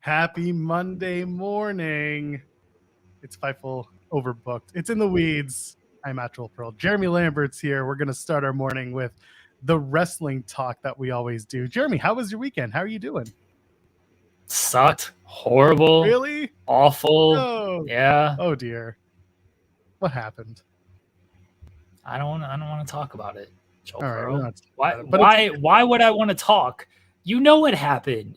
Happy Monday morning. It's Fightful overbooked. It's in the weeds. I'm Actual Pearl. Jeremy Lambert's here. We're going to start our morning with the wrestling talk that we always do. Jeremy, how was your weekend? How are you doing? Sucked. Horrible. Really? Awful. No. Yeah. Oh dear. What happened? I don't want to talk about it. All right. Why would I want to talk? You know what happened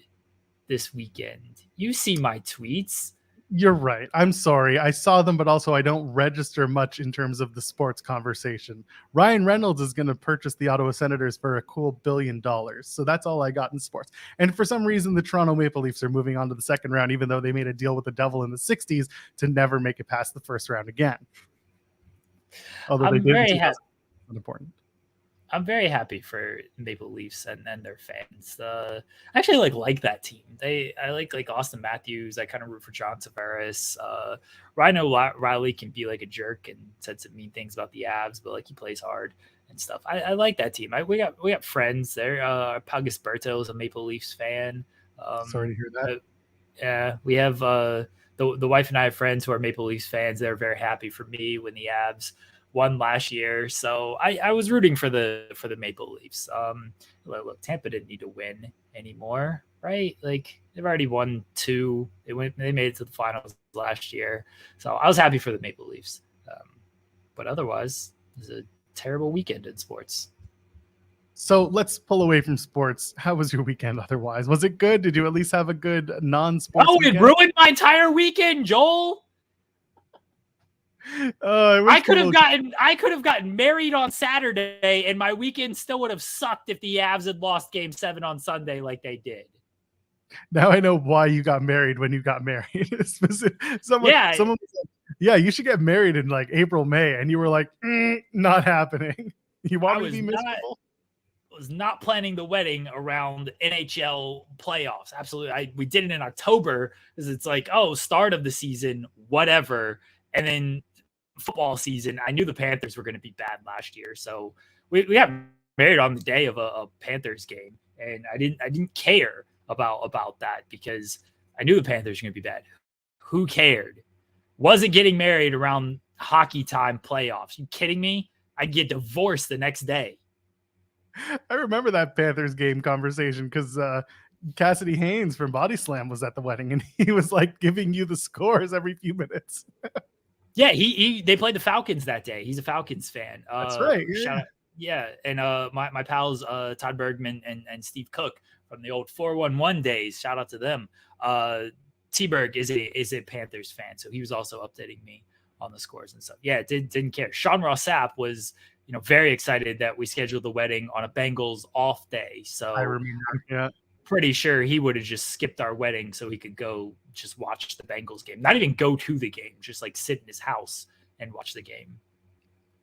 this weekend. You see my tweets. You're right. I'm sorry. I saw them, but also I don't register much in terms of the sports conversation. Ryan Reynolds is going to purchase the Ottawa Senators for a cool $1 billion. So that's all I got in sports. And for some reason, the Toronto Maple Leafs are moving on to the second round, even though they made a deal with the devil in the 60s to never make it past the first round again. Although they did, important. I'm very happy for Maple Leafs and their fans. I actually like that team. I like Austin Matthews. I kind of root for John Tavares. Ryan O'Reilly can be like a jerk and said some mean things about the Avs, but like he plays hard and stuff. I like that team. We got friends there. Pau Gasperto is a Maple Leafs fan. Sorry to hear that. Yeah, we have the wife and I have friends who are Maple Leafs fans. They're very happy for me when the Avs won last year, so I was rooting for the Maple Leafs. Look, Tampa didn't need to win anymore, right? Like they've already won 2. They made it to the finals last year, so I was happy for the Maple Leafs. But otherwise, it was a terrible weekend in sports. So let's pull away from sports. How was your weekend otherwise? Was it good? Did you at least have a good non-sports weekend? It ruined my entire weekend, Joel. I could have gotten married on Saturday, and my weekend still would have sucked if the Avs had lost Game 7 on Sunday like they did. Now I know why you got married when you got married. Someone was like, yeah, you should get married in like April, May, and you were like, not happening. You want me to be miserable? Was not planning the wedding around NHL playoffs. Absolutely. We did it in October because it's like, start of the season, whatever. And then football season, I knew the Panthers were going to be bad last year. So we got married on the day of a Panthers game. And I didn't care about that because I knew the Panthers were going to be bad. Who cared? Wasn't getting married around hockey time playoffs. You kidding me? I'd get divorced the next day. I remember that Panthers game conversation because Cassidy Haynes from Body Slam was at the wedding, and he was like giving you the scores every few minutes. Yeah, they played the Falcons that day. He's a Falcons fan. That's right. Yeah. And my pals Todd Bergman and Steve Cook from the old 411 days. Shout out to them. T-Berg is a Panthers fan, so he was also updating me on the scores and stuff. Yeah, didn't care. Sean Ross Sapp was very excited that we scheduled the wedding on a Bengals off day. So I remember, yeah. Pretty sure he would have just skipped our wedding so he could go just watch the Bengals game. Not even go to the game, just like sit in his house and watch the game.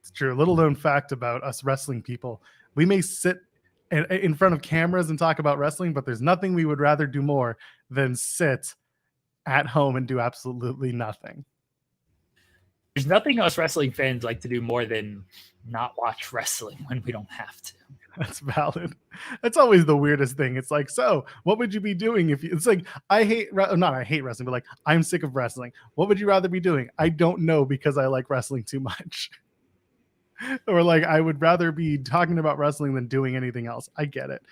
It's true. A little known fact about us wrestling people. We may sit in front of cameras and talk about wrestling, but there's nothing we would rather do more than sit at home and do absolutely nothing. There's nothing us wrestling fans like to do more than not watch wrestling when we don't have to. That's valid. That's always the weirdest thing. It's like, so what would you be doing if you, it's like, I hate wrestling, but like, I'm sick of wrestling. What would you rather be doing? I don't know because I like wrestling too much. Or like, I would rather be talking about wrestling than doing anything else. I get it.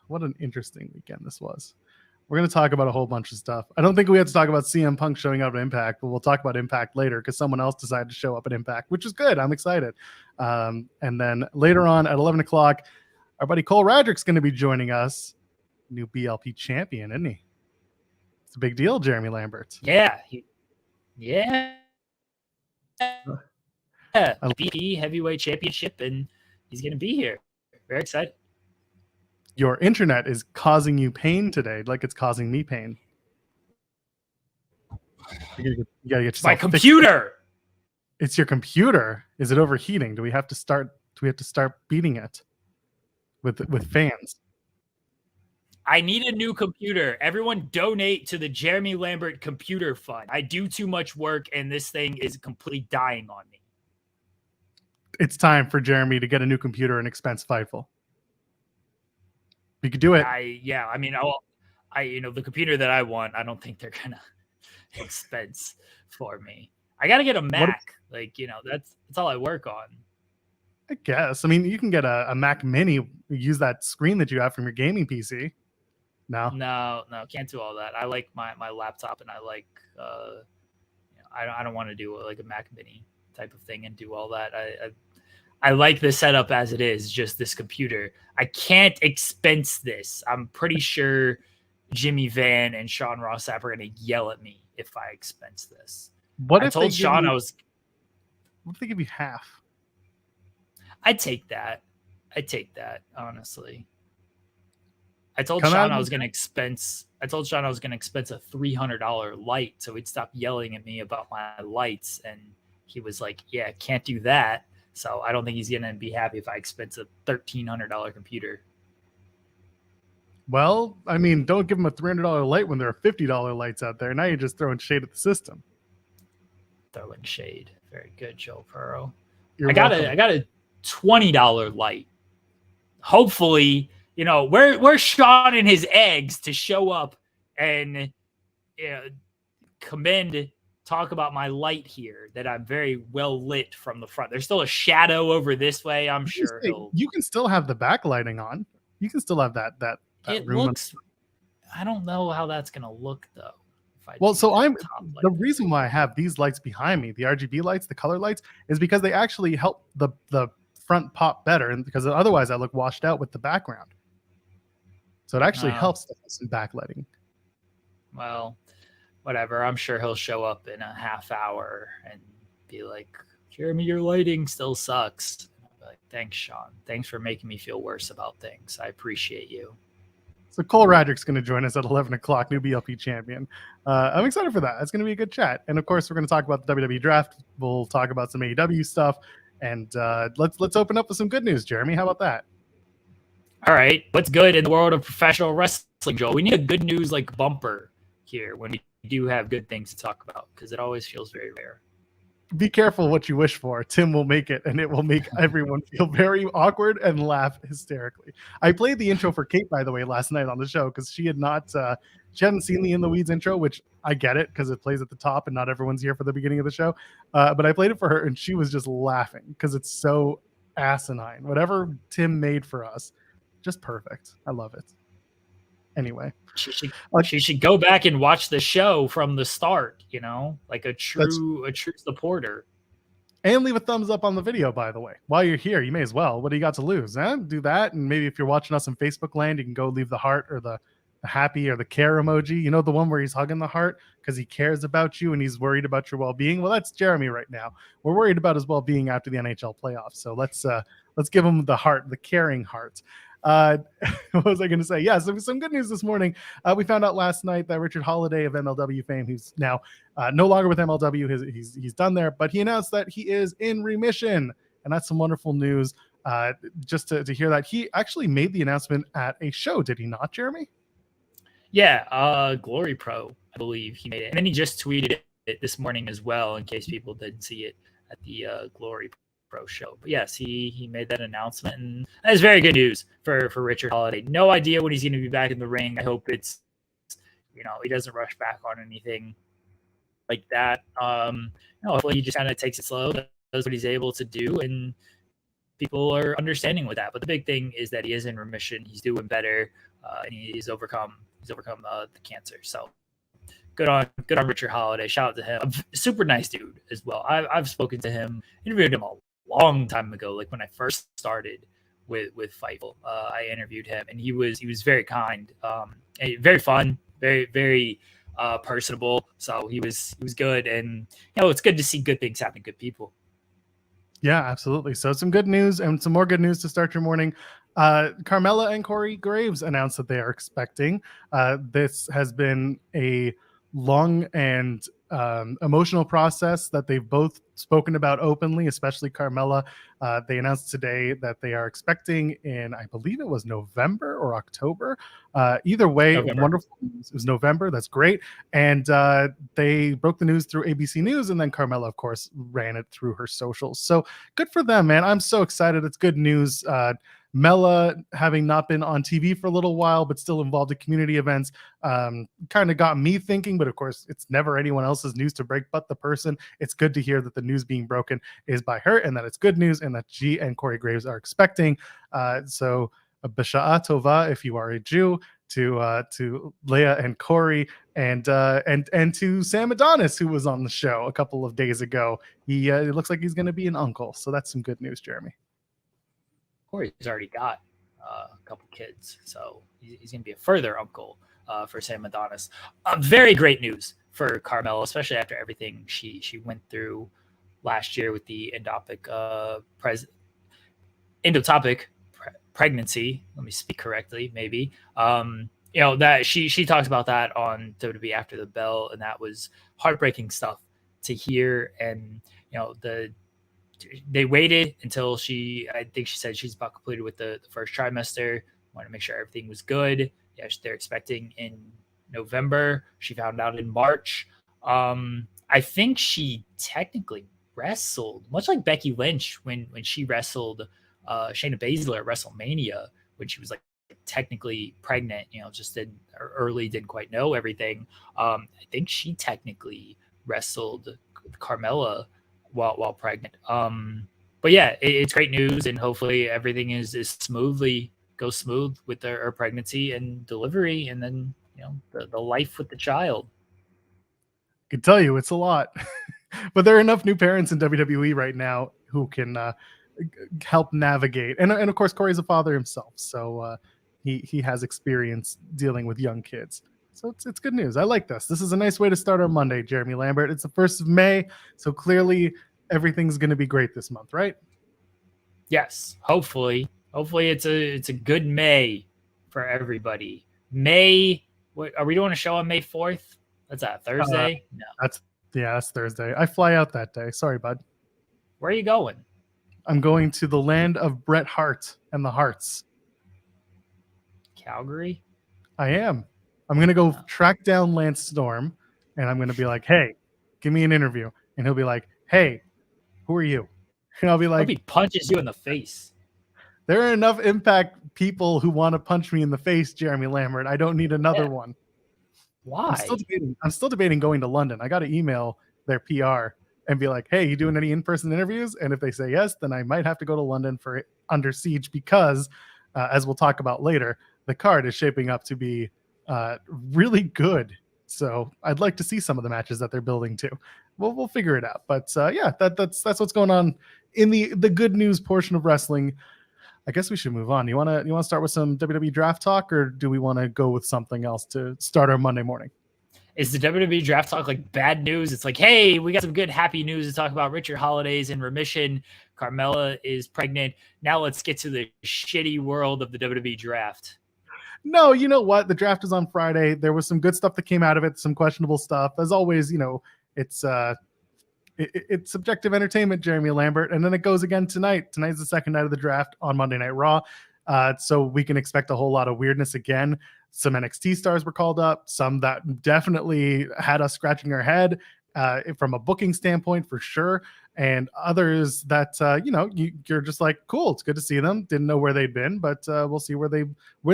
What an interesting weekend this was. We're going to talk about a whole bunch of stuff. I don't think we have to talk about CM Punk showing up at Impact, but we'll talk about Impact later because someone else decided to show up at Impact, which is good. I'm excited. And then later on at 11 o'clock, our buddy Cole Radrick's going to be joining us. New BLP champion, isn't he? It's a big deal, Jeremy Lambert. Yeah. BLP heavyweight championship, and he's going to be here. Very excited. Your internet is causing you pain today, like it's causing me pain. You gotta get my computer. It's your computer. Is it overheating? Do we have to start beating it with fans? I need a new computer. Everyone donate to the Jeremy Lambert Computer Fund. I do too much work, and this thing is completely dying on me. It's time for Jeremy to get a new computer and expense Fightful. You could do it. the computer that I want, I don't think they're gonna expense for me. I gotta get a Mac. That's all I work on. I guess. I mean, you can get a Mac Mini, use that screen that you have from your gaming PC. No, can't do all that. I like my laptop, and I like I don't want to do like a Mac Mini type of thing and do all that. I like the setup as it is, just this computer. I can't expense this. I'm pretty sure Jimmy Van and Sean Ross Sapp are going to yell at me if I expense this. What I if told Sean What if they give you half? I'd take that, honestly. I told Sean I was going to expense a $300 light, so he'd stop yelling at me about my lights. And he was like, yeah, can't do that. So I don't think he's going to be happy if I expense a $1,300 computer. Well, I mean, don't give him a $300 light when there are $50 lights out there. Now you're just throwing shade at the system. Throwing shade. Very good, Joe Burrow. I got a $20 light. Hopefully, where's Sean and his eggs to show up and talk about my light here, that I'm very well lit from the front. There's still a shadow over this way. I'm sure you can still have the backlighting on. You can still have that it room. I don't know how that's gonna look though. The reason why I have these lights behind me, the RGB lights, the color lights, is because they actually help the front pop better, and because otherwise I look washed out with the background. So it actually helps to have some backlighting. Well, whatever. I'm sure he'll show up in a half hour and be like, Jeremy, your lighting still sucks. I'll be like, thanks, Sean. Thanks for making me feel worse about things. I appreciate you. So Cole Radrick's going to join us at 11 o'clock, new BLP champion. I'm excited for that. It's going to be a good chat. And of course, we're going to talk about the WWE draft. We'll talk about some AEW stuff. And let's open up with some good news, Jeremy. How about that? All right. What's good in the world of professional wrestling, Joel? We need a good news bumper here when we do have good things to talk about, because it always feels very rare. Be careful what you wish for. Tim will make it, and it will make everyone feel very awkward and laugh hysterically. I played the intro for Kate, by the way, last night on the show, because she hadn't seen the In the Weeds intro, which I get it because it plays at the top and not everyone's here for the beginning of the show. But I played it for her, and she was just laughing because it's so asinine. Whatever Tim made for us, just perfect. I love it. Anyway, she should go back and watch the show from the start, like a true supporter. And leave a thumbs up on the video, by the way. While you're here, you may as well. What do you got to lose? Do that, and maybe if you're watching us in Facebook land, you can go leave the heart or the happy or the care emoji. The one where he's hugging the heart because he cares about you and he's worried about your well-being. Well, that's Jeremy right now. We're worried about his well-being after the NHL playoffs. So let's give him the heart, the caring heart. What was I going to say? Yeah, so some good news this morning. We found out last night that Richard Holiday of MLW fame, who's now no longer with MLW, he's done there, but he announced that he is in remission, and that's some wonderful news. Just to hear that. He actually made the announcement at a show, did he not, Jeremy? Yeah, Glory Pro, I believe he made it, and then he just tweeted it this morning as well, in case people didn't see it at the Glory Pro show. But yes, he made that announcement, and that's very good news for Richard Holiday. No idea when he's going to be back in the ring. I hope it's he doesn't rush back on anything like that. Hopefully he just kind of takes it slow, does what he's able to do, and people are understanding with that. But the big thing is that he is in remission. He's doing better, and he's overcome the cancer. So good on Richard Holiday. Shout out to him. A super nice dude as well. I've spoken to him, interviewed him a long time ago, like when I first started with Fightful. I interviewed him, and he was very kind, very fun, very very personable. So he was good, and it's good to see good things happen to good people. Yeah, absolutely. So some good news and some more good news to start your morning. Carmella and Corey Graves announced that they are expecting. This has been a long and emotional process that they've both spoken about openly, especially Carmella. They announced today that they are expecting in, I believe it was November or October. Either way, November. Wonderful news. It was November. That's great. And they broke the news through ABC News, and then Carmella, of course, ran it through her socials. So good for them, man. I'm so excited. It's good news. Mela, having not been on TV for a little while, but still involved in community events, kind of got me thinking. But of course, it's never anyone else's news to break but the person. It's good to hear that the news being broken is by her, and that it's good news, and that she and Corey Graves are expecting. So B'Sha'a Tova, if you are a Jew, to Leah and Corey, and to Sam Adonis, who was on the show a couple of days ago. It looks like he's going to be an uncle, so that's some good news, Jeremy. Corey's already got a couple kids, so he's going to be a further uncle for Sam Adonis. Very great news for Carmella, especially after everything she went through last year with the endotopic pregnancy. Let me speak correctly, maybe. That she talks about that on WWE After the Bell, and that was heartbreaking stuff to hear. And they waited until I think she said she's about completed with the first trimester. Wanted to make sure everything was good. Yeah, they're expecting in November. She found out in March. I think she technically wrestled, much like Becky Lynch when she wrestled Shayna Baszler at WrestleMania, when she was like technically pregnant, just didn't quite know everything. I think she technically wrestled Carmella while pregnant. But yeah, it's great news, and hopefully everything goes smooth with her pregnancy and delivery, and then the life with the child. I can tell you it's a lot, but there are enough new parents in WWE right now who can help navigate, and of course Corey's a father himself, so he has experience dealing with young kids. So it's good news. I like this. This is a nice way to start our Monday, Jeremy Lambert. It's the 1st of May, so clearly everything's going to be great this month, right? Yes, hopefully it's a good May for everybody. May, what are we doing a show on May 4th? That's that Thursday? No. That's Thursday. I fly out that day. Sorry, bud. Where are you going? I'm going to the land of Bret Hart and the Harts. Calgary? I am. I'm going to go track down Lance Storm, and I'm going to be like, hey, give me an interview. And he'll be like, hey, who are you? And I'll be like, he punches you in the face. There are enough Impact people who want to punch me in the face, Jeremy Lambert. I don't need another one. Why? I'm still debating going to London. I got to email their PR and be like, hey, you doing any in-person interviews? And if they say yes, then I might have to go to London for Under Siege because, as we'll talk about later, the card is shaping up to be really good. So I'd like to see some of the matches that they're building too. We'll figure it out. But that's what's going on in the good news portion of wrestling. I guess we should move on. You want to start with some WWE draft talk, or do we want to go with something else to start our Monday morning? Is the WWE draft talk like bad news? It's like, hey, we got some good happy news to talk about. Richard Holiday's in remission. Carmella is pregnant. Now let's get to the shitty world of the WWE draft. No, you know what? The draft is on Friday. There was some good stuff that came out of it, some questionable stuff. As always, it's subjective entertainment, Jeremy Lambert. And then it goes again tonight. Tonight's the second night of the draft on Monday Night Raw. So we can expect a whole lot of weirdness again. Some NXT stars were called up, some that definitely had us scratching our head from a booking standpoint for sure. And others that, you're just like, cool, it's good to see them. Didn't know where they'd been, but we'll see where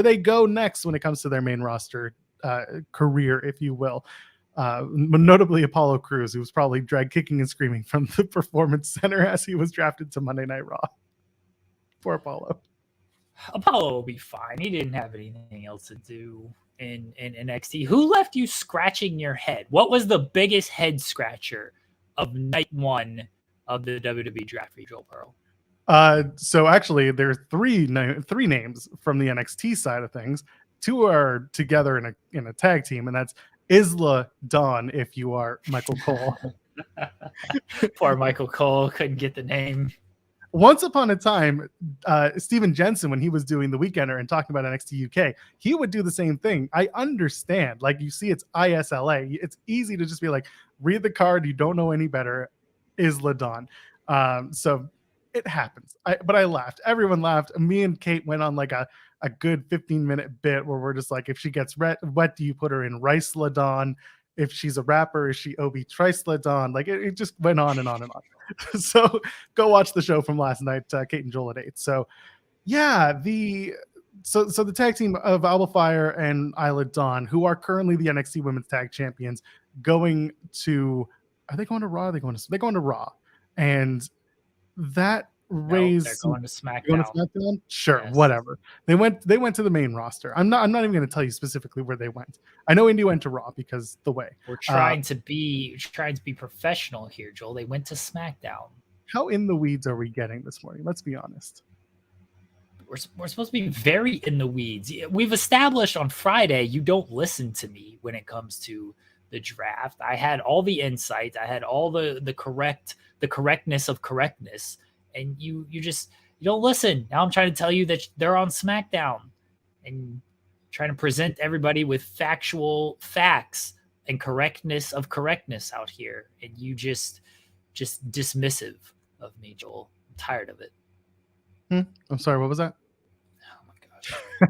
they go next when it comes to their main roster career, if you will. Notably Apollo Crews, who was probably dragged kicking and screaming from the Performance Center as he was drafted to Monday Night Raw. Poor Apollo. Apollo will be fine. He didn't have anything else to do in NXT. Who left you scratching your head? What was the biggest head scratcher of night one of the WWE draft for Joel Pearl? So actually, there are three names from the NXT side of things. Two are together in a tag team, and that's Isla Dawn, if you are Michael Cole. Poor Michael Cole couldn't get the name. Once upon a time, Steven Jensen, when he was doing the Weekender and talking about NXT UK, he would do the same thing. I understand. Like, you see, it's ISLA. It's easy to just be like, read the card. You don't know any better. Isla Dawn. So it happens. But I laughed. Everyone laughed. Me and Kate went on like a good 15-minute bit where we're just like, if she gets wet, do you put her in Rice Ladon? If she's a rapper, is she Obi Trice Ladon? Like it just went on and on and on. So go watch the show from last night, Kate and Joel at 8. So Yeah, so the tag team of Alba Fire and Isla Dawn, who are currently the NXT Women's Tag Champions, going to are they going to Raw? They're going to Raw, and that No, they're raised going to going to SmackDown. SmackDown. Sure, Yes. whatever. They went to the main roster. I'm not even going to tell you specifically where they went. I know Indy went to Raw because the way We're trying to be professional here, Joel. They went to SmackDown. how in the weeds are we getting this morning? Let's be honest. We're supposed to be very in the weeds. We've established on Friday you don't listen to me when it comes to the draft. I had all the insights. I had all the correctness of correctness, and you don't listen. Now I'm trying to tell you that they're on SmackDown, and trying to present everybody with factual facts and correctness of correctness out here, and you just dismissive of me, Joel. I'm tired of it. I'm sorry, what was that? Oh my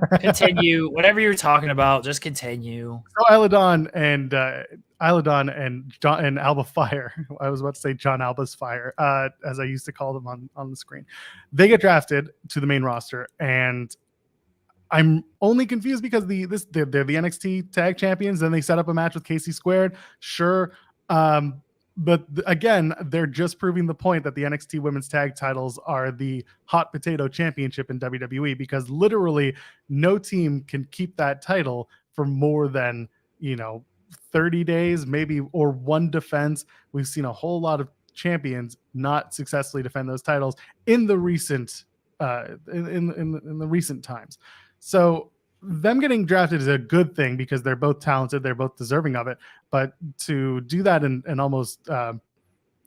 gosh. Continue. Whatever you're talking about, just continue. So Isla Dawn and John and Alba Fire. I was about to say John Alba's Fire, as I used to call them on the screen. They get drafted to the main roster, and I'm only confused because they're the NXT Tag Champions. Then they set up a match with KC Squared. Sure. But again, they're just proving the point that the NXT Women's Tag titles are the hot potato championship in WWE, because literally no team can keep that title for more than 30 days, maybe, or one defense. We've seen a whole lot of champions not successfully defend those titles in the recent in the recent times. So them getting drafted is a good thing because they're both talented, they're both deserving of it. But to do that and almost, I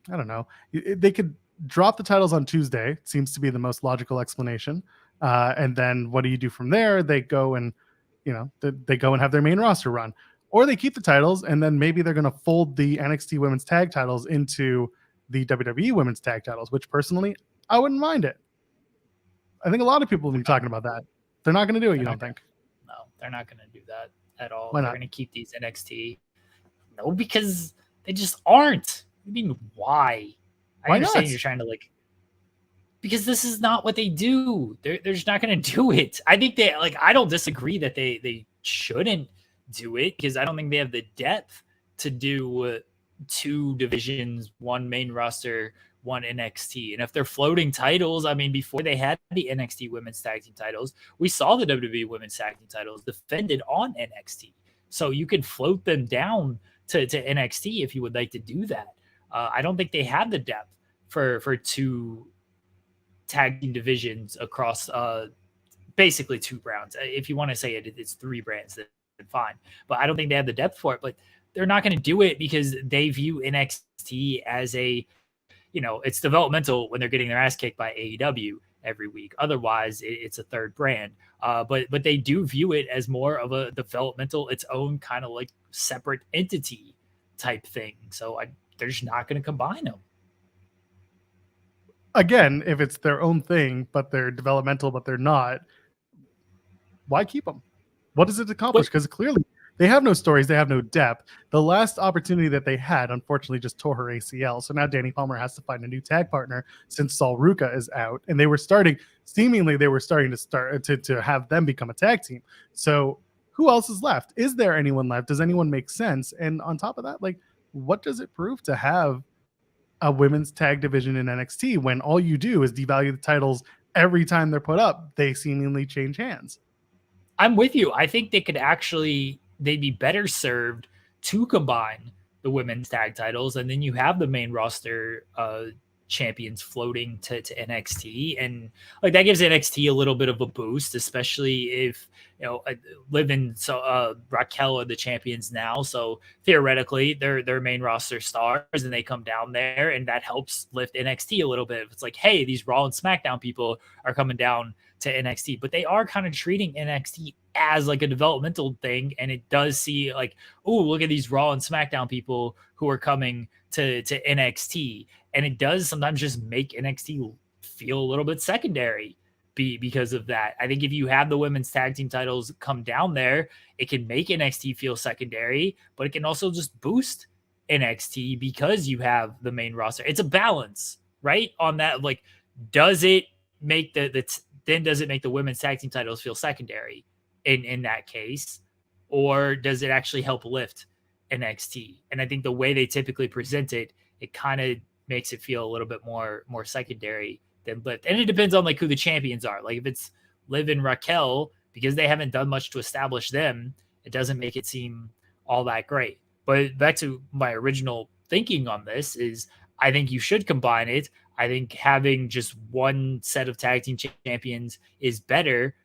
don't know, they could drop the titles on Tuesday. Seems to be the most logical explanation. And then what do you do from there? They go and, they go and have their main roster run, or they keep the titles and then maybe they're going to fold the NXT Women's Tag titles into the WWE Women's Tag titles, which personally I wouldn't mind it. I think a lot of people have been talking about that. They're not going to do it. You don't think? No, they're not going to do that at all. Why They're not? going to keep these NXT. No, because they just aren't. I mean, why? I Why understand not? you're trying to because this is not what they do. They're just not going to do it. I think I don't disagree that they shouldn't do it, because I don't think they have the depth to do two divisions, one main roster, one NXT. And if they're floating titles, I mean, before they had the NXT Women's Tag Team titles, we saw the WWE Women's Tag Team titles defended on NXT. So you could float them down to NXT if you would like to do that. I don't think they have the depth for two tag team divisions across basically two brands. If you want to say it's three brands, then fine. But I don't think they have the depth for it. But they're not going to do it because they view NXT as it's developmental when they're getting their ass kicked by AEW every week. Otherwise, it's a third brand. But they do view it as more of a developmental, its own kind of separate entity type thing. So they're just not going to combine them. Again, if it's their own thing, but they're developmental, but they're not, why keep them? What does it accomplish? Because clearly they have no stories, they have no depth. The last opportunity that they had, unfortunately, just tore her ACL. So now Danny Palmer has to find a new tag partner since Sol Ruca is out. And they were starting to have them become a tag team. So who else is left? Is there anyone left? Does anyone make sense? And on top of that, what does it prove to have a women's tag division in NXT when all you do is devalue the titles every time they're put up? They seemingly change hands. I'm with you. I think they'd be better served to combine the women's tag titles, and then you have the main roster champions floating to NXT, and that gives NXT a little bit of a boost, especially if Raquel are the champions now, so theoretically they're main roster stars, and they come down there, and that helps lift NXT a little bit. It's hey, these Raw and SmackDown people are coming down to NXT, but they are kind of treating NXT as a developmental thing, and it does see oh, look at these Raw and SmackDown people who are coming to NXT, and it does sometimes just make NXT feel a little bit secondary because of that. I think if you have the women's tag team titles come down there, it can make NXT feel secondary, but it can also just boost NXT because you have the main roster. It's a balance, right? On that, does it make the then does it make the women's tag team titles feel secondary in that case? Or does it actually help lift NXT? And I think the way they typically present it, it kind of makes it feel a little bit more secondary than lift. And it depends on like who the champions are. Like if it's Liv and Raquel, because they haven't done much to establish them, it doesn't make it seem all that great. But back to my original thinking on this is I think you should combine it. I think having just one set of tag team champions is better.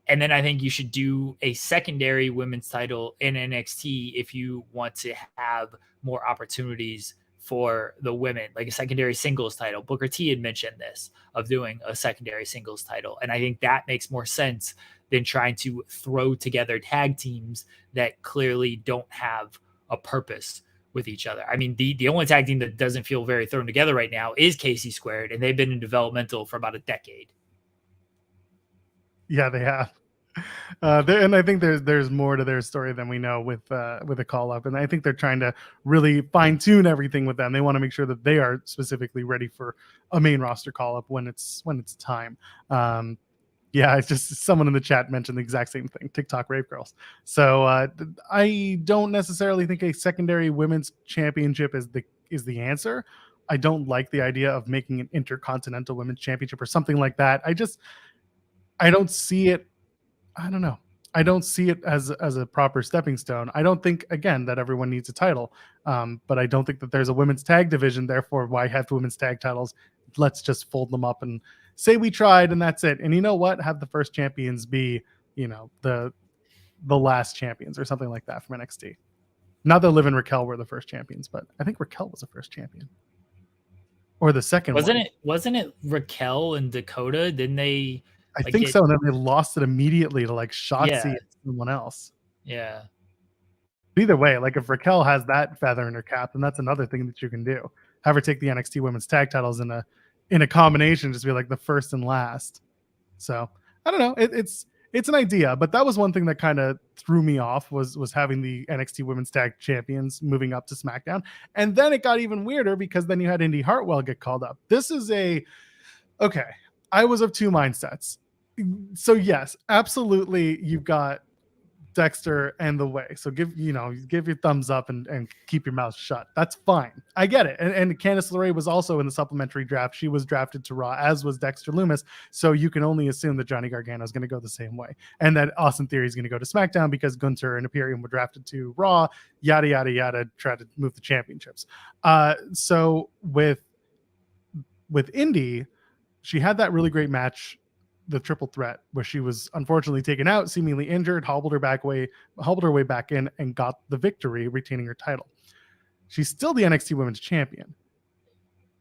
And then I think you should do a secondary women's title in NXT if you want to have more opportunities for the women, like a secondary singles title. Booker T had mentioned this, of doing a secondary singles title. And I think that makes more sense than trying to throw together tag teams that clearly don't have a purpose with each other. I mean, the only tag team that doesn't feel very thrown together right now is KC Squared, and they've been in developmental for about a decade. Yeah, they have. And I think there's more to their story than we know with a call up, and I think they're trying to really fine tune everything with them. They want to make sure that they are specifically ready for a main roster call up when it's time. Yeah, it's just someone in the chat mentioned the exact same thing. TikTok rave girls. So I don't necessarily think a secondary women's championship is the answer. I don't like the idea of making an intercontinental women's championship or something like that. I don't see it. I don't know. I don't see it as a proper stepping stone. I don't think, again, that everyone needs a title. But I don't think that there's a women's tag division. Therefore, why have women's tag titles? Let's just fold them up and say we tried and that's it. And you know what? Have the first champions be, the last champions or something like that from NXT. Not that Liv and Raquel were the first champions, but I think Raquel was the first champion. Or the second one. Wasn't it Raquel and Dakota? Didn't they? I think so. And then they lost it immediately to like Shotzi and someone else. Yeah. Either way, like if Raquel has that feather in her cap, then that's another thing that you can do. Have her take the NXT women's tag titles in a combination, just be like the first and last. So I don't know. It's an idea, but that was one thing that kind of threw me off was having the NXT women's tag champions moving up to SmackDown. And then it got even weirder because then you had Indy Hartwell get called up. This is okay. I was of two mindsets. So yes, absolutely, you've got Dexter and the Way. So give your thumbs up and keep your mouth shut. That's fine. I get it. And Candice LeRae was also in the supplementary draft. She was drafted to Raw, as was Dexter Lumis. So you can only assume that Johnny Gargano is going to go the same way, and that Austin Theory is going to go to SmackDown because Gunther and Imperium were drafted to Raw. Yada yada yada. Try to move the championships. So with Indy, she had that really great match, the triple threat, where she was unfortunately taken out, seemingly injured, hobbled her way back in, and got the victory, retaining her title. She's still the NXT Women's Champion.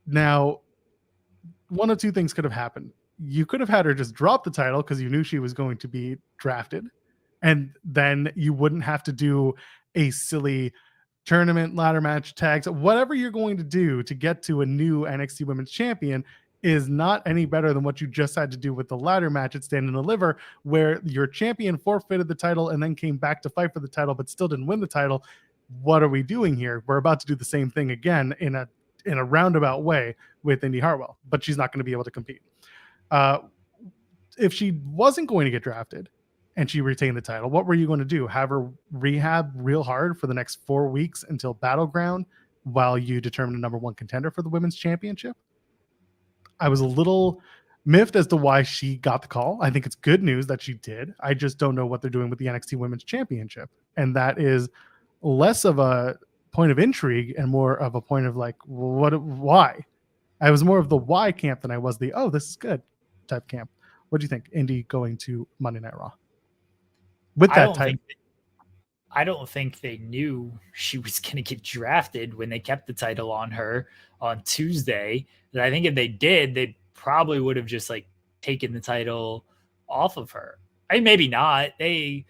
Now, one of two things could have happened. You could have had her just drop the title because you knew she was going to be drafted, and then you wouldn't have to do a silly tournament, ladder match, tags, whatever you're going to do to get to a new NXT Women's Champion is not any better than what you just had to do with the ladder match at Stand and Deliver, where your champion forfeited the title and then came back to fight for the title, but still didn't win the title. What are we doing here? We're about to do the same thing again in a roundabout way with Indy Hartwell, but she's not going to be able to compete. If she wasn't going to get drafted and she retained the title, what were you going to do? Have her rehab real hard for the next 4 weeks until Battleground while you determine the number one contender for the women's championship? I was a little miffed as to why she got the call. I think it's good news that she did. I just don't know what they're doing with the NXT Women's Championship. And that is less of a point of intrigue and more of a point of like, why? I was more of the why camp than I was the, oh, this is good type camp. What do you think? Indy going to Monday Night Raw with that type? I don't think they knew she was going to get drafted when they kept the title on her on Tuesday. And I think if they did, they probably would have just like taken the title off of her. I mean, maybe not. They've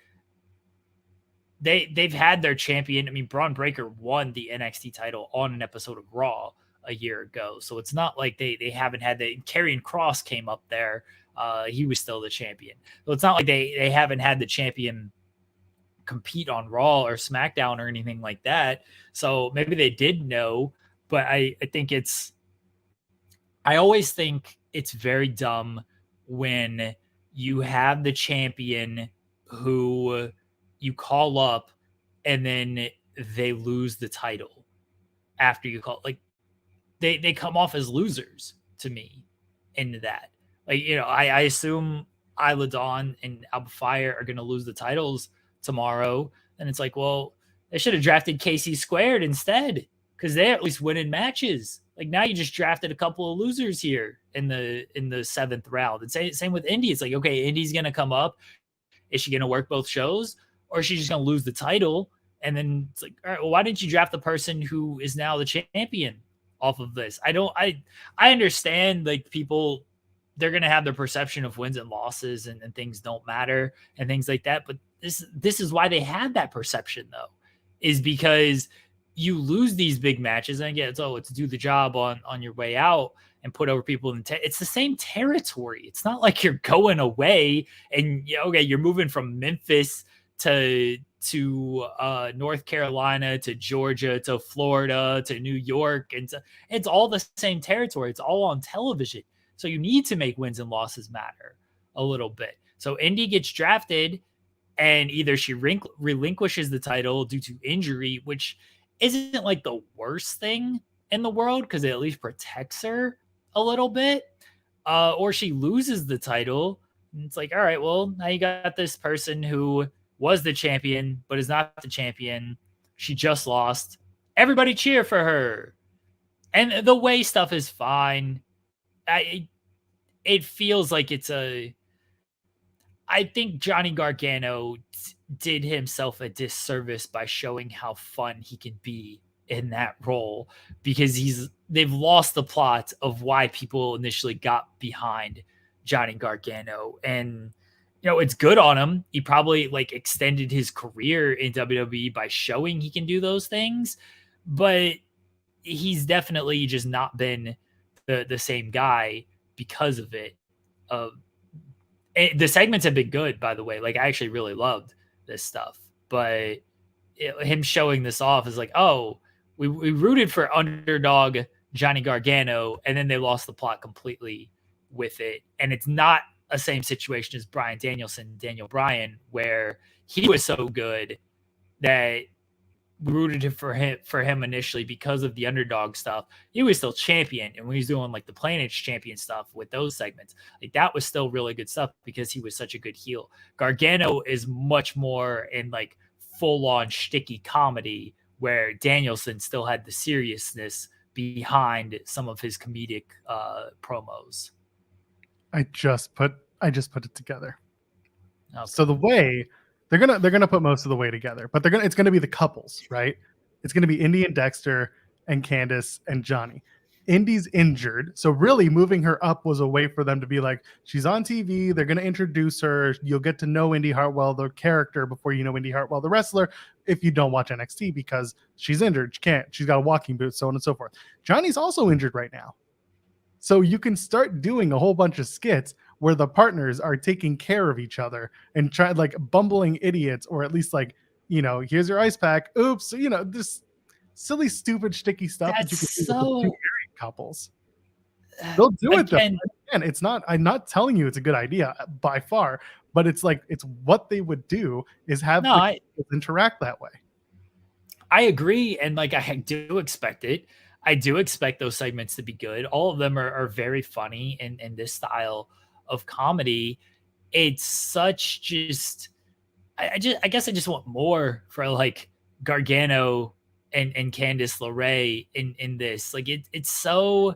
had their champion. I mean, Braun Breaker won the NXT title on an episode of Raw a year ago. So it's not like they haven't had Karrion Kross came up there. He was still the champion. So it's not like they haven't had the champion compete on Raw or SmackDown or anything like that. So maybe they did know, but I always think it's very dumb when you have the champion who you call up and then they lose the title after you call. Like, they come off as losers to me into that. Like, I assume Isla Dawn and Alba Fire are going to lose the titles tomorrow. And it's like, well, they should have drafted KC Squared instead, because they're at least winning matches. Like, now you just drafted a couple of losers here in the seventh round. And same with Indy. It's like, okay, Indy's going to come up. Is she going to work both shows, or is she just going to lose the title? And then it's like, all right, well, why didn't you draft the person who is now the champion off of this? I understand, like, people, they're going to have their perception of wins and losses, and things don't matter and things like that. But this is why they have that perception, though, is because you lose these big matches. And again, it's do the job on your way out and put over people it's the same territory. It's not like you're going away and okay, you're moving from Memphis to North Carolina to Georgia to Florida to New York, and it's all the same territory. It's all on television. So you need to make wins and losses matter a little bit. So Indy gets drafted, and either she relinquishes the title due to injury, which isn't like the worst thing in the world because it at least protects her a little bit, or she loses the title. And it's like, all right, well, now you got this person who was the champion but is not the champion. She just lost. Everybody cheer for her. And the way stuff is fine. It feels like I think Johnny Gargano did himself a disservice by showing how fun he can be in that role, because they've lost the plot of why people initially got behind Johnny Gargano. And it's good on him. He probably like extended his career in WWE by showing he can do those things, but he's definitely just not been the same guy because of it. The segments have been good, by the way. Like, I actually really loved this stuff, but him showing this off is like, oh, we rooted for underdog Johnny Gargano, and then they lost the plot completely with it. And it's not a same situation as Bryan Danielson, Daniel Bryan, where he was so good that we rooted for him initially because of the underdog stuff. He was still champion, and when he was doing like the Planet champion stuff with those segments, like that was still really good stuff because he was such a good heel. Gargano is much more in like full-on shticky comedy, where Danielson still had the seriousness behind some of his comedic promos. I just put it together. Okay. So the way they're gonna put most of the way together, but it's gonna be the couples, right? It's gonna be Indy and Dexter and Candice and Johnny. Indy's injured, so really moving her up was a way for them to be like, she's on TV. They're gonna introduce her. You'll get to know Indy Hartwell, the character, before you know Indy Hartwell, the wrestler. If you don't watch NXT, because she's injured, she can't. She's got a walking boot, so on and so forth. Johnny's also injured right now. So you can start doing a whole bunch of skits where the partners are taking care of each other and try like bumbling idiots, or at least like, here's your ice pack. Oops. This silly, stupid, sticky stuff that you can do with the two married couples. They'll do it though. Again, it's not, I'm not telling you it's a good idea by far, but it's like, it's what they would do is have interact that way. I agree. And like, I do expect it. I do expect those segments to be good. All of them are very funny in this style of comedy. It's such just, I guess I just want more for like Gargano and Candice LeRae in this. Like it's so,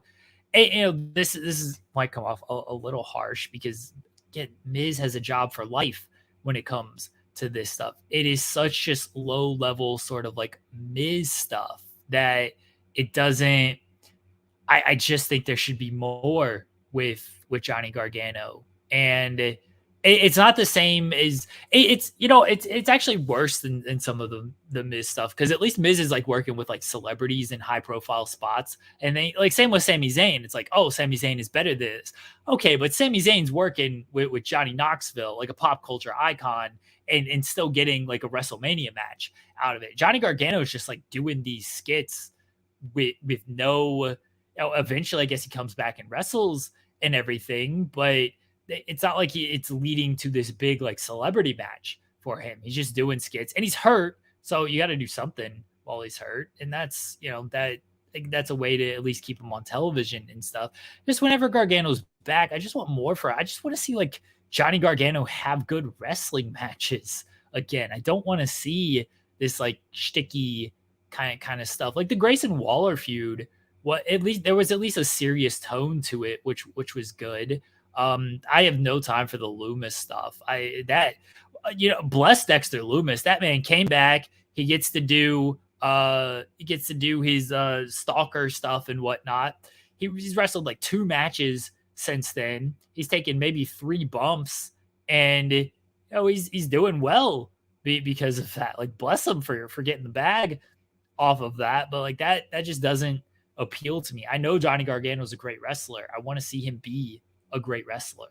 this might come off a little harsh because again, Miz has a job for life when it comes to this stuff. It is such just low level sort of like Miz stuff that it doesn't. I just think there should be more with Johnny Gargano, and it's not the same as it's actually worse than some of the Miz stuff, because at least Miz is like working with like celebrities in high profile spots, and they like same with Sami Zayn. It's like, oh, Sami Zayn is better than this. Okay, but Sami Zayn's working with Johnny Knoxville, like a pop culture icon, and still getting like a WrestleMania match out of it. Johnny Gargano is just like doing these skits with no, eventually I guess he comes back and wrestles and everything, but it's not like it's leading to this big like celebrity match for him. He's just doing skits and he's hurt. So you got to do something while he's hurt. And that's, that's a way to at least keep him on television and stuff. Just whenever Gargano's back, I just want more I just want to see like Johnny Gargano have good wrestling matches again. I don't want to see this like shticky kind of stuff. Like the Grayson Waller feud, at least there was at least a serious tone to it, which was good. I have no time for the Loomis stuff. Bless Dexter Loomis. That man came back. He gets to do his stalker stuff and whatnot. He's wrestled like 2 matches since then. He's taken maybe 3 bumps, and he's doing well because of that. Like, bless him for getting the bag off of that. But like that just doesn't appeal to me. I know Johnny Gargano is a great wrestler. I want to see him be a great wrestler.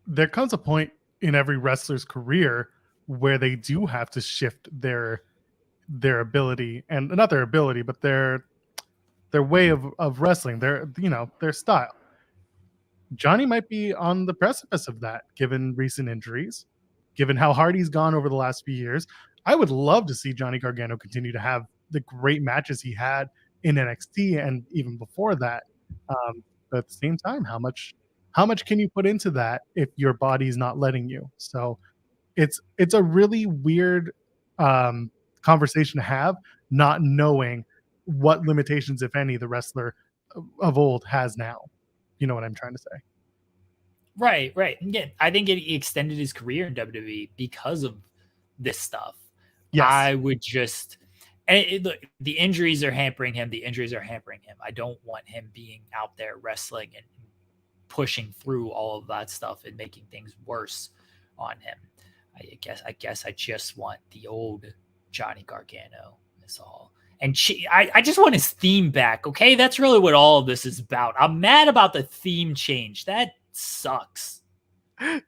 There comes a point in every wrestler's career where they do have to shift their ability, and not their ability, but their way of wrestling, their style. Johnny might be on the precipice of that, given recent injuries, given how hard he's gone over the last few years. I would love to see Johnny Gargano continue to have the great matches he had in NXT and even before that. But at the same time, how much can you put into that if your body's not letting you? So it's a really weird conversation to have, not knowing what limitations, if any, the wrestler of old has now. You know what I'm trying to say? Right. Yeah, I think he extended his career in WWE because of this stuff. Yes. I would just, look, the injuries are hampering him. I don't want him being out there wrestling and pushing through all of that stuff and making things worse on him. I guess I just want the old Johnny Gargano. That's all. And I just want his theme back. Okay, that's really what all of this is about. I'm mad about the theme change. That sucks.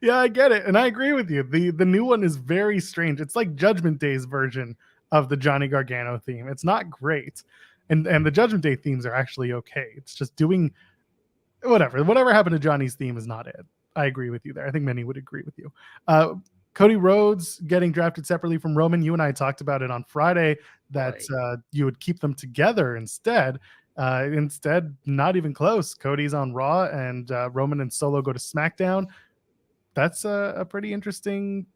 Yeah, I get it, and I agree with you. The new one is very strange. It's like Judgment Day's version of the Johnny Gargano theme. It's not great, and the Judgment Day themes are actually okay. It's just doing whatever happened to Johnny's theme is not it. I agree with you there. I think many would agree with you. Cody Rhodes getting drafted separately from Roman. You and I talked about it on Friday that you would keep them together instead. Instead, not even close. Cody's on Raw, and Roman and Solo go to SmackDown. That's a pretty interesting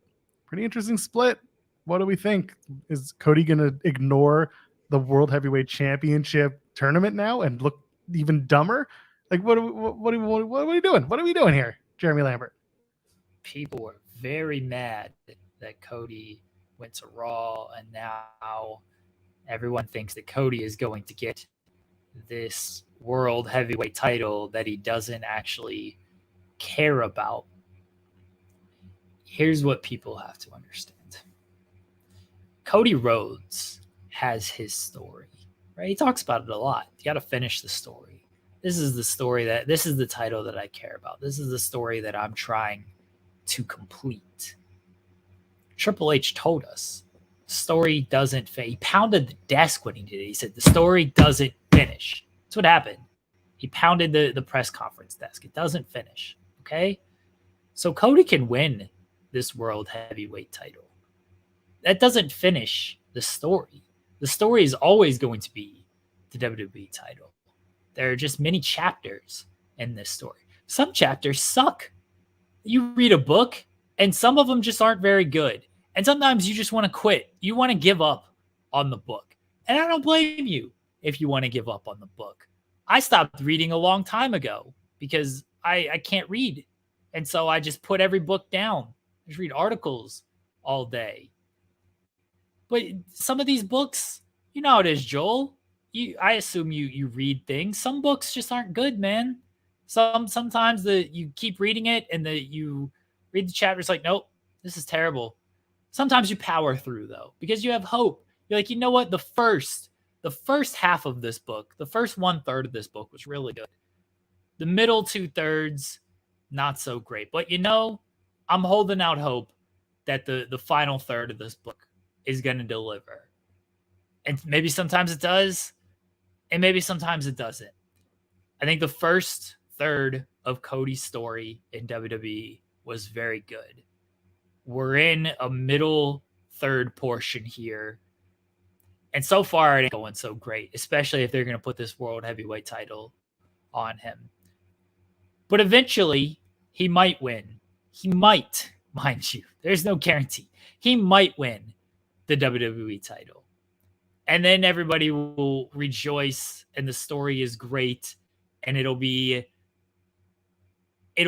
split. What do we think? Is Cody going to ignore the World Heavyweight Championship tournament now and look even dumber? Like, what are we doing? What are we doing here, Jeremy Lambert? People were very mad that Cody went to Raw, and now everyone thinks that Cody is going to get this World Heavyweight title that he doesn't actually care about. Here's what people have to understand. Cody Rhodes has his story, right? He talks about it a lot. You got to finish the story. This is the title that I care about. This is the story that I'm trying to complete. Triple H told us the story doesn't finish. He pounded the desk when he did it. He said the story doesn't finish. That's what happened. He pounded the press conference desk. It doesn't finish. Okay? So Cody can win this World Heavyweight title. That doesn't finish the story. The story is always going to be the WWE title. There are just many chapters in this story. Some chapters suck. You read a book, and some of them just aren't very good. And sometimes you just want to quit. You want to give up on the book. And I don't blame you if you want to give up on the book. I stopped reading a long time ago because I can't read. And so I just put every book down. I just read articles all day. But some of these books, you know how it is, Joel. I assume you read things. Some books just aren't good, man. Sometimes you keep reading it and you read the chapters like, nope, this is terrible. Sometimes you power through though, because you have hope. You're like, you know what? The first half of this book, the first 1/3 of this book was really good. The middle 2/3, not so great. But I'm holding out hope that the final third of this book is going to deliver. And maybe sometimes it does, and maybe sometimes it doesn't. I think the first third of Cody's story in WWE was very good. We're in a middle third portion here. And so far, it ain't going so great, especially if they're going to put this World Heavyweight title on him. But eventually, he might win. He might, mind you. There's no guarantee. He might win the WWE title. And then everybody will rejoice, and the story is great, and it'll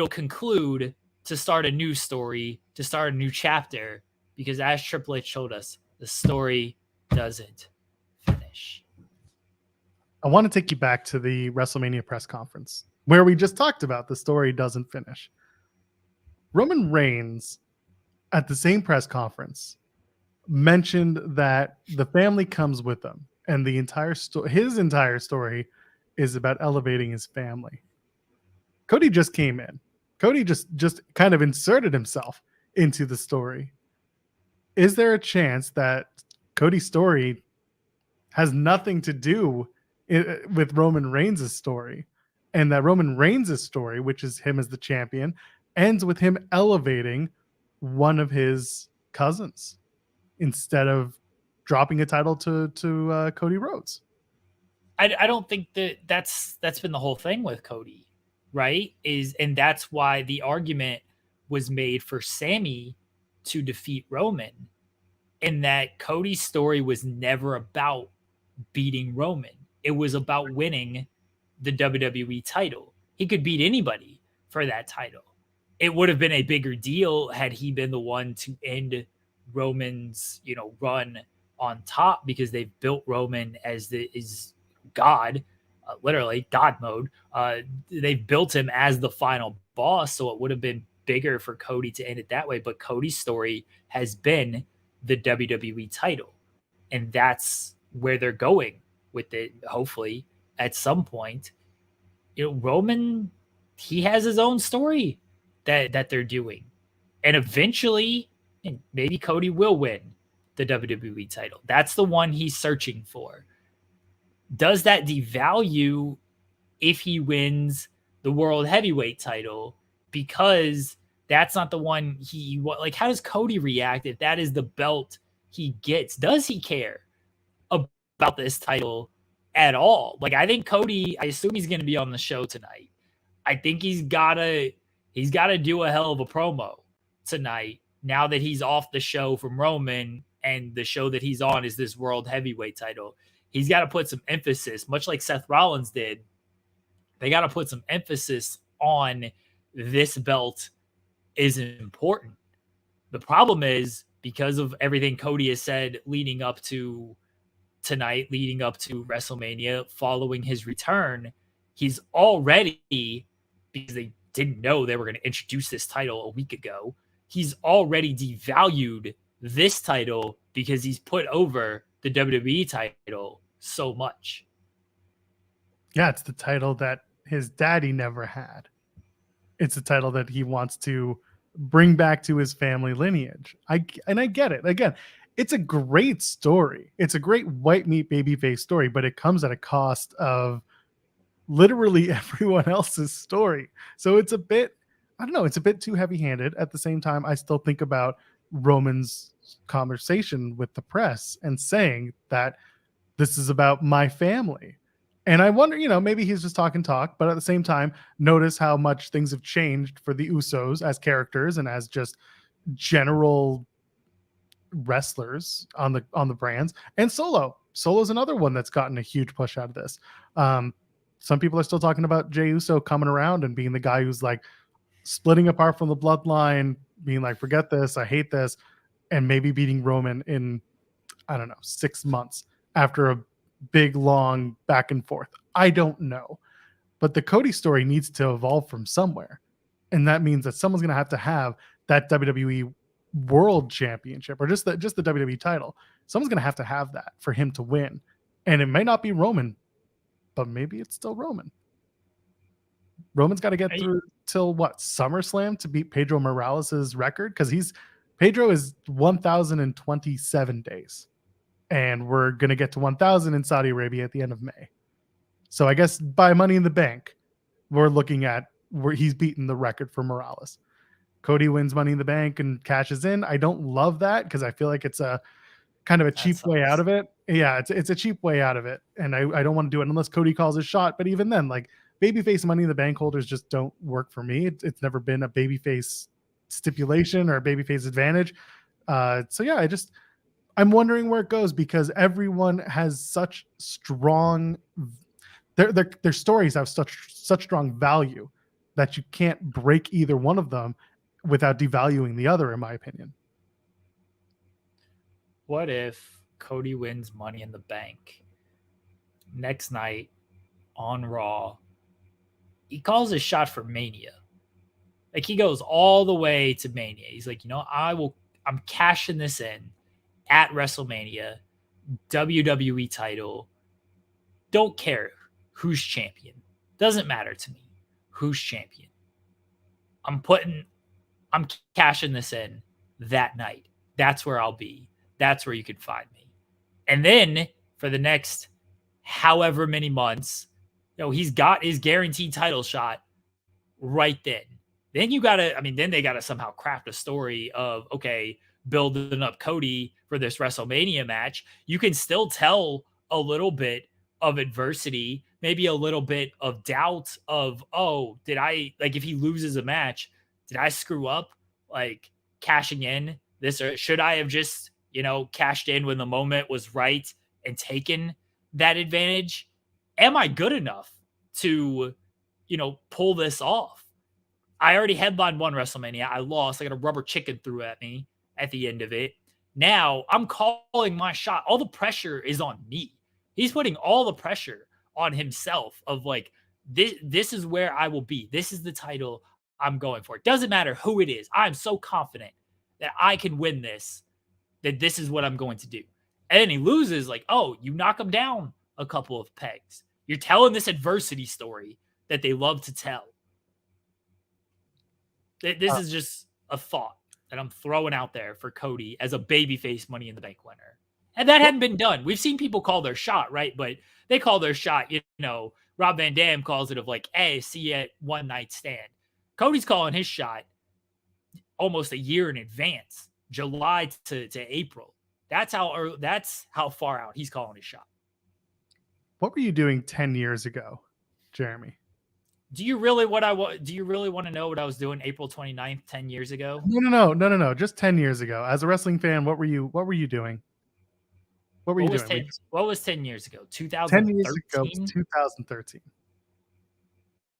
conclude to start a new story, to start a new chapter, because as Triple H showed us, the story doesn't finish. I want to take you back to the WrestleMania press conference where we just talked about the story doesn't finish. Roman Reigns at the same press conference mentioned that the family comes with him, and the entire his entire story is about elevating his family. Cody just came in. Cody just kind of inserted himself into the story. Is there a chance that Cody's story has nothing to do with Roman Reigns' story, and that Roman Reigns' story, which is him as the champion, ends with him elevating one of his cousins instead of dropping a title to Cody Rhodes? I don't think that's been the whole thing with Cody, right? And that's why the argument was made for Sami to defeat Roman, in that Cody's story was never about beating Roman. It was about winning the WWE title. He could beat anybody for that title. It would have been a bigger deal had he been the one to end Roman's, run on top, because they've built Roman as is God, literally God mode. They've built him as the final boss, so it would have been bigger for Cody to end it that way. But Cody's story has been the WWE title, and that's where they're going with it. Hopefully, at some point, Roman, he has his own story that they're doing, and eventually, maybe Cody will win the WWE title. That's the one he's searching for. Does that devalue if he wins the World Heavyweight title? Because that's not the one he like. How does Cody react if that is the belt he gets? Does he care about this title at all? Like, I think Cody, I assume he's going to be on the show tonight. I think he's gotta do a hell of a promo tonight, now that he's off the show from Roman, and the show that he's on is this World Heavyweight title. He's got to put some emphasis, much like Seth Rollins did. They got to put some emphasis on this belt is important. The problem is, because of everything Cody has said leading up to tonight, leading up to WrestleMania, following his return, he's already, because they didn't know they were going to introduce this title a week ago, he's already devalued this title because he's put over the WWE title so much. Yeah, it's the title that his daddy never had. It's a title that he wants to bring back to his family lineage. I get it. Again, it's a great story. It's a great white meat babyface story, but it comes at a cost of literally everyone else's story. So it's a bit, I don't know, it's a bit too heavy-handed. At the same time, I still think about Roman's conversation with the press and saying that this is about my family. And I wonder, maybe he's just talk, but at the same time, notice how much things have changed for the Usos as characters and as just general wrestlers on the brands. And Solo's another one that's gotten a huge push out of this. Some people are still talking about Jey Uso coming around and being the guy who's like splitting apart from the bloodline, being like, forget this, I hate this, and maybe beating Roman in, 6 months after a big, long back and forth. I don't know. But the Cody story needs to evolve from somewhere. And that means that someone's going to have that WWE World Championship, or just the WWE title. Someone's going to have that for him to win. And it may not be Roman, but maybe it's still Roman. Roman's got to get through till SummerSlam to beat Pedro Morales' record, because Pedro is 1,027 days. And we're going to get to 1,000 in Saudi Arabia at the end of May. So I guess by Money in the Bank, we're looking at where he's beaten the record for Morales. Cody wins Money in the Bank and cashes in. I don't love that because I feel like it's a kind of a cheap way out of it. Yeah, it's a cheap way out of it. And I don't want to do it unless Cody calls his shot. But even then, like babyface Money in the Bank holders just don't work for me. It's never been a babyface stipulation or a babyface advantage. So yeah, I'm wondering where it goes because everyone has such strong their stories have such strong value that you can't break either one of them without devaluing the other, in my opinion. What if Cody wins Money in the Bank next night on Raw? He calls his shot for Mania. Like he goes all the way to Mania. He's like, I'm cashing this in at WrestleMania, WWE title. Don't care who's champion. Doesn't matter to me who's champion. I'm cashing this in that night. That's where I'll be. That's where you can find me. And then for the next however many months, he's got his guaranteed title shot right then. Then then they got to somehow craft a story of, okay, building up Cody for this WrestleMania match. You can still tell a little bit of adversity, maybe a little bit of doubt of, if he loses a match, did I screw up like cashing in this, or should I have just, cashed in when the moment was right and taken that advantage? Am I good enough to, pull this off? I already headlined one WrestleMania. I lost. I got a rubber chicken threw at me at the end of it. Now I'm calling my shot. All the pressure is on me. He's putting all the pressure on himself of like, this is where I will be. This is the title I'm going for. It doesn't matter who it is. I'm so confident that I can win this, that this is what I'm going to do. And then he loses, like, oh, you knock him down a couple of pegs. You're telling this adversity story that they love to tell. This is just a thought that I'm throwing out there for Cody as a babyface Money in the Bank winner. And that hadn't been done. We've seen people call their shot, right? But they call their shot, Rob Van Dam calls it of like, hey, see you at one night stand. Cody's calling his shot almost a year in advance, July to April. That's how far out he's calling his shot. What were you doing 10 years ago, Jeremy? Do you really want to know what I was doing April 29th, 10 years ago? No. Just 10 years ago. As a wrestling fan, what were you doing? What was 10 years ago? 2013? 10 years ago was 2013.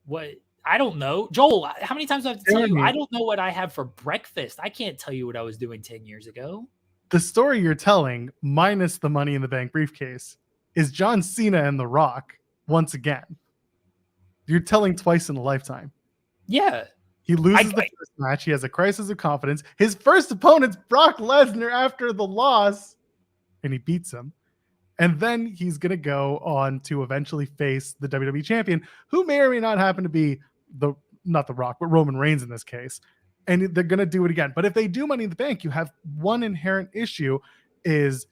What? I don't know. Joel, how many times do I have to tell you? I don't know what I have for breakfast. I can't tell you what I was doing 10 years ago. The story you're telling, minus the Money in the Bank briefcase, is John Cena and The Rock once again. You're telling twice in a lifetime. Yeah. He loses the first match. He has a crisis of confidence. His first opponent's Brock Lesnar after the loss, and he beats him. And then he's going to go on to eventually face the WWE champion, who may or may not happen to be not The Rock, but Roman Reigns in this case. And they're going to do it again. But if they do Money in the Bank, you have one inherent issue is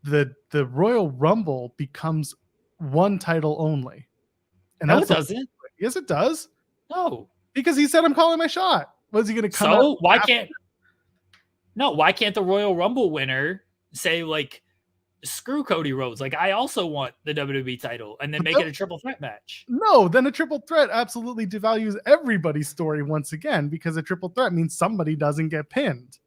the Royal Rumble becomes one title only. And no, it doesn't. Yes, it does. No. Because he said, I'm calling my shot. Was he going to come out? So why can't the Royal Rumble winner say, like, screw Cody Rhodes? Like, I also want the WWE title, and then make it a triple threat match. No, then a triple threat absolutely devalues everybody's story once again, because a triple threat means somebody doesn't get pinned.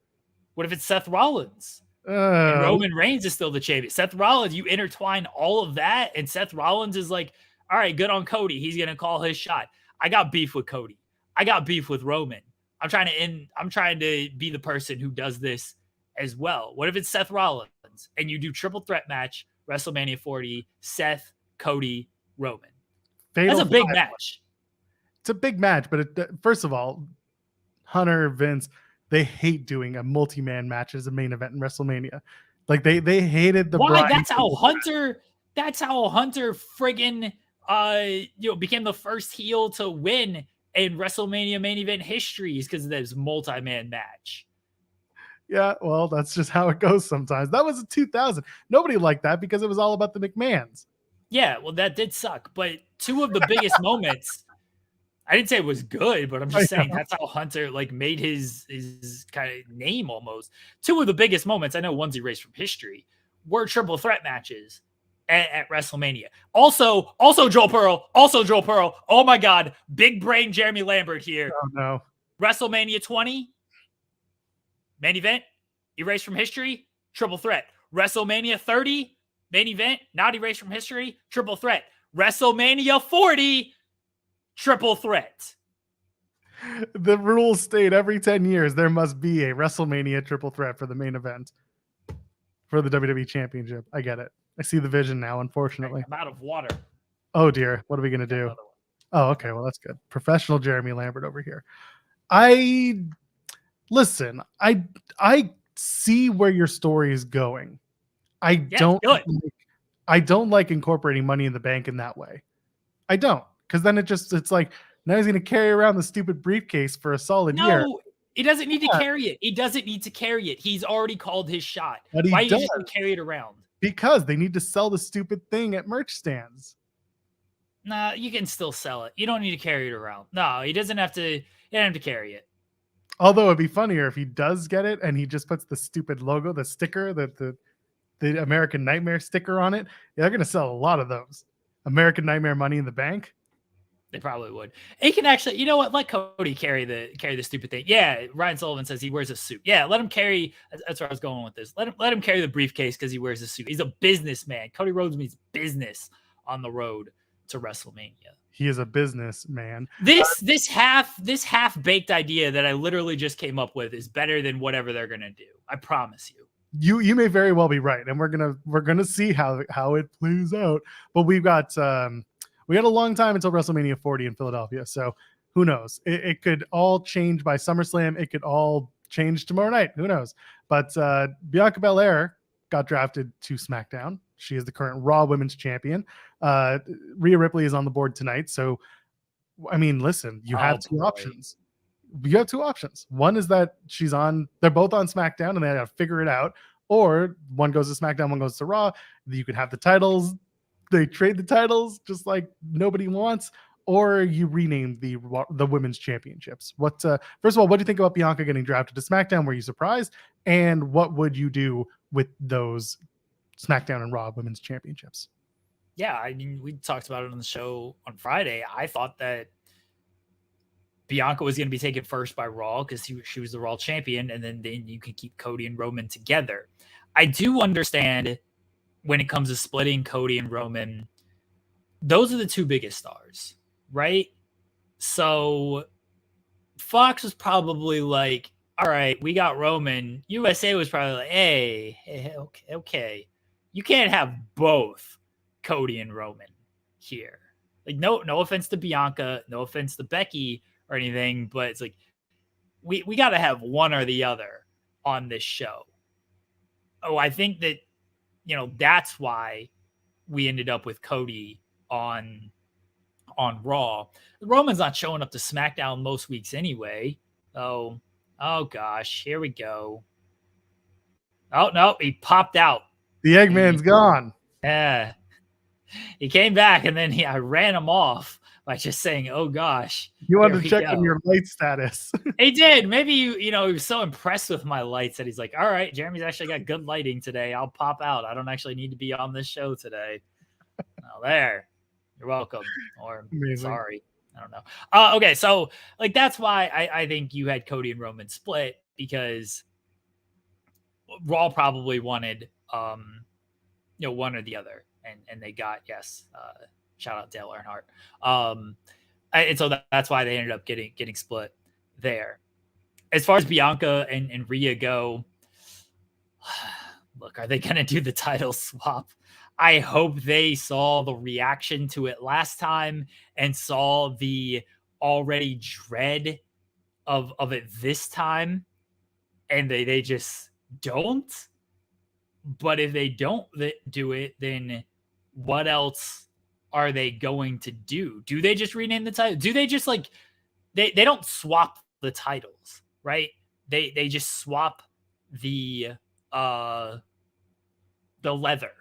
What if it's Seth Rollins? And Roman Reigns is still the champion. Seth Rollins, you intertwine all of that, and Seth Rollins is like, all right, good on Cody. He's going to call his shot. I got beef with Cody. I got beef with Roman. I'm trying to be the person who does this as well. What if it's Seth Rollins and you do triple threat match, WrestleMania 40, Seth, Cody, Roman? That's a big match. It's a big match, but first of all, Hunter, Vince, they hate doing a multi-man match as a main event in WrestleMania. Like they hated the Why? That's how Hunter friggin' became the first heel to win in WrestleMania main event history, is because of this multi-man match. Yeah, well, that's just how it goes sometimes. That was a 2000. Nobody liked that because it was all about the McMahons. Yeah, well, that did suck. But two of the biggest moments I didn't say it was good, but I'm just saying know. that's how Hunter like made his kind of name almost. Two of the biggest moments, I know one's erased from history, were triple threat matches at WrestleMania. Also Joel Pearl. Oh my God. Big brain Jeremy Lambert here. Oh no. WrestleMania 20, main event, erased from history, triple threat. WrestleMania 30, main event, not erased from history, triple threat. WrestleMania 40, triple threat. The rules state every 10 years there must be a WrestleMania triple threat for the main event for the WWE Championship. I get it. I see the vision now, unfortunately. I'm out of water. Oh dear. What are we going to do? Oh, okay. Well, that's good. Professional Jeremy Lambert over here. I see where your story is going. I don't like incorporating Money in the Bank in that way. I don't, because then it's like now he's going to carry around the stupid briefcase for a solid year. No, he doesn't need to carry it. He doesn't need to carry it. He's already called his shot. But why do you just carry it around? Because they need to sell the stupid thing at merch stands. Nah, you can still sell it. You don't need to carry it around. No, he doesn't have to. He doesn't have to carry it. Although it'd be funnier if he does get it and he just puts the stupid logo, the sticker, the American Nightmare sticker on it. Yeah, they're gonna sell a lot of those. American Nightmare Money in the Bank. They probably would. He can actually, you know what? Let Cody carry the stupid thing. Yeah, Ryan Sullivan says he wears a suit. Yeah, let him carry. That's where I was going with this. Let him carry the briefcase because he wears a suit. He's a businessman. Cody Rhodes means business on the road to WrestleMania. He is a businessman. This half baked idea that I literally just came up with is better than whatever they're gonna do. I promise you. You may very well be right, and we're gonna see how it plays out. But we got a long time until WrestleMania 40 in Philadelphia, so who knows? It could all change by SummerSlam. It could all change tomorrow night. Who knows? But Bianca Belair got drafted to SmackDown. She is the current Raw Women's Champion. Rhea Ripley is on the board tonight, so I mean, listen, you have two options. You have two options. One is that they're both on SmackDown and they have to figure it out, or one goes to SmackDown, one goes to Raw. You could have the titles, they trade the titles just like nobody wants, or you rename the women's championships. First of all, what do you think about Bianca getting drafted to SmackDown? Were you surprised? And what would you do with those SmackDown and Raw women's championships? Yeah, I mean, we talked about it on the show on Friday. I thought that Bianca was going to be taken first by Raw because she was the Raw champion, and then you can keep Cody and Roman together. I do understand when it comes to splitting Cody and Roman, those are the two biggest stars, right? So Fox was probably like, all right, we got Roman. USA was probably like, hey, okay. You can't have both Cody and Roman here. Like, no offense to Bianca, no offense to Becky or anything, but it's like we got to have one or the other on this show. Oh, I think that, that's why we ended up with Cody on Raw. Roman's not showing up to SmackDown most weeks anyway. Oh gosh, here we go. Oh no, he popped out. The Eggman's gone. Yeah. He came back and then I ran him off by just saying, oh gosh. You wanted to check on your light status. He did. Maybe, he was so impressed with my lights that he's like, all right, Jeremy's actually got good lighting today. I'll pop out. I don't actually need to be on this show today. Oh, there. You're welcome. Or amazing. Sorry. I don't know. Okay. So like, that's why I think you had Cody and Roman split, because Raw probably wanted, one or the other. And they got, shout out Dale Earnhardt. And so that's why they ended up getting split there. As far as Bianca and Rhea go, look, are they going to do the title swap? I hope they saw the reaction to it last time and saw the already dread of it this time, and they just don't. But if they don't do it, then what else are they going to do? Do they just rename the title? Do they just like they don't swap the titles, right? They just swap the leather.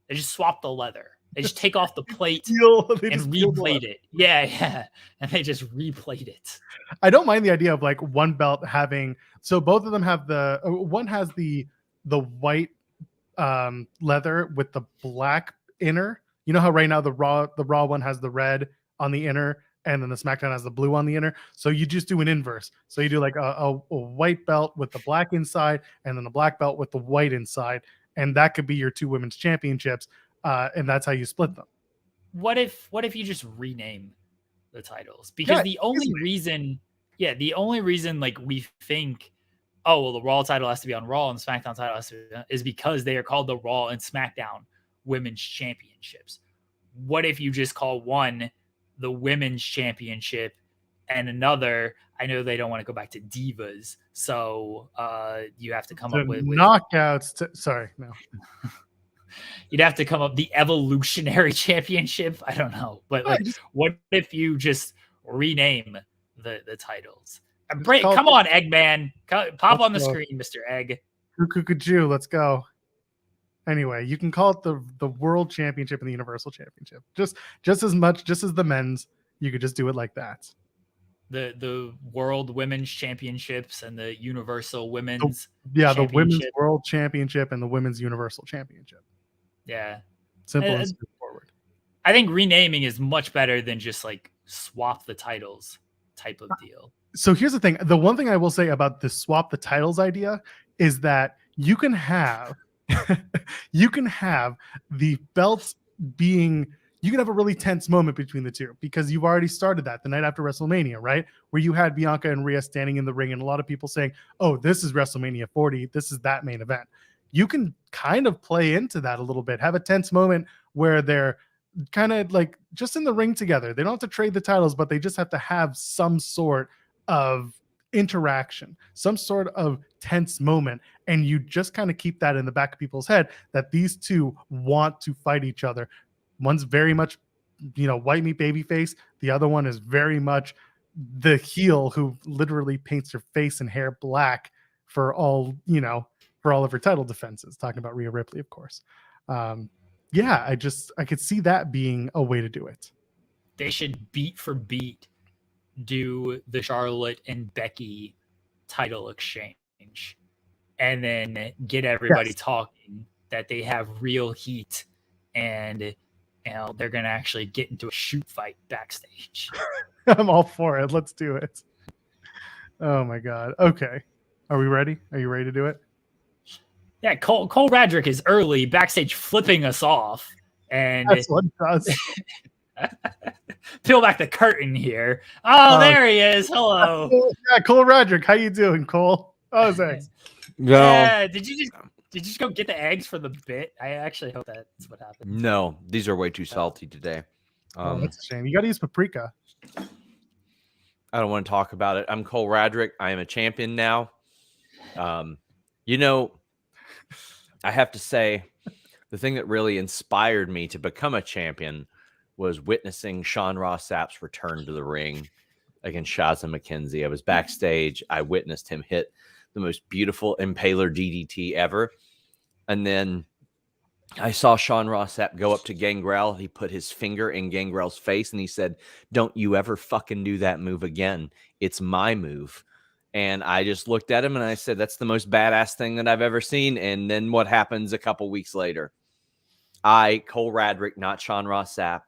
They just swap the leather. They just take off the plate and replate it. Yeah. And they just replate it. I don't mind the idea of like one belt having, so both of them have one has the white leather with the black inner. You know how right now the Raw one has the red on the inner and then the SmackDown has the blue on the inner. So you just do an inverse. So you do like a white belt with the black inside and then a black belt with the white inside. And that could be your 2 women's championships. And that's how you split them. What if you just rename the titles? Because the only reason like we think, oh well, the Raw title has to be on Raw and the SmackDown title has to be, is because they are called the Raw and SmackDown Women's Championships. What if you just call one the Women's Championship and another? I know they don't want to go back to Divas, so you have to come up with knockouts. Sorry, no. You'd have to come up the Evolutionary Championship. I don't know, but like, what if you just rename the titles? Come on, Eggman, pop on the screen, Mr. Egg. Cuckoo, let's go. Anyway, you can call it the World Championship and the Universal Championship. Just as much, just as the men's, you could just do it like that. The World Women's Championships and the Universal Women's the Women's World Championship and the Women's Universal Championship. Yeah. Simple and straightforward. I think renaming is much better than just like swap the titles type of deal. So here's the thing. The one thing I will say about the swap the titles idea is that you can have the belts being, you can have a really tense moment between the two because you've already started that the night after WrestleMania, right? Where you had Bianca and Rhea standing in the ring and a lot of people saying, oh, this is WrestleMania 40. This is that main event. You can kind of play into that a little bit, have a tense moment where they're kind of like just in the ring together. They don't have to trade the titles, but they just have to have some sort of interaction, some sort of tense moment. And you just kind of keep that in the back of people's head that these two want to fight each other. One's very much, white meat baby face. The other one is very much the heel who literally paints her face and hair black for all of her title defenses. Talking about Rhea Ripley, of course. I could see that being a way to do it. They should beat for beat do the Charlotte and Becky title exchange and then get everybody talking that they have real heat and they're going to actually get into a shoot fight backstage. I'm all for it. Let's do it. Oh my God. Okay. Are we ready? Are you ready to do it? Yeah, Cole Radrick is early backstage flipping us off. And that's what it does. Peel back the curtain here. Oh, there he is. Hello. Yeah, Cole Radrick. How you doing, Cole? Oh, thanks. Yeah, did you just go get the eggs for the bit? I actually hope that's what happened. No, these are way too salty today. That's a shame. You got to use paprika. I don't want to talk about it. I'm Cole Radrick. I am a champion now. I have to say, the thing that really inspired me to become a champion was witnessing Sean Ross Sapp's return to the ring against Shazza McKenzie. I was backstage. I witnessed him hit the most beautiful impaler DDT ever. And then I saw Sean Ross Sapp go up to Gangrel. He put his finger in Gangrel's face and he said, "Don't you ever fucking do that move again. It's my move." And I just looked at him and I said, that's the most badass thing that I've ever seen. And then what happens a couple weeks later? Cole Radrick, not Sean Ross Sapp,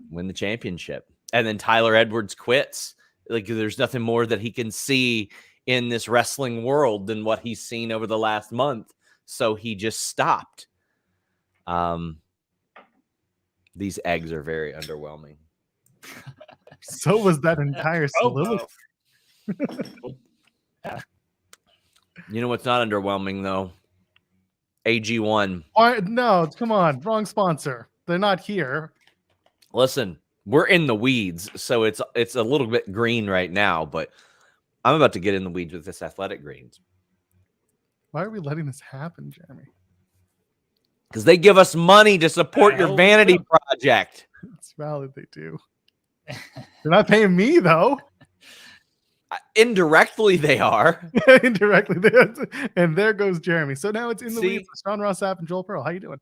win the championship. And then Tyler Edwards quits. Like, there's nothing more that he can see in this wrestling world than what he's seen over the last month. So he just stopped. These eggs are very underwhelming. So was that entire soliloquy. You know what's not underwhelming though? AG1. No, come on, wrong sponsor. They're not here. Listen, we're in the weeds, so it's a little bit green right now, but I'm about to get in the weeds with this Athletic Greens. Why are we letting this happen, Jeremy? Because they give us money to support your vanity project. It's valid, they do. They're not paying me though. Indirectly, they are. Indirectly, and there goes Jeremy. So now it's in the weeds with Sean Ross Sapp and Joel Pearl. How you doing?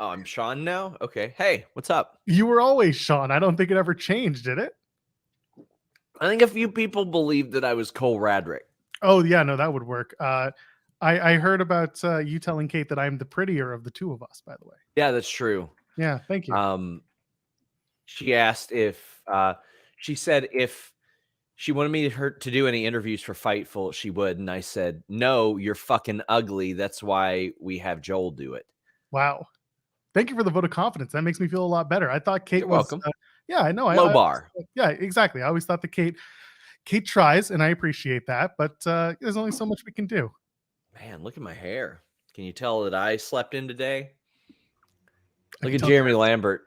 Oh, I'm Sean now? Okay. Hey, what's up? You were always Sean. I don't think it ever changed, did it? I think a few people believed that I was Cole Radrick. Oh, yeah, no, that would work. I heard about you telling Kate that I'm the prettier of the two of us, by the way. Yeah, that's true. Yeah, thank you. She asked if she said if she wanted me to do any interviews for Fightful, she would, and I said, "No, you're fucking ugly. That's why we have Joel do it." Wow. Thank you for the vote of confidence. That makes me feel a lot better. I thought Kate You're was welcome. yeah, I know. Low bar. Yeah, exactly. I always thought that Kate tries, and I appreciate that, but there's only so much we can do. Man, look at my hair. Can you tell that I slept in today? Look can at tell Jeremy you're- Lambert.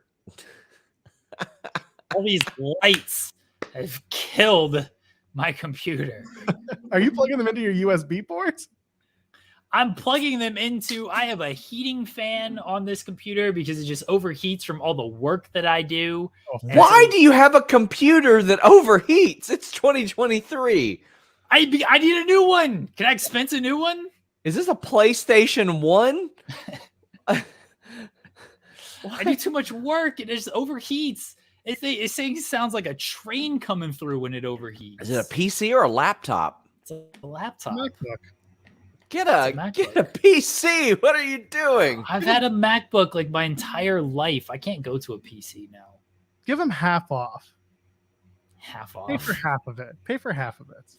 All these lights have killed my computer. Are you plugging them into your USB ports? I'm plugging them into, I have a heating fan on this computer because it just overheats from all the work that I do. And Why so do you have a computer that overheats? It's 2023. I need a new one. Can I expense a new one? Is this a PlayStation 1? I do too much work. It just overheats. It sounds like a train coming through when it overheats. Is it a PC or a laptop? It's a laptop. MacBook. Get It's a MacBook. PC. What are you doing? I've had a MacBook like my entire life. I can't go to a PC now. Give them half off. Half Pay off. for half of it. Pay for half of it.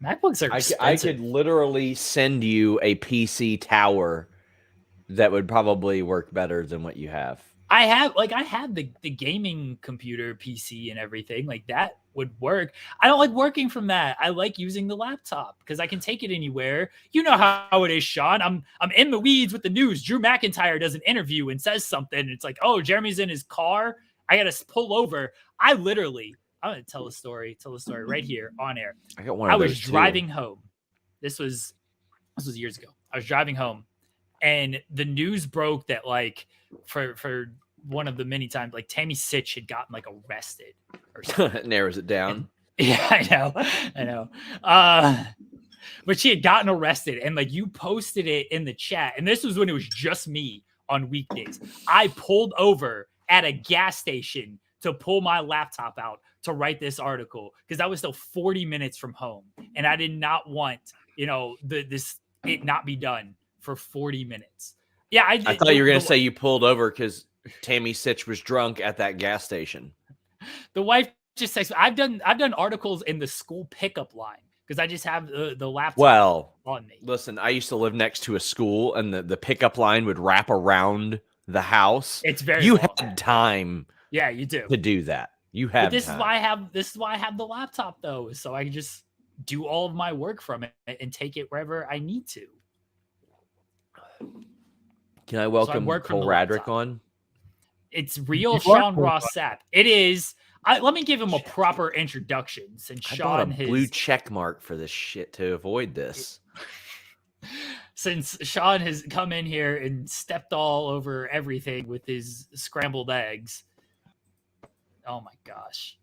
MacBooks are I expensive. could literally send you a PC tower that would probably work better than what you have. I have the gaming computer PC and everything like that would work. I don't like working from that. I like using the laptop because I can take it anywhere. You know how it is, Sean. I'm in the weeds with the news. Drew McIntyre does an interview and says something. And it's like, oh, Jeremy's in his car. I gotta pull over. I'm gonna tell a story right here on air. I got one of those was too. driving home. This was years ago. I was driving home, and the news broke that like for one of the many times like Tammy Sitch had gotten like arrested or something. It narrows it down. Yeah, I know. But she had gotten arrested, and like you posted it in the chat, and this was when it was just me on weekdays. I pulled over at a gas station to pull my laptop out to write this article because I was still 40 minutes from home, and I did not want it not be done for 40 minutes. Yeah, I thought you were gonna say you pulled over because Tammy Sitch was drunk at that gas station. The wife just texted me. I've done articles in the school pickup line because I just have the laptop on me. Listen, I used to live next to a school, and the pickup line would wrap around the house. It's very you long. had time. Yeah, you do to do that. You have. But this time. is why I have the laptop though, so I can just do all of my work from it and take it wherever I need to. Can I welcome Cole Radrick on? It's real Sean Ross Sapp. It is. Let me give him a proper introduction since Sean has blue check mark for this shit to avoid this. Since Sean has come in here and stepped all over everything with his scrambled eggs. Oh my gosh.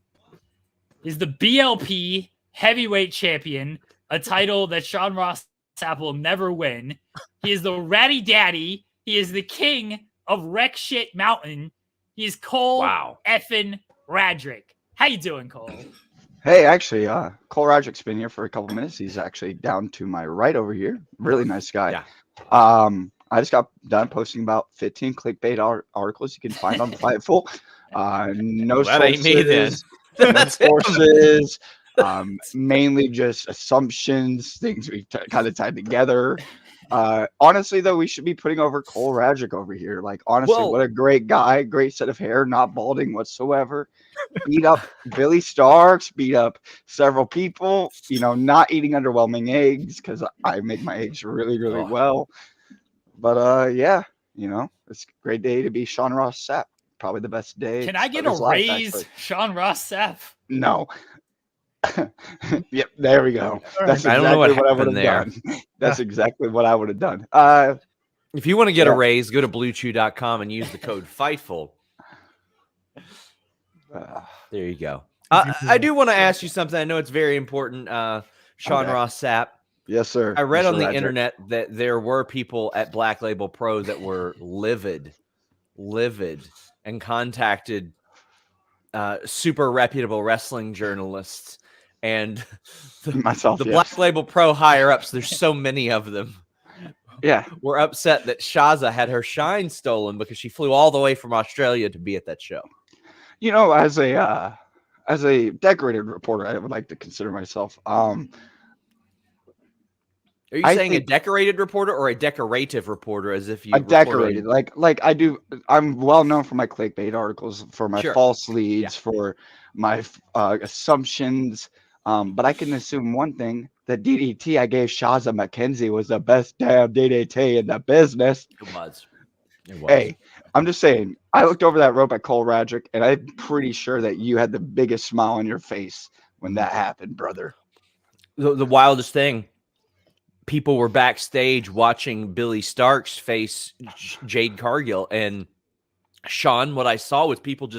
He's the BLP heavyweight champion, a title that Sean Ross Sapp will never win. He is the ratty daddy. He is the king of Wreck Shit Mountain. He is Cole effing Radrick. How you doing, Cole? Hey, actually, Cole Radrick's been here for a couple minutes. He's actually down to my right over here. Really nice guy. Yeah. I just got done posting about 15 clickbait articles you can find on Fightful. No that ain't me then. No sources. Mainly just assumptions, things we kind of tied together. Honestly, though, we should be putting over Cole Radrick over here. Like, honestly, what a great guy, great set of hair, not balding whatsoever. Beat up Billy Starks, beat up several people, not eating underwhelming eggs because I make my eggs really, really well. But yeah, it's a great day to be Sean Ross Sapp. Probably the best day. Can I get a raise, Sean Ross Sapp? No. Yep, there we go. That's exactly I don't know what I would have done. That's exactly what I would have done. If you want to get a raise, go to bluechew.com and use the code Fightful. There you go. I do want to ask you something. I know it's very important. Sean Ross Sapp. Yes, sir. I read on the internet that there were people at Black Label Pro that were livid livid and contacted super reputable wrestling journalists and Myself, the yes. Black Label Pro higher ups. There's so many of them. Yeah. We're upset that Shazza had her shine stolen because she flew all the way from Australia to be at that show. You know, as a decorated reporter, I would like to consider myself. Are you I saying a think- decorated reporter or a decorative reporter? As if you I report decorated, on- like I do. I'm well known for my clickbait articles, for my Sure. false leads, for my assumptions. But I can assume one thing: the DDT I gave Shazza McKenzie was the best damn DDT in the business. It was. Hey, I'm just saying. I looked over that rope at Cole Radrick, and I'm pretty sure that you had the biggest smile on your face when that happened, brother. The wildest thing. People were backstage watching Billy Starks face Jade Cargill, and Sean, what I saw was people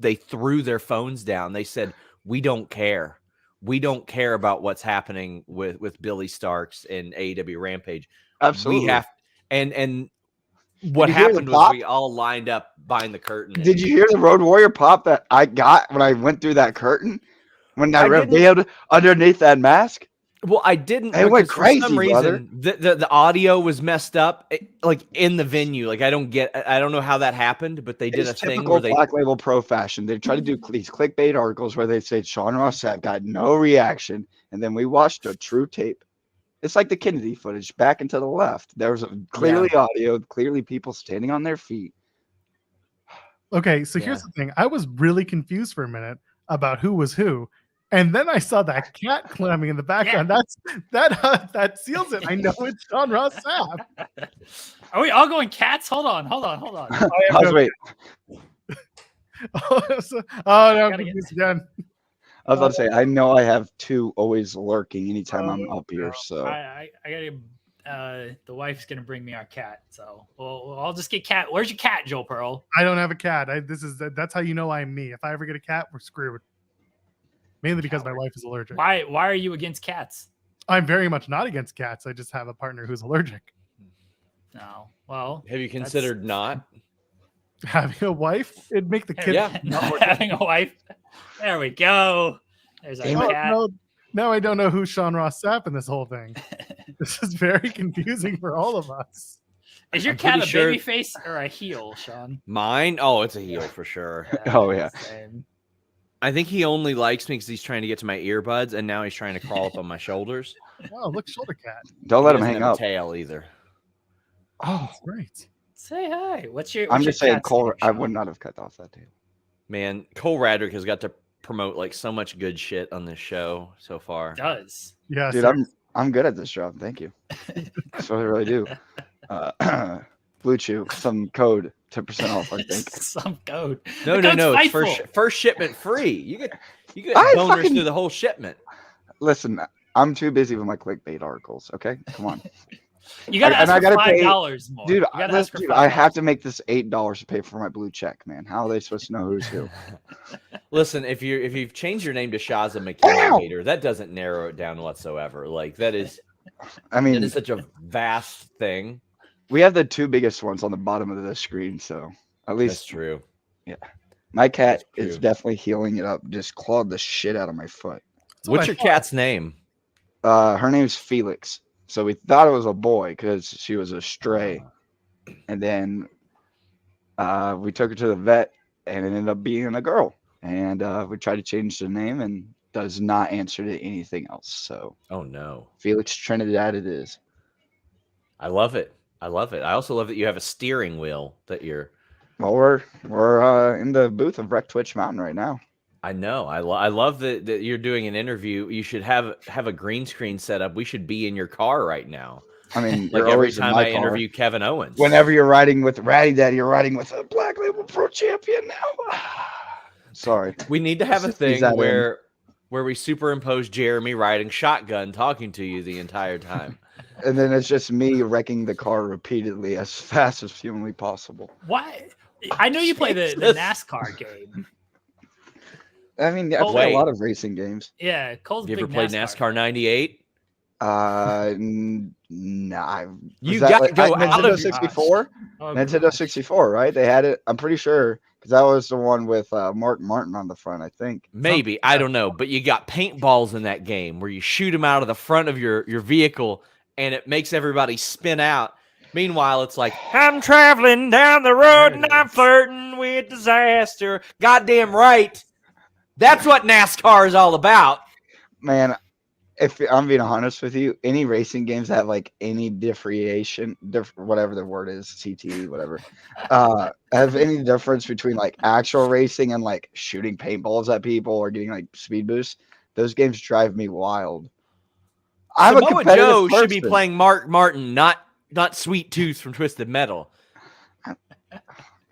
they threw their phones down. They said, "We don't care. We don't care about what's happening with Billy Starks and AEW Rampage. Absolutely. We have." And what you hear the happened was pop? we all lined up behind the curtain. Did you hear the Road Warrior pop that I got when I went through that curtain? When I didn't- revealed underneath that mask? Well, I didn't. It went because crazy, for some brother. reason. The audio was messed up, like in the venue. Like I don't know how that happened, but they did It's a thing typical where they. Black Label Pro fashion. They try to do these clickbait articles where they say Sean Ross Sapp got no reaction, and then we watched a true tape. It's like the Kennedy footage, back and to the left. There was clearly audio, clearly people standing on their feet. Okay, so here's the thing. I was really confused for a minute about who was who. And then I saw that cat climbing in the background. That seals it. I know it's Sean Ross Sapp. Are we all going cats? Hold on. Wait, Oh, no, I'm confused again. I was about to say, I know I have two always lurking anytime I'm up here. So I gotta. The wife's gonna bring me our cat, so I'll just get cat. Where's your cat, Joe Pearl? I don't have a cat. That's how you know I'm me. If I ever get a cat, we're screwed. Mainly because my wife is allergic. Why are you against cats? I'm very much not against cats. I just have a partner who's allergic. No. Well, Have you considered not? Having a wife, it'd make the kid. Yeah. not having a wife? There we go. There's a Oh, cat. no, now I don't know who's Sean Ross Sapp in this whole thing. This is very confusing for all of us. Is your I'm cat a pretty sure- baby face or a heel, Sean? Mine? Oh, it's a heel for sure. Oh, yeah. Same. I think he only likes me because he's trying to get to my earbuds, and now he's trying to crawl up on my shoulders. Oh, look, shoulder cat. don't He let him doesn't hang have a up. tail either. Oh, That's great. Say hi. What's your? I'm what's your just saying, cat's Cole. name, I Sean? would not have cut off that tail. Man, Cole Radrick has got to promote like so much good shit on this show so far. Does. Yes, Dude, I'm good at this job. Thank you. That's what I really do. Blue Chew, some code, 10% off, I think. Some code. No, The no, code's it's Fightful. first shipment free. You get I boners fucking- through the whole shipment. Listen, I'm too busy with my clickbait articles. Okay, come on, You gotta and ask I for gotta pay- $5 more. dude. You gotta ask for Dude, I $5. have to make this $8 to pay for my blue check, man. How are they supposed to know who's who? Listen, if you've changed your name to Shazza Ow! McKenzie later, that doesn't narrow it down whatsoever. Like that is I mean, such a vast thing. we have the two biggest ones on the bottom of the screen, so at That's least true. my cat That's is true. definitely healing it up. Just clawed the shit out of my foot. That's what What's I your thought. cat's name? Her name's Felix. So we thought it was a boy because she was a stray, and then we took her to the vet, and it ended up being a girl. And we tried to change the name, and does not answer to anything else. So Oh no. Felix Trinidad it is. I love it. I love it. I also love that you have a steering wheel that you're Well, we're in the booth of Wreck Twitch Mountain right now. I know. I love that you're doing an interview. You should have a green screen set up. We should be in your car right now. I mean, Like you're every always in time my I car. interview Kevin Owens. Whenever you're riding with Ratty Daddy, you're riding with a Black Label Pro Champion now. Sorry. We need to have a Let's just ease thing that in. where we superimpose Jeremy riding shotgun talking to you the entire time. And then it's just me wrecking the car repeatedly as fast as humanly possible. Why? I know you play the Jesus. NASCAR game. I mean, I Oh, play wait. a lot of racing games. Yeah, Cole's a You ever big played NASCAR '98? Nah. You got to go out Nintendo of 64. Oh, Nintendo gosh. 64, right? They had it. I'm pretty sure because that was the one with Mark Martin on the front. I think. Maybe, I don't know, but you got paintballs in that game where you shoot them out of the front of your vehicle and it makes everybody spin out. Meanwhile, it's like, I'm traveling down the road and I'm flirting with disaster. Goddamn right. That's what NASCAR is all about. Man, if I'm being honest with you, any racing games that have like any whatever the word is, CTE, whatever, have any difference between like actual racing and like shooting paintballs at people or getting like speed boosts, those games drive me wild. I'm a Samoa competitive Joe should be person. playing Mark Martin, not Sweet Tooth from Twisted Metal.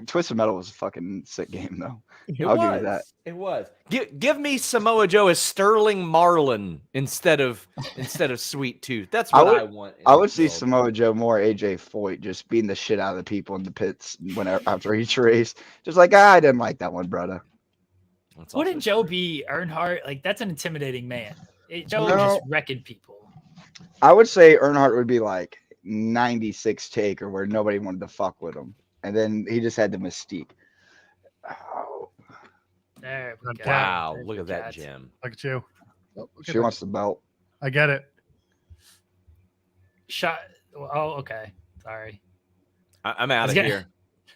Twisted Metal was a fucking sick game though. Give you that. It was. Give me Samoa Joe as Sterling Marlin instead of Sweet Tooth. That's what I want. I would see Samoa Joe more AJ Foyt just beating the shit out of the people in the pits after each race. Just like, I didn't like that one, brother. Wouldn't Joe be Earnhardt? Like, that's an intimidating man. Joe No. just wrecking people. I would say Earnhardt would be like 96 taker where nobody wanted to fuck with him. And then he just had the mystique. Oh, There we go. Wow, There's look the at that, cat. Jim. Look at you. Oh, look at she that. wants the belt. I get it. Shot. Oh, okay. Sorry. I'm out of gonna- here.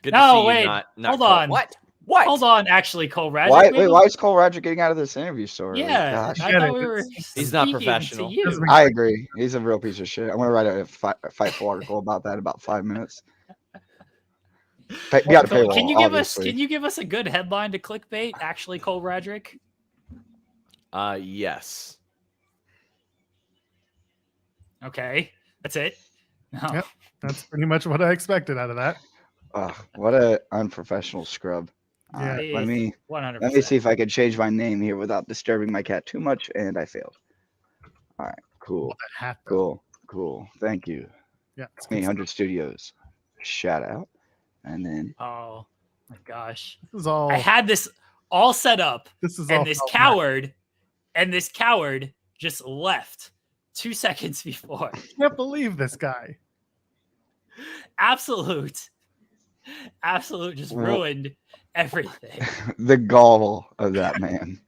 Good No, to see wait. you. Not Hold Cole. on. What? Hold on, actually, Cole Radrick. Why is Cole Radrick getting out of this interview so early? Yeah, Gosh. I Get thought it. we were. He's not speaking professional. To you. Doesn't I agree. He's a real piece of shit. I'm going to write a Fightful article about that in about 5 minutes. You got to pay. Can you give us a good headline to clickbait? Actually, Cole Radrick. Yes. Okay, that's it. No. Yep. That's pretty much what I expected out of that. What a unprofessional scrub. Yeah. Let me 100%. see if I can change my name here without disturbing my cat too much, and I failed. All right, cool, That hat, though. cool. Thank you. Yeah. it's good 800 Studios. Shout out, and then Oh my gosh! stuff. This is all. I had this all set up, This is all. and this coward just left 2 seconds before. I can't believe this guy. Absolute just ruined everything. the gall of that man.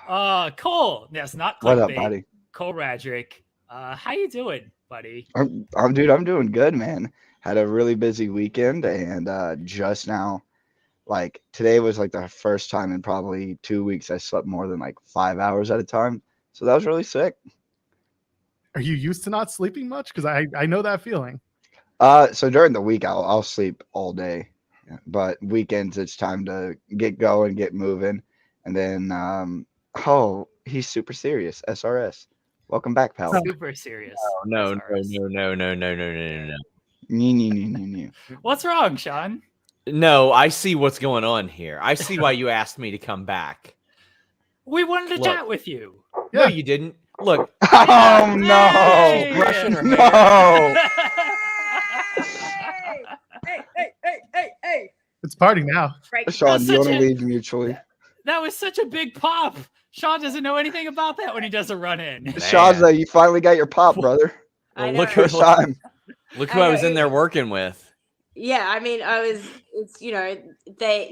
Cole. Yes, not What up, clickbait. buddy? Cole Radrick. How you doing, buddy? I'm doing good, man. Had a really busy weekend, and just now, like today was like the first time in probably 2 weeks I slept more than like 5 hours at a time. So that was really sick. Are you used to not sleeping much? Because I know that feeling. So during the week I'll sleep all day, but weekends it's time to get going, get moving, and then he's super serious. SRS, welcome back, pal. Super serious. No. What's wrong, Sean? No, I see what's going on here. I see why you asked me to come back. We wanted to Look. chat with you. No, Yeah. you didn't. Look, Oh no! Hey! brushing her hair. No! Hey. It's party now. Break. Sean, do you want to such a- leave mutually? That was such a big pop. Sean doesn't know anything about that when he does a run in. Shazza, you finally got your pop, brother. I look know. who- First time. Look who I was in there working with. Yeah, I mean, it's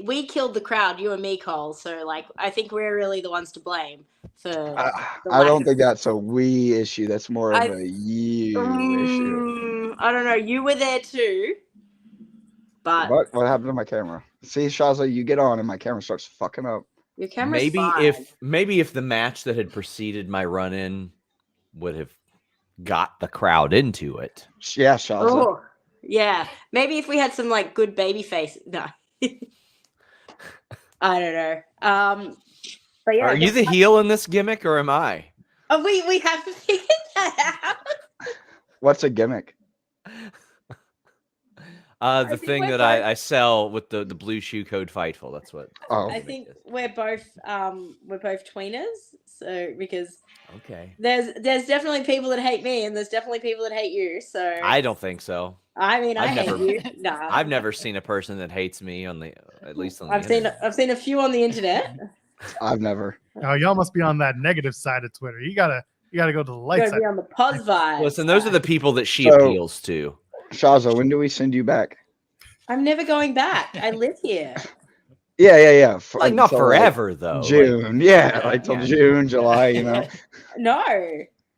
we killed the crowd, you and me, Cole. So like, I think we're really the ones to blame for. I don't think that's a we issue. That's more of a you issue. I don't know. You were there too, but What happened to my camera? See, Shazza, you get on and my camera starts fucking up. your camera's Maybe if the match that had preceded my run in would have got the crowd into it. Yeah, Shazza. Oh, yeah. Maybe if we had some like good baby face. No, I don't know. But yeah, Are you the heel in this gimmick or am I? Oh, we haven't figured that out. What's a gimmick? The think thing we're that I sell with the blue shoe code Fightful. That's what. Oh, I think we're both tweeners. So because Okay. there's definitely people that hate me and there's definitely people that hate you. So I don't think so. I mean, I I've hate never- you. Nah, I've never seen a person that hates me on the at least on the I've seen internet. I've seen a few on the internet. I've never. Oh, y'all must be on that negative side of Twitter. You gotta You got to go to the You're light gonna side. be on the pause vibe. Listen, those are the people that she So- appeals to. Shazza, when do we send you back? I'm never going back. I live here. Yeah. Like not Until, forever though. June. Like till June, July, you know. No,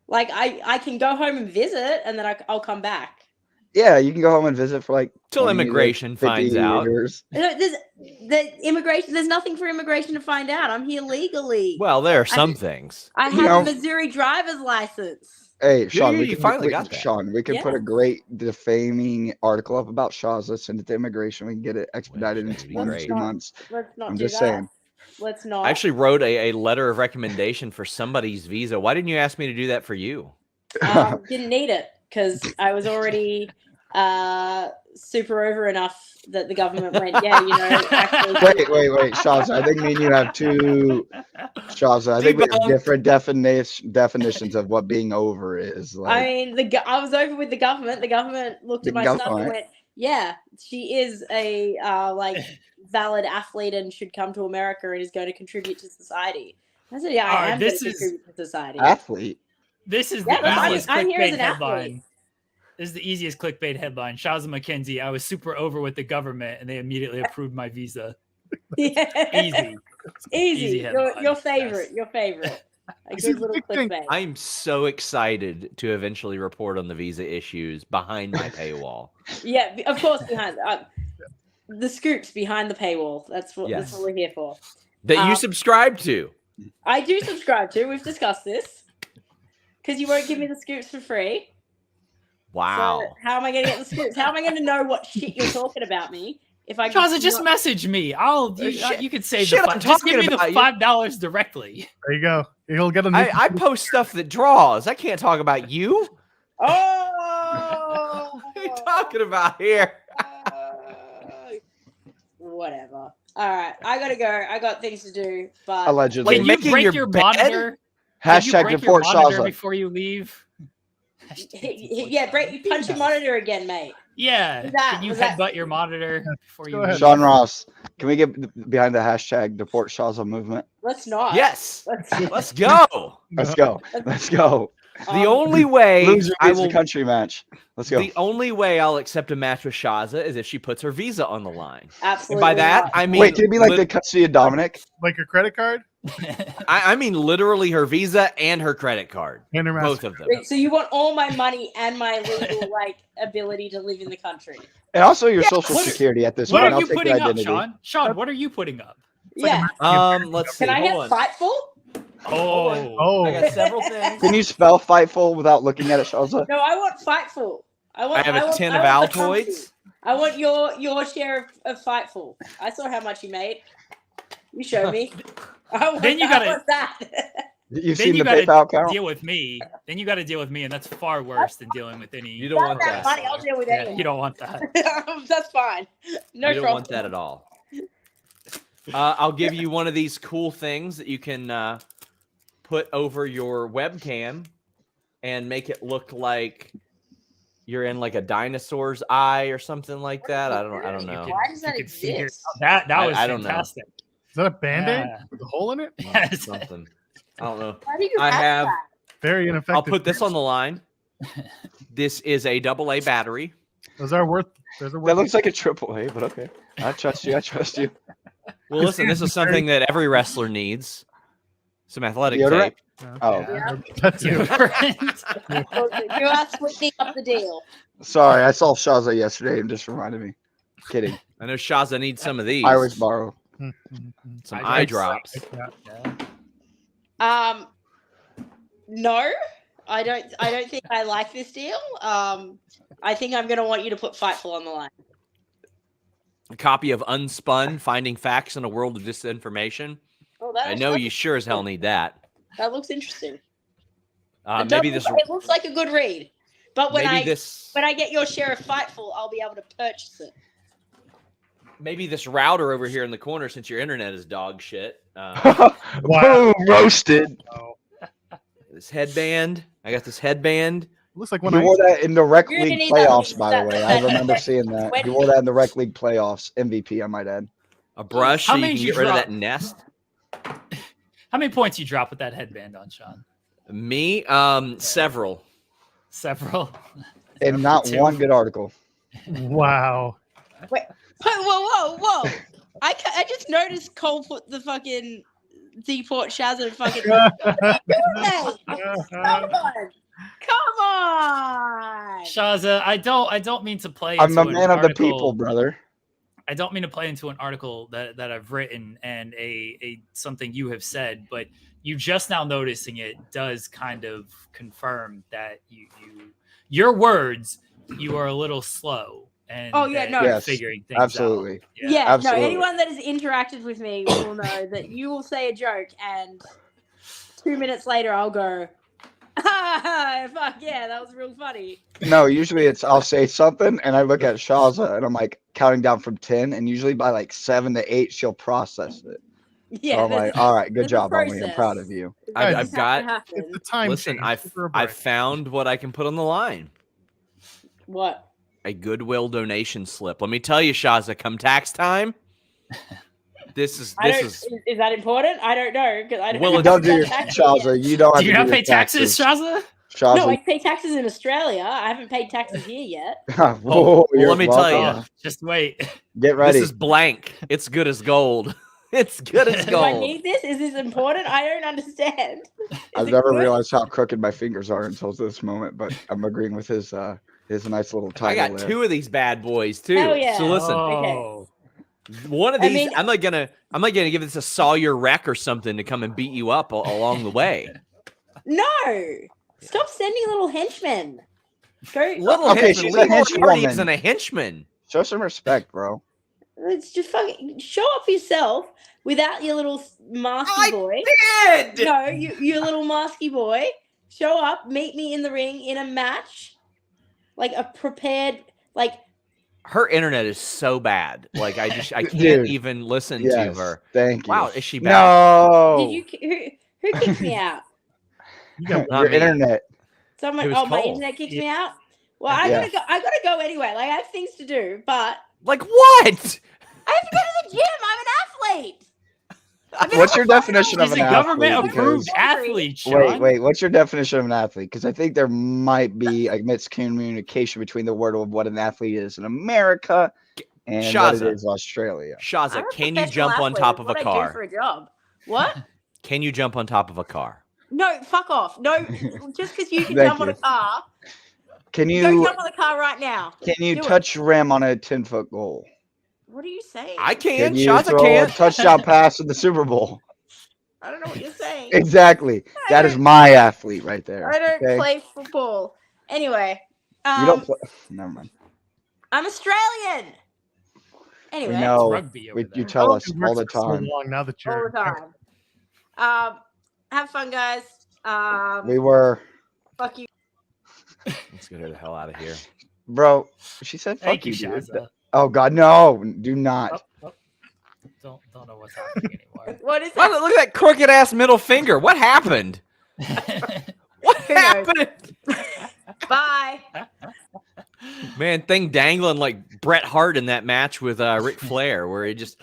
like I can go home and visit, and then I'll come back. Yeah, you can go home and visit for like Till 20 to immigration 50 finds out. years. There's There's nothing for immigration to find out. I'm here legally. Well, there are some things. I You have know- a Missouri driver's license. Hey, Sean, you we can, finally we, got that. Sean, we can put a great defaming article up about Shazza, send it to immigration, we can get it expedited in that'd be 1 to great. 2 months. Let's not I'm do just that. saying. Let's not. I actually wrote a letter of recommendation for somebody's visa. Why didn't you ask me to do that for you? Didn't need it because I was already super over enough that the government went, yeah, you know. Actually, Wait, Shazza, I think me and you have two. Shazza, I think we have different definitions of what being over is. Like, I mean, I was over with the government. The government looked at my stuff and went, yeah, she is a like valid athlete and should come to America and is going to contribute to society. I said, yeah, I am going to contribute to society. Athlete. This is Yeah, the easiest I'm here as clickbait an headline. athlete. This is the easiest clickbait headline. Shazza McKenzie, I was super over with the government and they immediately approved my visa. Yeah. Easy Your headline. favorite. Yes. Your favorite. A See, good little the big thing- clickbait. I'm so excited to eventually report on the visa issues behind my paywall. Yeah, of course. Behind the scoops behind the paywall. That's what we're here for. That you subscribe to. I do subscribe to. We've discussed this because you won't give me the scoops for free. Wow. So how am I going to get the scoops? How am I going to know what shit you're talking about me? If I Shazza, just message me. You can save shit, the I'm just give me talking the about $5 directly. There you go. You'll get a new. I post stuff that draws. I can't talk about you. Oh, What are you talking about here? Whatever. All right, I gotta go. I got things to do. But Allegedly. Can you making break your your bed? monitor? Can you Hashtag break report your monitor Shazza. before you leave? yeah, punch your monitor again, mate. Yeah. Was that- Can you was that- headbutt your monitor before you Go ahead. leave? Sean Ross, can we get behind the hashtag deport Shazza movement? Let's not. Yes. Let's, Let's go. Let's go. Let's go. The only way Loser I leaves will the country match. Let's go. The only way I'll accept a match with Shazza is if she puts her visa on the line. absolutely. And by that, not. I mean Wait, can it be like the custody of Dominic? like your credit card I mean literally her visa and her credit card. and her Both master. of them. Wait, so you want all my money and my legal ability to live in the country? And also your social what- security at this What point. are I'll you take putting your up, identity. Sean? Sean, what are you putting up? Yeah. Let's see. Can I get Hold on. Fightful? Oh, I got several things. Can you spell Fightful without looking at it, Shazza? No, I want Fightful. I have a want- tin I of want the company. Altoids. I want your share of Fightful. I saw how much you made. You showed me. Then you gotta- want that. You've Then seen you the gotta PayPal account? deal with me. Then you got to deal with me, and that's far worse than dealing with any. You don't want that that. money, I'll deal with Yeah, anyone. you don't want that. That's fine. No You don't trouble. want that at all. I'll give you one of these cool things that you can put over your webcam and make it look like you're in like a dinosaur's eye or something like that. I don't know. Why does that You can figure- exist? That was I don't know. fantastic. Is that a band-aid Yeah. with a hole in it? Yes. Something. I don't know. Why do you I have have. that? Very ineffective. I'll put this on the line. This is a AA battery. Those are worth. Those are worth. That looks like a AAA, but okay. I trust you. I trust you. Well, listen, this is something that every wrestler needs. Some athletic Deodorant? tape. Oh, Yeah. That's it. You are splitting up the deal. sorry. I saw Shazza yesterday and just reminded me. Kidding. I know Shazza needs some of these. I always borrow. Some eye drops. No, I don't think I like this deal. I think I'm gonna want you to put Fightful on the line. A copy of Unspun: Finding Facts in a World of Disinformation. Oh, I know you sure as hell need that. That looks interesting. Maybe this. It looks like a good read, but when Maybe this. I get your share of Fightful, I'll be able to purchase it. Maybe this router over here in the corner, since your internet is dog shit. Boom, roasted. This headband. I got this headband. Looks like when You I wore that in the Rec You're gonna League need that playoffs, mix by the up. way. I remember seeing that. When- You wore that in the Rec League playoffs. MVP, I might add. A brush How so you many can did you get rid of drop? that nest. How many points you drop with that headband on, Sean? Me, several. And not Two. one good article. Wow. Wait, whoa! I just noticed Cole put the fucking deport Shazza fucking. Come on! Shazza, I don't mean to play. I'm into a an man of the article. people, brother. I don't mean to play into an article that I've written and a something you have said, but you just now noticing it does kind of confirm that your words, you are a little slow. And Oh, yeah, no. you're Yes, figuring things absolutely. out. Yeah, absolutely. no, anyone that has interacted with me will know that you will say a joke and 2 minutes later I'll go, fuck yeah, that was real funny. No, usually it's I'll say something and I look at Shazza and I'm like counting down from 10, and usually by like 7 to 8 she'll process it. Yeah, So I'm like, all right, good there's a job, Emily. I'm proud process. of you. I've Things have to got- happen. It's the time Listen, change. I've found what I can put on the line. What? A Goodwill donation slip. Let me tell you, Shazza, come tax time, this is Is that important? I don't know because I don't. Well, have Don't do to your pay taxes Shazza. yet. You don't have Do you to not do pay your taxes, Shazza? Shazza. No, I pay taxes in Australia. I haven't paid taxes here yet. Whoa, well, you're let me tell welcome. you. Just wait. Get ready. This is blank. It's good as gold. It's good as Do I gold. need this? Is this important? I don't understand. I've it never good? realized how crooked my fingers are until this moment, but I'm agreeing with his nice little title. I got there. 2 of these bad boys too. Hell yeah. So listen, Oh. one of I these, mean- I'm not gonna give this a Sawyer wreck or something to come and beat you up along the way. No. Stop sending little henchmen. Go. Little Okay, henchman. she's a Lee henchwoman. Moriarty isn't a henchman. Show some respect, bro. It's just fucking show up yourself without your little masky boy. Did. No, you little masky boy. Show up, meet me in the ring in a match, like a prepared, like. Her internet is so bad. Like I can't Dude, even listen Yes, to her. thank you. Wow, is she back? No. Did you? Who kicked me out? You got Not Your me. internet. Someone. It was Oh, my Cole. internet kicked me out. Well, I Yeah. gotta go. I gotta go anyway. Like I have things to do, but Like what? I have to go to the gym. I'm an athlete. I've been What's on your the phone definition all of He's an a day. government athlete? approved Because- athlete, Sean. Wait. What's your definition of an athlete? Because I think there might be a miscommunication between the word of what an athlete is in America and what it Shazza. is in Australia. I'm Shazza, a can you professional jump on athlete. top It's of a what I do car? for a job. What? Can you jump on top of a car? No, fuck off. No, just because you can Thank jump on you. a car, Can go you jump on the car right now. Do it. touch rim on a 10-foot goal? What are you saying? I can. Can you Shazza throw can. a touchdown pass in the Super Bowl? I don't know what you're saying. Exactly. That is my athlete right there. I don't okay? play football. Anyway, You don't play. Never mind. I'm Australian. Anyway, We know. rugby over You there. tell Oh, us it all works the for so time. long now that all you're the time. Have fun, guys. We were, Fuck you. Let's get her the hell out of here. bro. She said, "Fuck Thank you, dude." Shazza. Oh God, no! Do not. Don't know what's happening anymore. What is Wow, that? look at that crooked ass middle finger. What happened? What Who knows? happened? Bye. Man, thing dangling like Bret Hart in that match with Ric Flair, where he just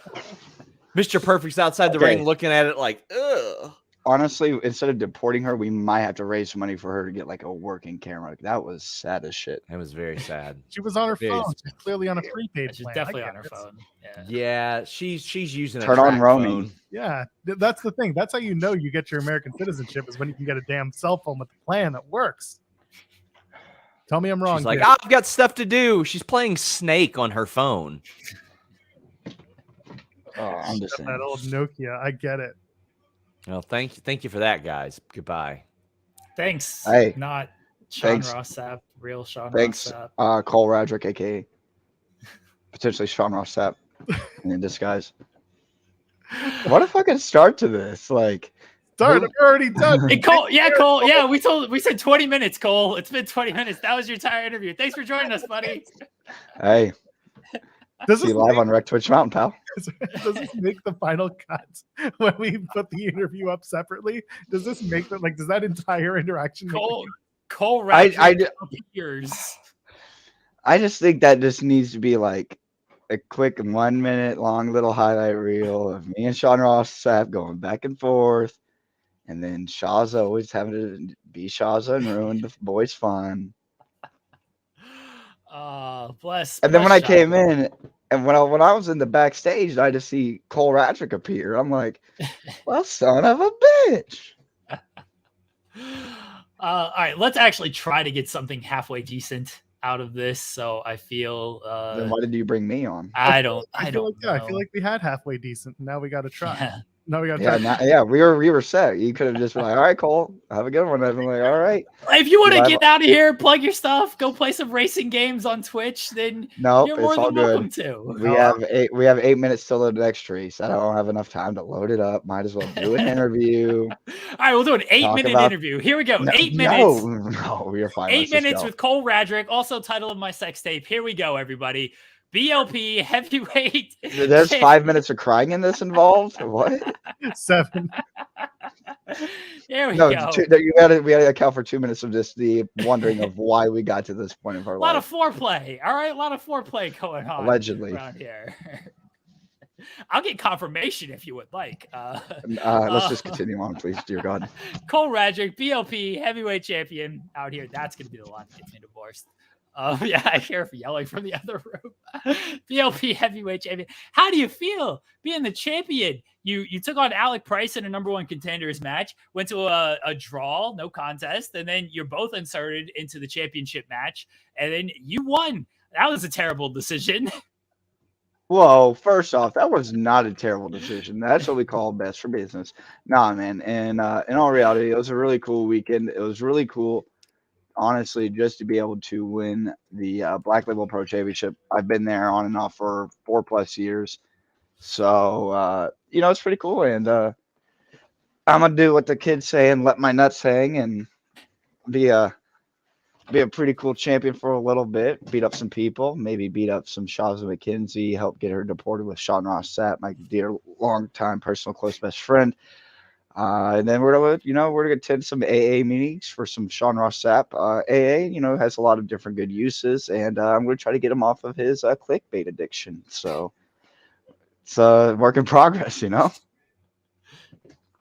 Mr. Perfect's outside the Okay. ring looking at it like, ugh. Honestly, instead of deporting her, we might have to raise some money for her to get like a working camera. That was sad as shit. That was very sad. she was on her Very phone. She's clearly on a prepaid She's plan. definitely I on get her it. phone. Yeah. Yeah, she's using a Turn on track roaming. phone. Yeah, that's the thing. That's how you know you get your American citizenship is when you can get a damn cell phone with a plan that works. Tell me I'm wrong. She's like, kid. "Oh, I've got stuff to do." She's playing Snake on her phone. Oh, I'm just that saying. old Nokia. I get it. Well, thank you for that, guys. Goodbye. Thanks. Hey. Not Sean Thanks. Ross Sapp, real Sean Thanks, Ross Sapp. Cole Radrick, aka potentially Sean Ross Sapp in disguise. What a fucking start to this! Like, Start. We're already done. Hey, Cole. Yeah, Cole. Yeah, we said 20 minutes, Cole. It's been 20 minutes. That was your entire interview. Thanks for joining us, buddy. hey, Does see this, you live make, on Rec Twitch Mountain, pal. does this make the final cut when we put the interview up separately? Does this make the does that entire interaction? make Cole I Radrick appears. I just think that just needs to be like a quick 1 minute long little highlight reel of me and Sean Ross Sapp going back and forth And then Shazza always having to be Shazza and ruin the boys' fun. Bless. And then when I Shazza. came in, and when I was in the backstage, I just see Cole Radrick appear. I'm like, well, son of a bitch. All right, let's actually try to get something halfway decent out of this. So I feel. Then why did you bring me on? I don't know. I feel like we had halfway decent. Now we got to try. Yeah. Now we got to try. Yeah, we were set. You could have just been like, all right, Cole, have a good one. I've been like, all right. If you want to get out of here, plug your stuff, go play some racing games on Twitch, then you're more than welcome to. We have 8 minutes till the next race. I don't have enough time to load it up. Might as well do an interview. All right, we'll do an 8-minute interview. Here we go. 8 minutes. No, we're fine. 8 minutes with Cole Radrick, also title of my sex tape. Here we go, everybody. BLP heavyweight. There's 5 minutes of crying in this involved. What? 7. Here we go. We gotta account for 2 minutes of just the wondering of why we got to this point of our life. A lot of foreplay. All right, a lot of foreplay going on. Allegedly around here. I'll get confirmation if you would like. Let's just continue on, please. Dear God. Cole Radrick, BLP heavyweight champion out here. That's gonna be the line that gets me divorced. Yeah, I hear yelling from the other room. BLP heavyweight champion. How do you feel being the champion? You took on Alec Price in a number 1 contenders match, went to a draw, no contest, and then you're both inserted into the championship match, and then you won. That was a terrible decision. Whoa, first off, that was not a terrible decision. That's what we call best for business. Nah, man. And in all reality, it was a really cool weekend. It was really cool. Honestly, just to be able to win the Black Label Pro Championship. I've been there on and off for 4+ years. So, it's pretty cool. And I'm going to do what the kids say and let my nuts hang and be a pretty cool champion for a little bit. Beat up some people, maybe beat up some Shazza McKenzie, help get her deported with Sean Ross Sapp, my dear longtime personal close best friend. And then we're gonna attend some AA meetings for some Sean Ross Sapp. AA, has a lot of different good uses, and I'm gonna try to get him off of his clickbait addiction. So it's a work in progress,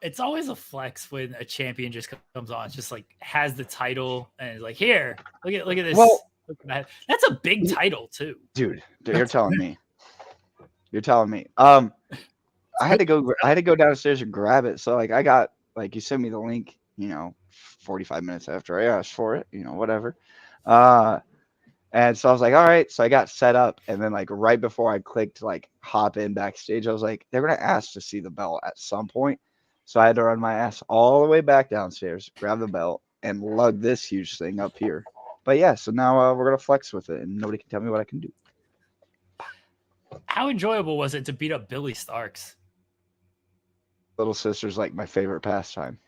It's always a flex when a champion just comes on, it's just like has the title and is like, here, look at this. Well, look at that. That's a big title too, dude. You're telling me. I had to go downstairs and grab it. So I got you sent me the link, 45 minutes after I asked for it, whatever. And so I was like, all right. So I got set up, and then right before I clicked hop in backstage, I was like, they're gonna ask to see the belt at some point. So I had to run my ass all the way back downstairs, grab the belt, and lug this huge thing up here. But yeah, so now we're gonna flex with it, and nobody can tell me what I can do. How enjoyable was it to beat up Billy Starks? Little sister's my favorite pastime.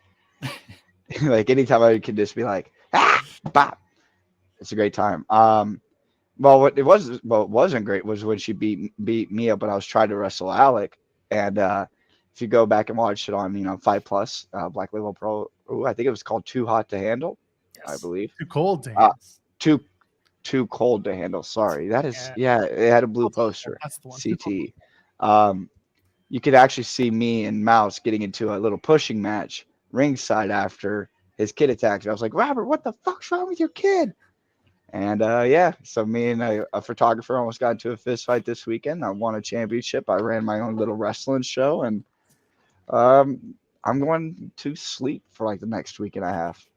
Anytime I can just be like, bop. It's a great time. What wasn't great was when she beat me up when I was trying to wrestle Alec. And if you go back and watch it on 5+, Black Label Pro, I think it was called Too Hot to Handle. Yes. I believe Too cold to handle. Too cold to handle. Sorry, that is it had a blue poster. That's the one. CT. You could actually see me and Mouse getting into a little pushing match ringside after his kid attacked. I was like, Robert, what the fuck's wrong with your kid? And so me and a photographer almost got into a fist fight this weekend. I won a championship. I ran my own little wrestling show, and I'm going to sleep for the next week and a half.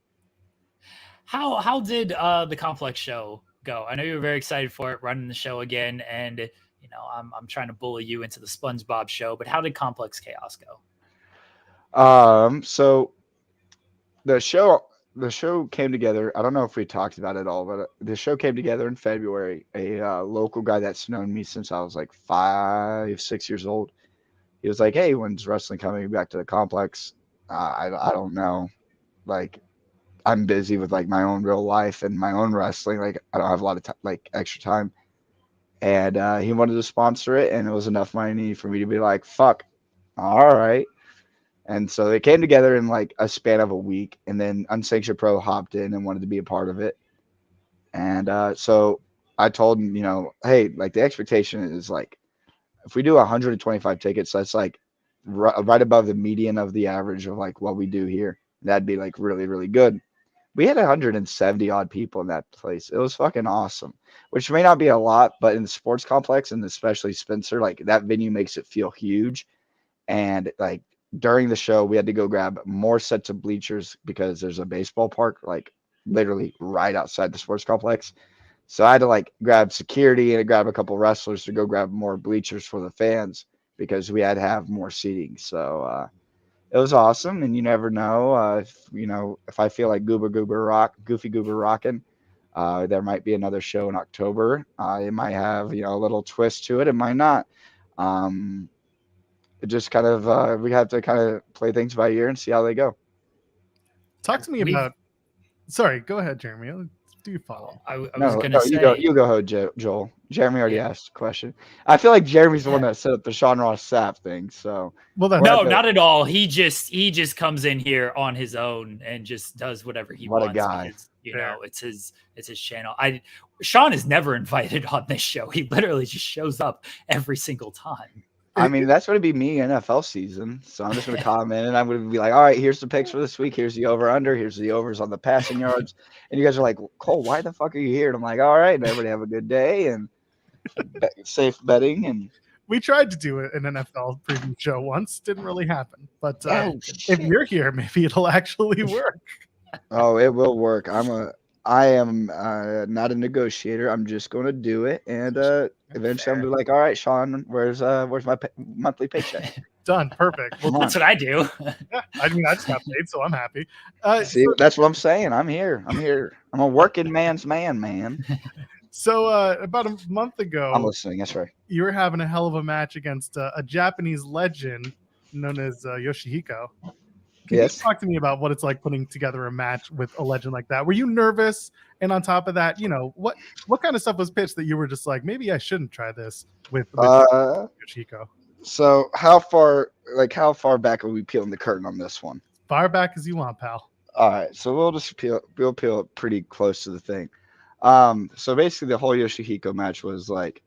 How did the Complex show go? I know you were very excited for it, running the show again, and I'm trying to bully you into the SpongeBob show, but how did Complex Chaos go? So the show came together. I don't know if we talked about it all, but the show came together in February. A local guy that's known me since I was 5-6 years old. He was like, "Hey, when's wrestling coming back to the Complex?" I don't know. I'm busy with my own real life and my own wrestling. I don't have a lot of extra time. And he wanted to sponsor it, and it was enough money for me to be like, fuck, all right. And so they came together in a span of a week, and then Unsanctioned Pro hopped in and wanted to be a part of it. And so I told him, hey, the expectation is if we do 125 tickets, that's right above the median of the average of like what we do here. That'd be like really, really good. We had 170 odd people in that place. It was fucking awesome, which may not be a lot, but in the sports complex and especially Spencer, like that venue makes it feel huge. And like during the show, we had to go grab more sets of bleachers because there's a baseball park like literally right outside the sports complex. So I had to like grab security and grab a couple wrestlers to go grab more bleachers for the fans because we had to have more seating. So it was awesome, and you never know. If I feel like Goofy Goober rocking, there might be another show in October. It might have a little twist to it. It might not. It just kind of we have to kind of play things by ear and see how they go. Talk to me about. Sorry, go ahead, Jeremy. Do you follow? I was going to say. You go ahead, Joel. Jeremy already asked a question. I feel like Jeremy's the one that set up the Sean Ross Sapp thing. So no, not at all. He just comes in here on his own and just does whatever he wants. What a guy! It's his channel. Sean is never invited on this show. He literally just shows up every single time. I mean, that's going to be me NFL season. So I'm just going to comment and I'm going to be like, all right, here's the picks for this week. Here's the over-under. Here's the overs on the passing yards. And you guys are like, Cole, why the fuck are you here? And I'm like, all right, and everybody have a good day and safe betting. And we tried to do it in an NFL preview show once. Didn't really happen. But if you're here, maybe it'll actually work. Oh, it will work. I am not a negotiator. I'm just going to do it. And eventually I'm like, all right, Sean, where's my monthly paycheck? Done. Perfect. Well, that's what I do. Yeah, I mean, I just got paid, so I'm happy. See, that's what I'm saying. I'm here. I'm a working man's man. So about a month ago, I'm listening. That's right. You were having a hell of a match against a Japanese legend known as Yoshihiko. Can you talk to me about what it's like putting together a match with a legend like that? Were you nervous? And on top of that, what kind of stuff was pitched that you were just like, maybe I shouldn't try this with Yoshihiko? So how far back are we peeling the curtain on this one? Far back as you want, pal. All right, so we'll peel it pretty close to the thing. So basically the whole Yoshihiko match was like,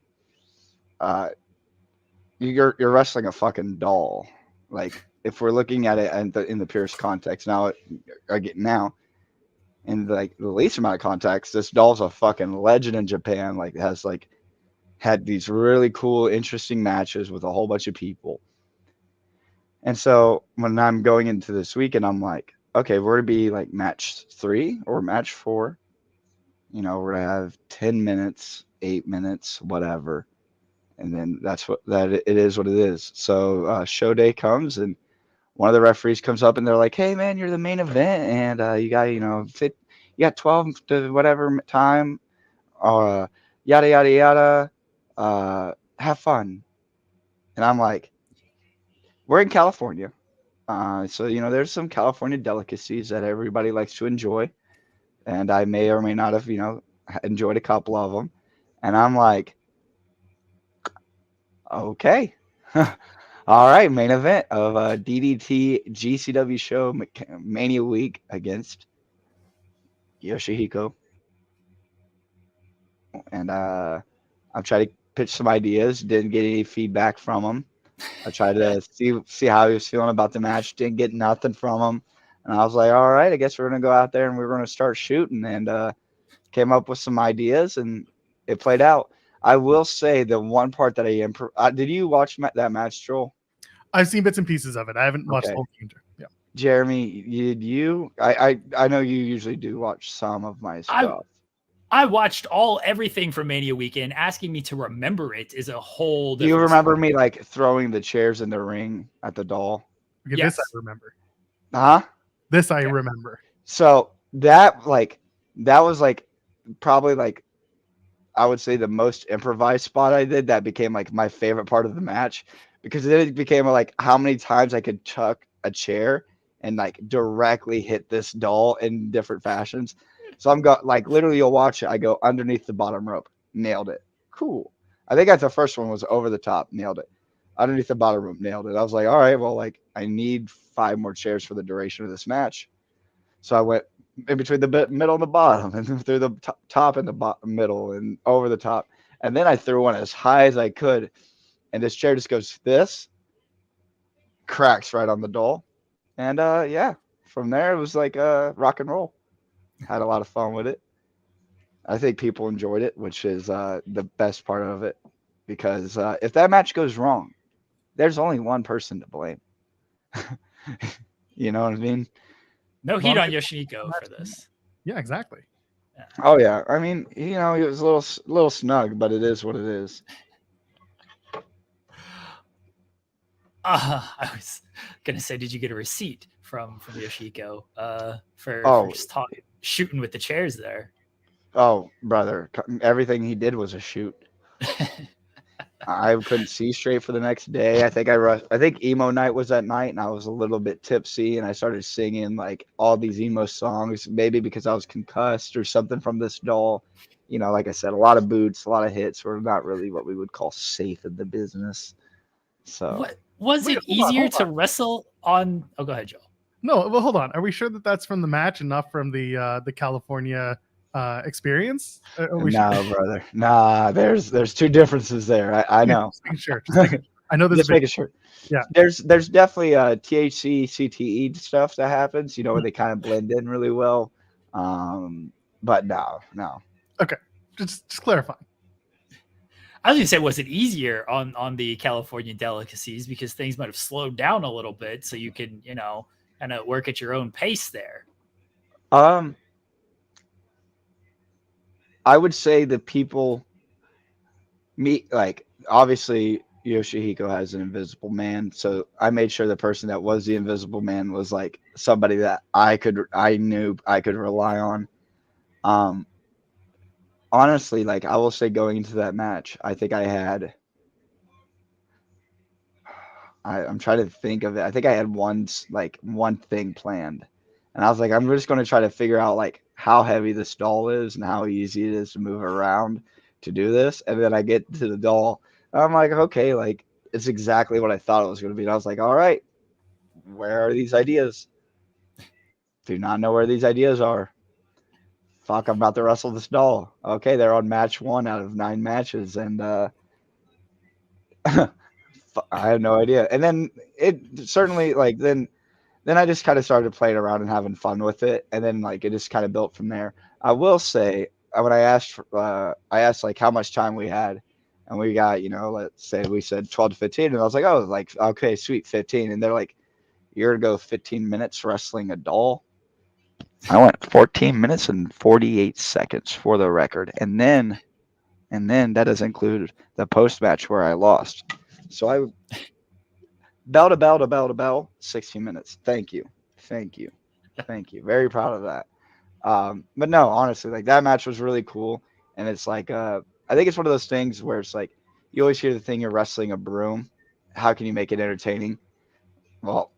you're wrestling a fucking doll. Like, if we're looking at it in the purest context in like the least amount of context, this doll's a fucking legend in Japan. Like, has like had these really cool, interesting matches with a whole bunch of people. And so when I'm going into this weekend, I'm like, okay, we're gonna be like match 3 or match 4. We're gonna have 10 minutes, 8 minutes, whatever. And then it is what it is. So show day comes and one of the referees comes up and they're like, hey man, you're the main event and you got, you got 12 to whatever time, yada, yada, yada, have fun. And I'm like, we're in California. So, there's some California delicacies that everybody likes to enjoy. And I may or may not have, enjoyed a couple of them. And I'm like, okay. All right, main event of DDT GCW show Mania Week against Yoshihiko. And I'm trying to pitch some ideas. Didn't get any feedback from him. I tried to see how he was feeling about the match. Didn't get nothing from him. And I was like, all right, I guess we're going to go out there and we're going to start shooting. And came up with some ideas and it played out. I will say the one part that did you watch that match, Joel? I've seen bits and pieces of it. I haven't watched the whole game. Yeah. Jeremy, did you? I know you usually do watch some of my stuff. I watched everything from Mania Weekend. Asking me to remember it is a whole. Do you remember me like throwing the chairs in the ring at the doll? Okay, yes. This I remember. Huh? This I remember. So that was like probably like I would say the most improvised spot I did. That became like my favorite part of the match because then it became like how many times I could chuck a chair and like directly hit this doll in different fashions. So I'm like literally you'll watch it. I go underneath the bottom rope, nailed it. Cool. I think the first one was over the top, nailed it. Underneath the bottom rope, nailed it. I was like, all right, well, like I need 5 more chairs for the duration of this match. So I went in between the middle and the bottom and through the top and the middle and over the top. And then I threw one as high as I could. And this chair just goes this. cracks right on the doll. And yeah, from there it was like rock and roll. Had a lot of fun with it. I think people enjoyed it, which is the best part of it. Because if that match goes wrong, there's only one person to blame. You know what I mean? No heat on Yoshihiko for this. Yeah, exactly. Yeah. Oh yeah, I mean, he was a little snug, but it is what it is. I was gonna say, did you get a receipt from Yoshihiko for just shooting with the chairs there? Oh, brother, everything he did was a shoot. I couldn't see straight for the next day. I think emo night was that night, and I was a little bit tipsy, and I started singing like all these emo songs, maybe because I was concussed or something from this doll. Like I said, a lot of boots, a lot of hits. We're not really what we would call safe in the business. So, what was it easier to wrestle on? Oh, go ahead, Joe. No, well, hold on. Are we sure that that's from the match and not from the California experience? No, brother. Nah, there's two differences there. I know. Just making sure. I know this. Just making sure. Yeah. There's definitely THC, CTE stuff that happens. Where they kind of blend in really well. But no. Okay, just clarifying. I was gonna say, was it easier on the California delicacies because things might have slowed down a little bit, so you can kind of work at your own pace there? I would say the people obviously Yoshihiko has an invisible man, so I made sure the person that was the invisible man was like somebody that I knew I could rely on. Honestly, I will say going into that match, I think I had I'm trying to think of it. I think I had one thing planned. And I was like, I'm just going to try to figure out how heavy this doll is and how easy it is to move around to do this. And then I get to the doll. And I'm like, okay, it's exactly what I thought it was going to be. And I was like, all right, where are these ideas? Do not know where these ideas are. Fuck, I'm about to wrestle this doll. Okay, they're on match 1 out of 9 matches. And I had no idea. And then it certainly then I just kind of started playing around and having fun with it. And then it just kind of built from there. I will say when I asked how much time we had, and we got, let's say we said 12 to 15. And I was like, oh, okay, sweet, 15. And they're like, you're going to go 15 minutes wrestling a doll? I went 14 minutes and 48 seconds for the record. And then that does include the post-match where I lost. So I bell to bell, 16 minutes. Thank you. Very proud of that. But no, honestly, that match was really cool. And it's I think it's one of those things where it's you always hear the thing, you're wrestling a broom. How can you make it entertaining? Well,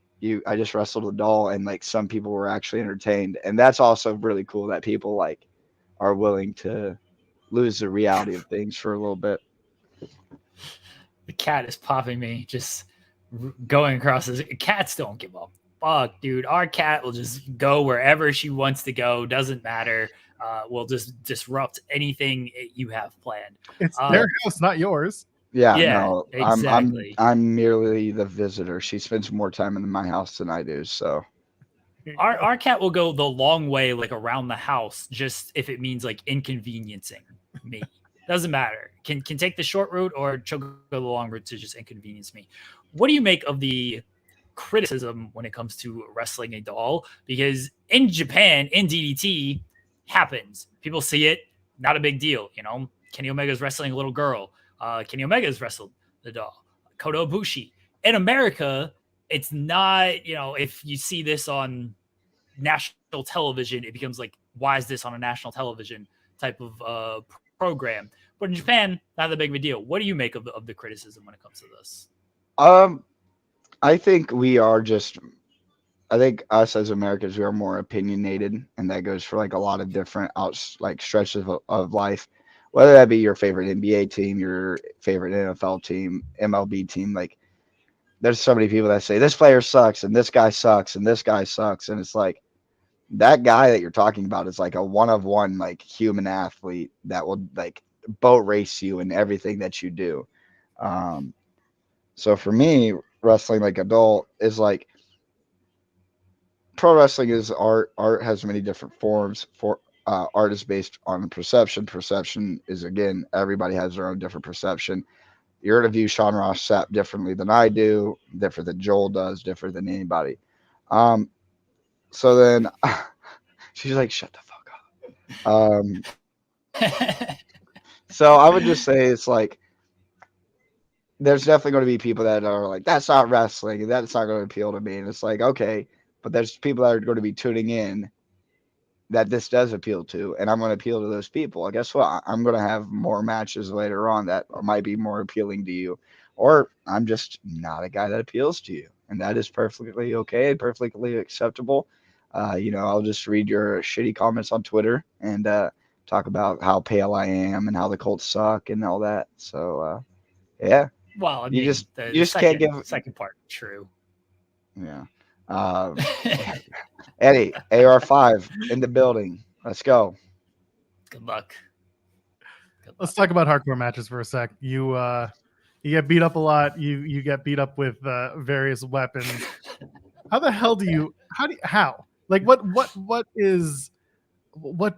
I just wrestled a doll, and some people were actually entertained. And that's also really cool that people are willing to lose the reality of things for a little bit. The cat is popping me, just going across this. Cats don't give a fuck, dude. Our cat will just go wherever she wants to go. Doesn't matter. Will just disrupt anything you have planned. It's their house, not yours. Yeah, no, exactly. I'm merely the visitor. She spends more time in my house than I do. So our cat will go the long way, around the house, just if it means inconveniencing me. Doesn't matter. Can take the short route, or she'll go the long route to just inconvenience me. What do you make of the criticism when it comes to wrestling a doll? Because in Japan, in DDT, happens. People see it, not a big deal. Kenny Omega's wrestling a little girl. Kenny Omega's wrestled the doll. Kota Ibushi. In America, it's not, if you see this on national television, it becomes why is this on a national television type of program? But in Japan, not that big of a deal. What do you make of the criticism when it comes to this? I think I think us as Americans, we are more opinionated, and that goes for a lot of different stretches of life, whether that be your favorite NBA team, your favorite NFL team, MLB team. There's so many people that say this player sucks and this guy sucks and this guy sucks, and it's that guy that you're talking about is a one-of-one human athlete that will boat race you in everything that you do. So for me, wrestling like adult is like pro wrestling is art. Art has many different forms. Art is based on perception. Perception is, again, everybody has their own different perception. You're going to view Sean Ross Sapp differently than I do, different than Joel does, different than anybody. So then she's like, shut the fuck up. So I would just say it's like, there's definitely going to be people that are like, that's not wrestling, and that's not going to appeal to me. And it's like, okay, but there's people that are going to be tuning in that this does appeal to, and I'm going to appeal to those people. And guess what? I'm going to have more matches later on that might be more appealing to you, or I'm just not a guy that appeals to you, and that is perfectly okay, perfectly acceptable. I'll just read your shitty comments on Twitter and talk about how pale I am and how the Colts suck and all that. So, yeah. Well, I mean, you just second, can't give second part true. Yeah. Eddie, AR5 in the building. Let's go. Good luck. Let's talk about hardcore matches for a sec. You get beat up a lot. You get beat up with various weapons. How the hell do you? How? Like what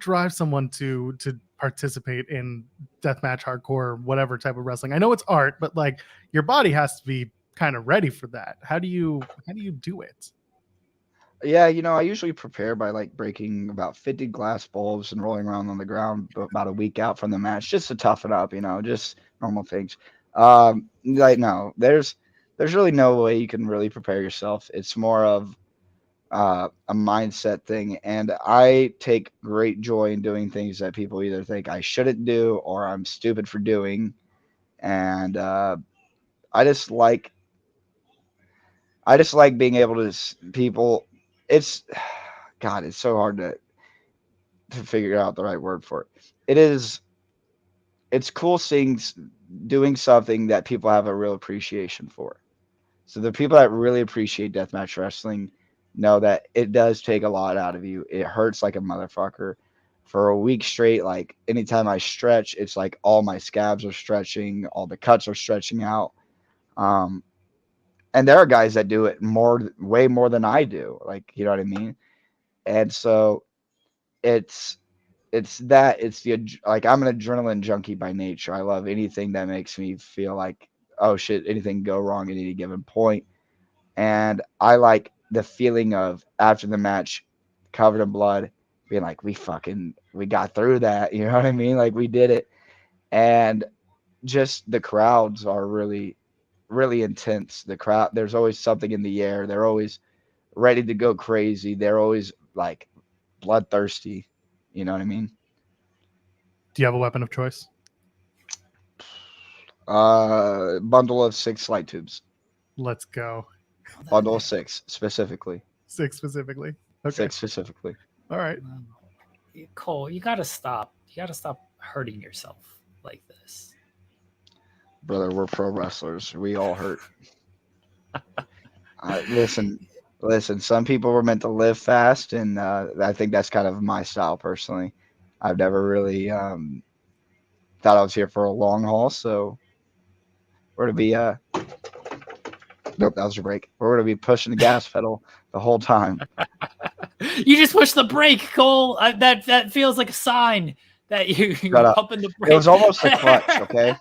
drives someone to participate in deathmatch, hardcore, whatever type of wrestling? I know it's art, but like your body has to be kind of ready for that. How do you do it? Yeah, I usually prepare by like breaking about 50 glass bulbs and rolling around on the ground about a week out from the match, just to toughen up, just normal things. No, there's really no way you can really prepare yourself. It's more of a mindset thing, and I take great joy in doing things that people either think I shouldn't do or I'm stupid for doing, and I just like being able to people. It's God, it's so hard to figure out the right word for it. It's cool doing something that people have a real appreciation for. So the people that really appreciate deathmatch wrestling know that it does take a lot out of you. It hurts like a motherfucker for a week straight. Like anytime I stretch, it's like all my scabs are stretching, all the cuts are stretching out. And there are guys that do it way more than I do. Like, you know what I mean? And so it's I'm an adrenaline junkie by nature. I love anything that makes me feel like, oh shit, anything go wrong at any given point. And I like the feeling of after the match, covered in blood, being like, we got through that. You know what I mean? Like we did it. And just the crowds are really, really intense. The crowd, there's always something in the air. They're always ready to go crazy. They're always like bloodthirsty. You know what I mean? Do you have a weapon of choice? Bundle of 6 light tubes. Let's go. Bundle of 6 specifically. 6 specifically. Okay. 6 specifically. All right. Cole, you gotta stop. You gotta stop hurting yourself like this. Brother, we're pro wrestlers. We all hurt. Listen. Some people were meant to live fast, and I think that's kind of my style personally. I've never really thought I was here for a long haul, so we're gonna be nope, that was your break. We're gonna be pushing the gas pedal the whole time. You just pushed the brake, Cole. That feels like a sign that you're pumping the brake. It was almost a clutch, okay?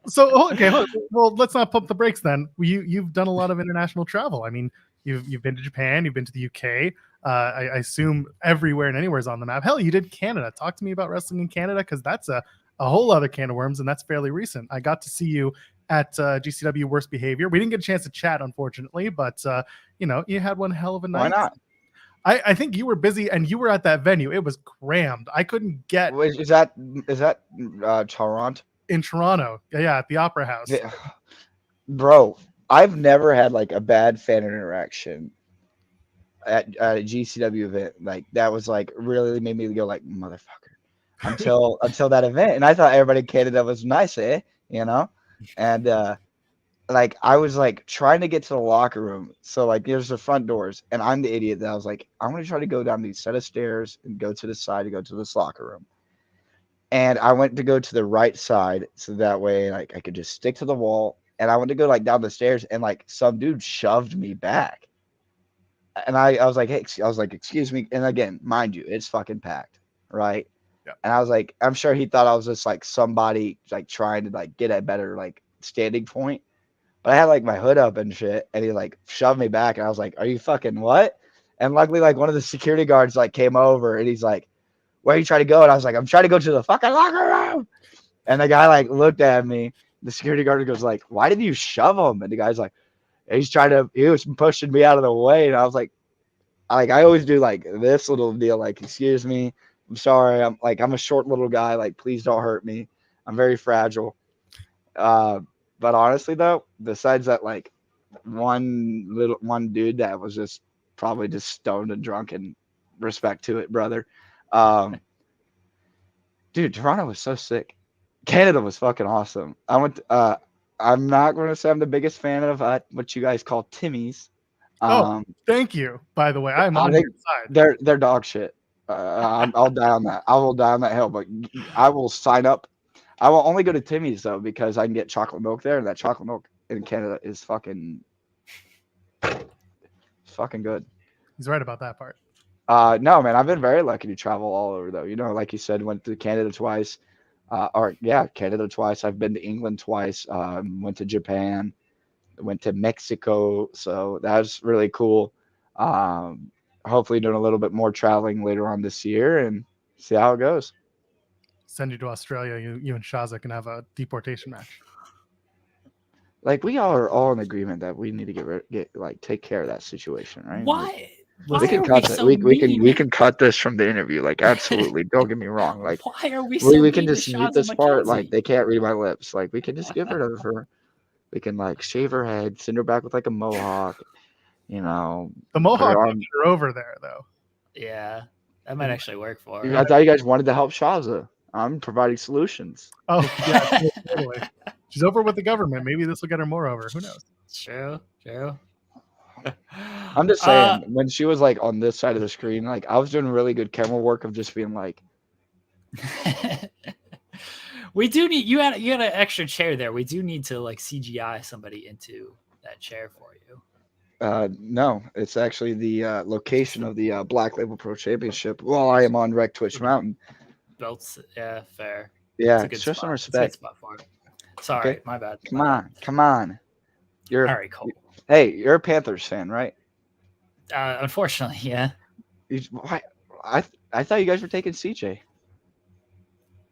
So okay, well, let's not pump the brakes then. You've done a lot of international travel. I mean, you've been to Japan, you've been to the UK. I assume everywhere and anywhere is on the map. Hell, you did Canada. Talk to me about wrestling in Canada, because that's a whole other can of worms, and that's fairly recent. I got to see you at GCW Worst Behavior. We didn't get a chance to chat, unfortunately, but you had one hell of a night. Why not? I think you were busy, and you were at that venue. It was crammed. I couldn't get. Is that Toronto? In Toronto, yeah, at the Opera House. Yeah. Bro, I've never had like a bad fan interaction at a GCW event. Like that was like really made me go like motherfucker until that event. And I thought everybody in Canada was nice, and like I was like trying to get to the locker room. So like there's the front doors, and I'm the idiot that I was like, I'm gonna try to go down these set of stairs and go to the side to go to this locker room. And I went to go to the right side, so that way like I could just stick to the wall and I went to go like down the stairs, and like some dude shoved me back. And I was like, hey, excuse me. And again, mind you, it's fucking packed, right? Yeah. And I was like, I'm sure he thought I was just like somebody like trying to like get a better like standing point. But I had like my hood up and shit, and he like shoved me back, and I was like, are you fucking what? And luckily, like one of the security guards like came over, and he's like, where are you trying to go? And I was like, I'm trying to go to the fucking locker room. And the guy like looked at me. The security guard goes like, why did you shove him? And the guy's like, he was pushing me out of the way. And I was like, I always do like this little deal, like, excuse me, I'm sorry. I'm a short little guy. Like, please don't hurt me. I'm very fragile. But honestly though, besides that, like one dude that was just probably just stoned and drunk, and respect to it, brother. Dude, Toronto was so sick. Canada was fucking awesome. I'm not going to say I'm the biggest fan of what you guys call Timmy's. Thank you. By the way, I'm on your side. They're dog shit. I'll die on that. I will die on that hill, but I will sign up. I will only go to Timmy's though, because I can get chocolate milk there, and that chocolate milk in Canada is fucking good. He's right about that part. No, man, I've been very lucky to travel all over though. You know, like you said, went to Canada twice. Canada twice. I've been to England twice. Went to Japan, went to Mexico. So that was really cool. Hopefully doing a little bit more traveling later on this year and see how it goes. Send you to Australia. You and Shazza can have a deportation match. Like, we are all in agreement that we need to take care of that situation, right? Why? We can cut that. We can cut this from the interview. Like, absolutely. Don't get me wrong. Like, why are we so we can mean just to mute Shazza this part. McKenzie? Like, they can't read my lips. Like, we can just get rid of her. We can like shave her head, send her back with like a mohawk. You know, the mohawk are over there though. Yeah, that might actually work for her. I thought you guys wanted to help Shazza. I'm providing solutions. Oh yeah, totally. She's over with the government. Maybe this will get her more over. Who knows? True. I'm just saying, when she was like on this side of the screen, like I was doing really good camera work of just being like. We do need you had an extra chair there. We do need to like CGI somebody into that chair for you. No, it's actually the location of the Black Label Pro Championship while I am on Rec Twitch Mountain. Belts, yeah, fair. Yeah, show some respect. Sorry, okay. My bad. Come on. You're all right, Cole. Hey, you're a Panthers fan, right? Unfortunately, yeah. Why? I thought you guys were taking CJ.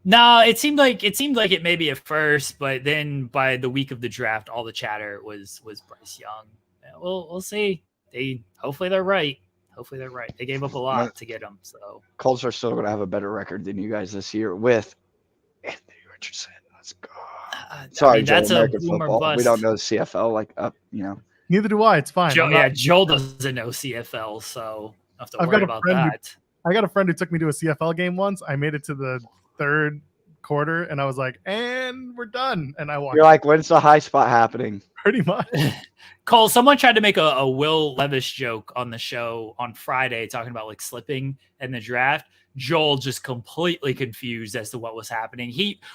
No, it seemed like it may be at first, but then by the week of the draft, all the chatter was Bryce Young. Yeah, we'll see. Hopefully they're right. They gave up a lot to get him. So Colts are still going to have a better record than you guys this year with Anthony Richardson. Let's go. Sorry, Joel, that's American football. Bust. We don't know the CFL like up. You know. Neither do I. It's fine. Joel doesn't know CFL, so I have to worry about that. I got a friend who took me to a CFL game once. I made it to the third quarter, and I was like, "And we're done." And I walked. You're like, "When's the high spot happening?" Pretty much. Cole, someone tried to make a Will Levis joke on the show on Friday, talking about like slipping in the draft. Joel just completely confused as to what was happening.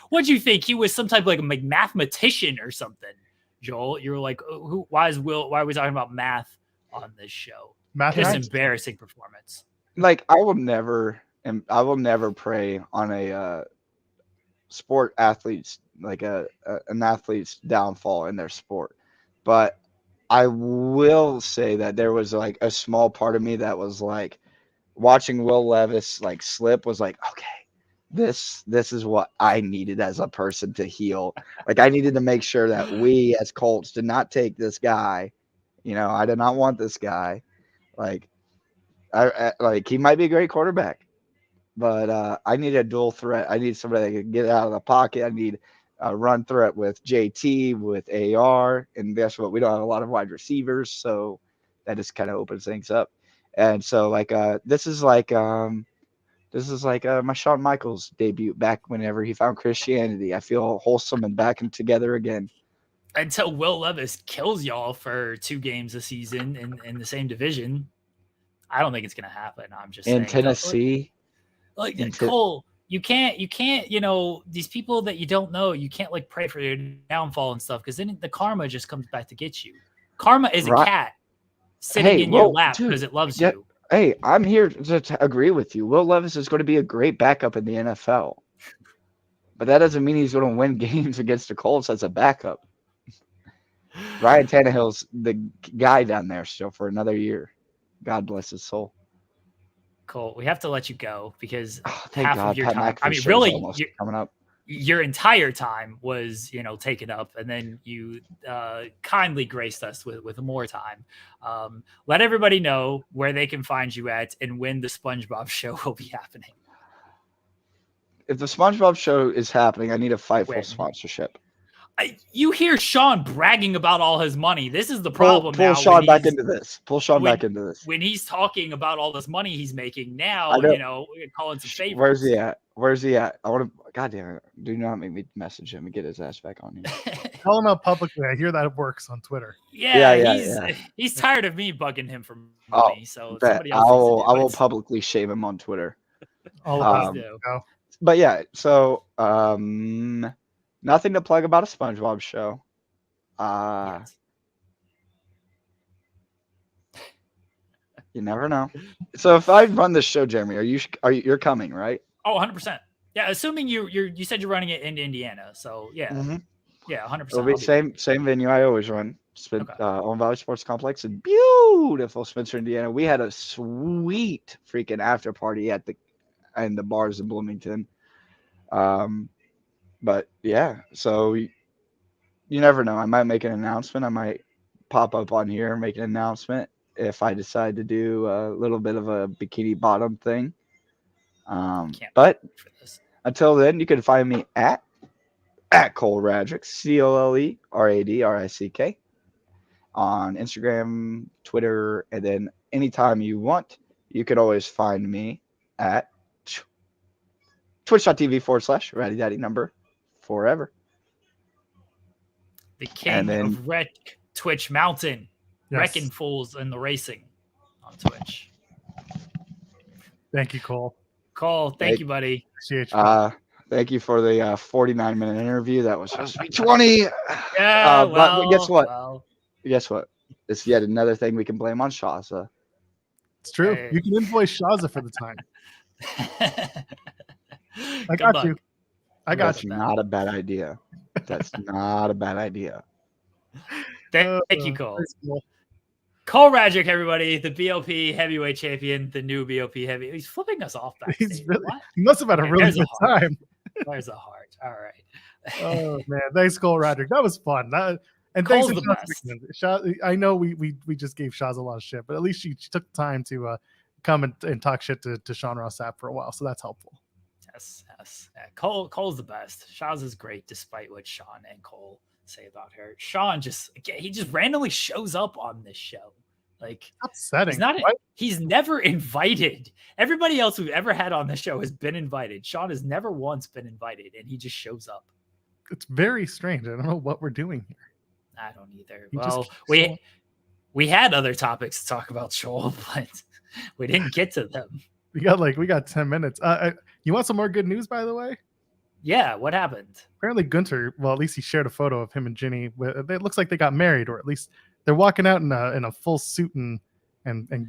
What'd you think? He was some type of like a mathematician or something. Joel, you were like, why are we talking about math on this show? Just embarrassing performance. Like, I will never prey on a sport athlete's like an athlete's downfall in their sport. But I will say that there was like a small part of me that was like watching Will Levis like slip was like, okay, this is what I needed as a person to heal. Like, I needed to make sure that we as Colts did not take this guy. You know, I did not want this guy. Like, I like, he might be a great quarterback, but I need a dual threat. I need somebody that can get out of the pocket. I need a run threat with JT, with AR, and guess what? We don't have a lot of wide receivers, so that just kind of opens things up. And so, like, this is like my Shawn Michaels debut back whenever he found Christianity. I feel wholesome and back and together again. Until Will Levis kills y'all for 2 games a season in the same division. I don't think it's going to happen. I'm just in saying. Tennessee. Cole, you can't, these people that you don't know, you can't like pray for their downfall and stuff, because then the karma just comes back to get you. Karma is a cat sitting in your lap because it loves you. Hey, I'm here to agree with you. Will Levis is going to be a great backup in the NFL. But that doesn't mean he's going to win games against the Colts as a backup. Ryan Tannehill's the guy down there still for another year. God bless his soul. Cole, we have to let you go because thank half God, of your Pat time, McAfee I mean, show's really, almost coming up. Your entire time was, taken up, and then you kindly graced us with more time. Let everybody know where they can find you at and when the SpongeBob show will be happening. If the SpongeBob show is happening, I need a Fightful sponsorship. You hear Sean bragging about all his money. This is the problem. Pull Sean back into this. Pull Sean back into this. When he's talking about all this money he's making now, calling some favorites. Where's he at? Where's he at? I want to. God damn it! Do not make me message him and get his ass back on here. Call him out publicly. I hear that it works on Twitter. He's tired of me bugging him for money. So somebody else I will publicly shame him on Twitter. Go. But yeah, so nothing to plug about a SpongeBob show. You never know. So if I run this show, Jeremy, you're coming, right? Oh, 100%. Yeah, assuming you said you're running it in Indiana. So yeah. Mm-hmm. Yeah, 100%. It'll be same venue I always run. Owen Valley Sports Complex in beautiful Spencer, Indiana. We had a sweet freaking after party at the bars in Bloomington. But yeah, so you never know. I might make an announcement. I might pop up on here and make an announcement if I decide to do a little bit of a bikini bottom thing. But until then, you can find me at Cole Radrick, COLERADRICK, on Instagram, Twitter, and then anytime you want, you can always find me at twitch.tv/Ratty Daddy number forever. The king of Twitch Mountain, wrecking fools in the racing on Twitch. Thank you, Cole. Thank you, buddy. Appreciate you. Thank you for the 49-minute interview. That was supposed to be 20. Yeah, but guess what? Guess what? It's yet another thing we can blame on Shazza. It's true. Hey. You can invoice Shazza for the time. I got you. That's not a bad idea. That's not a bad idea. Thank you, Cole. Cole Radrick, everybody, the BLP heavyweight champion, the new BLP heavy. He's flipping us off back. He must have had a really good time. There's a heart. All right. Oh man, thanks, Cole Radrick. That was fun. And Cole's thanks to Shazza. I know we just gave Shazza a lot of shit, but at least she took the time to come and talk shit to Sean Ross Sapp for a while, so that's helpful. Yes. Yeah, Cole's the best. Shazza's great, despite what Sean and Cole say about her. Sean just randomly shows up on this show. Like, upsetting. He's never invited. Everybody else we've ever had on the show has been invited. Sean has never once been invited, and he just shows up. It's very strange. I don't know what we're doing here. I don't either. We had other topics to talk about, Joel, but we didn't get to them. We got 10 minutes. You want some more good news, by the way? Yeah, what happened? Apparently Gunther, well, at least he shared a photo of him and Ginny. It looks like they got married, or at least they're walking out in a full suit and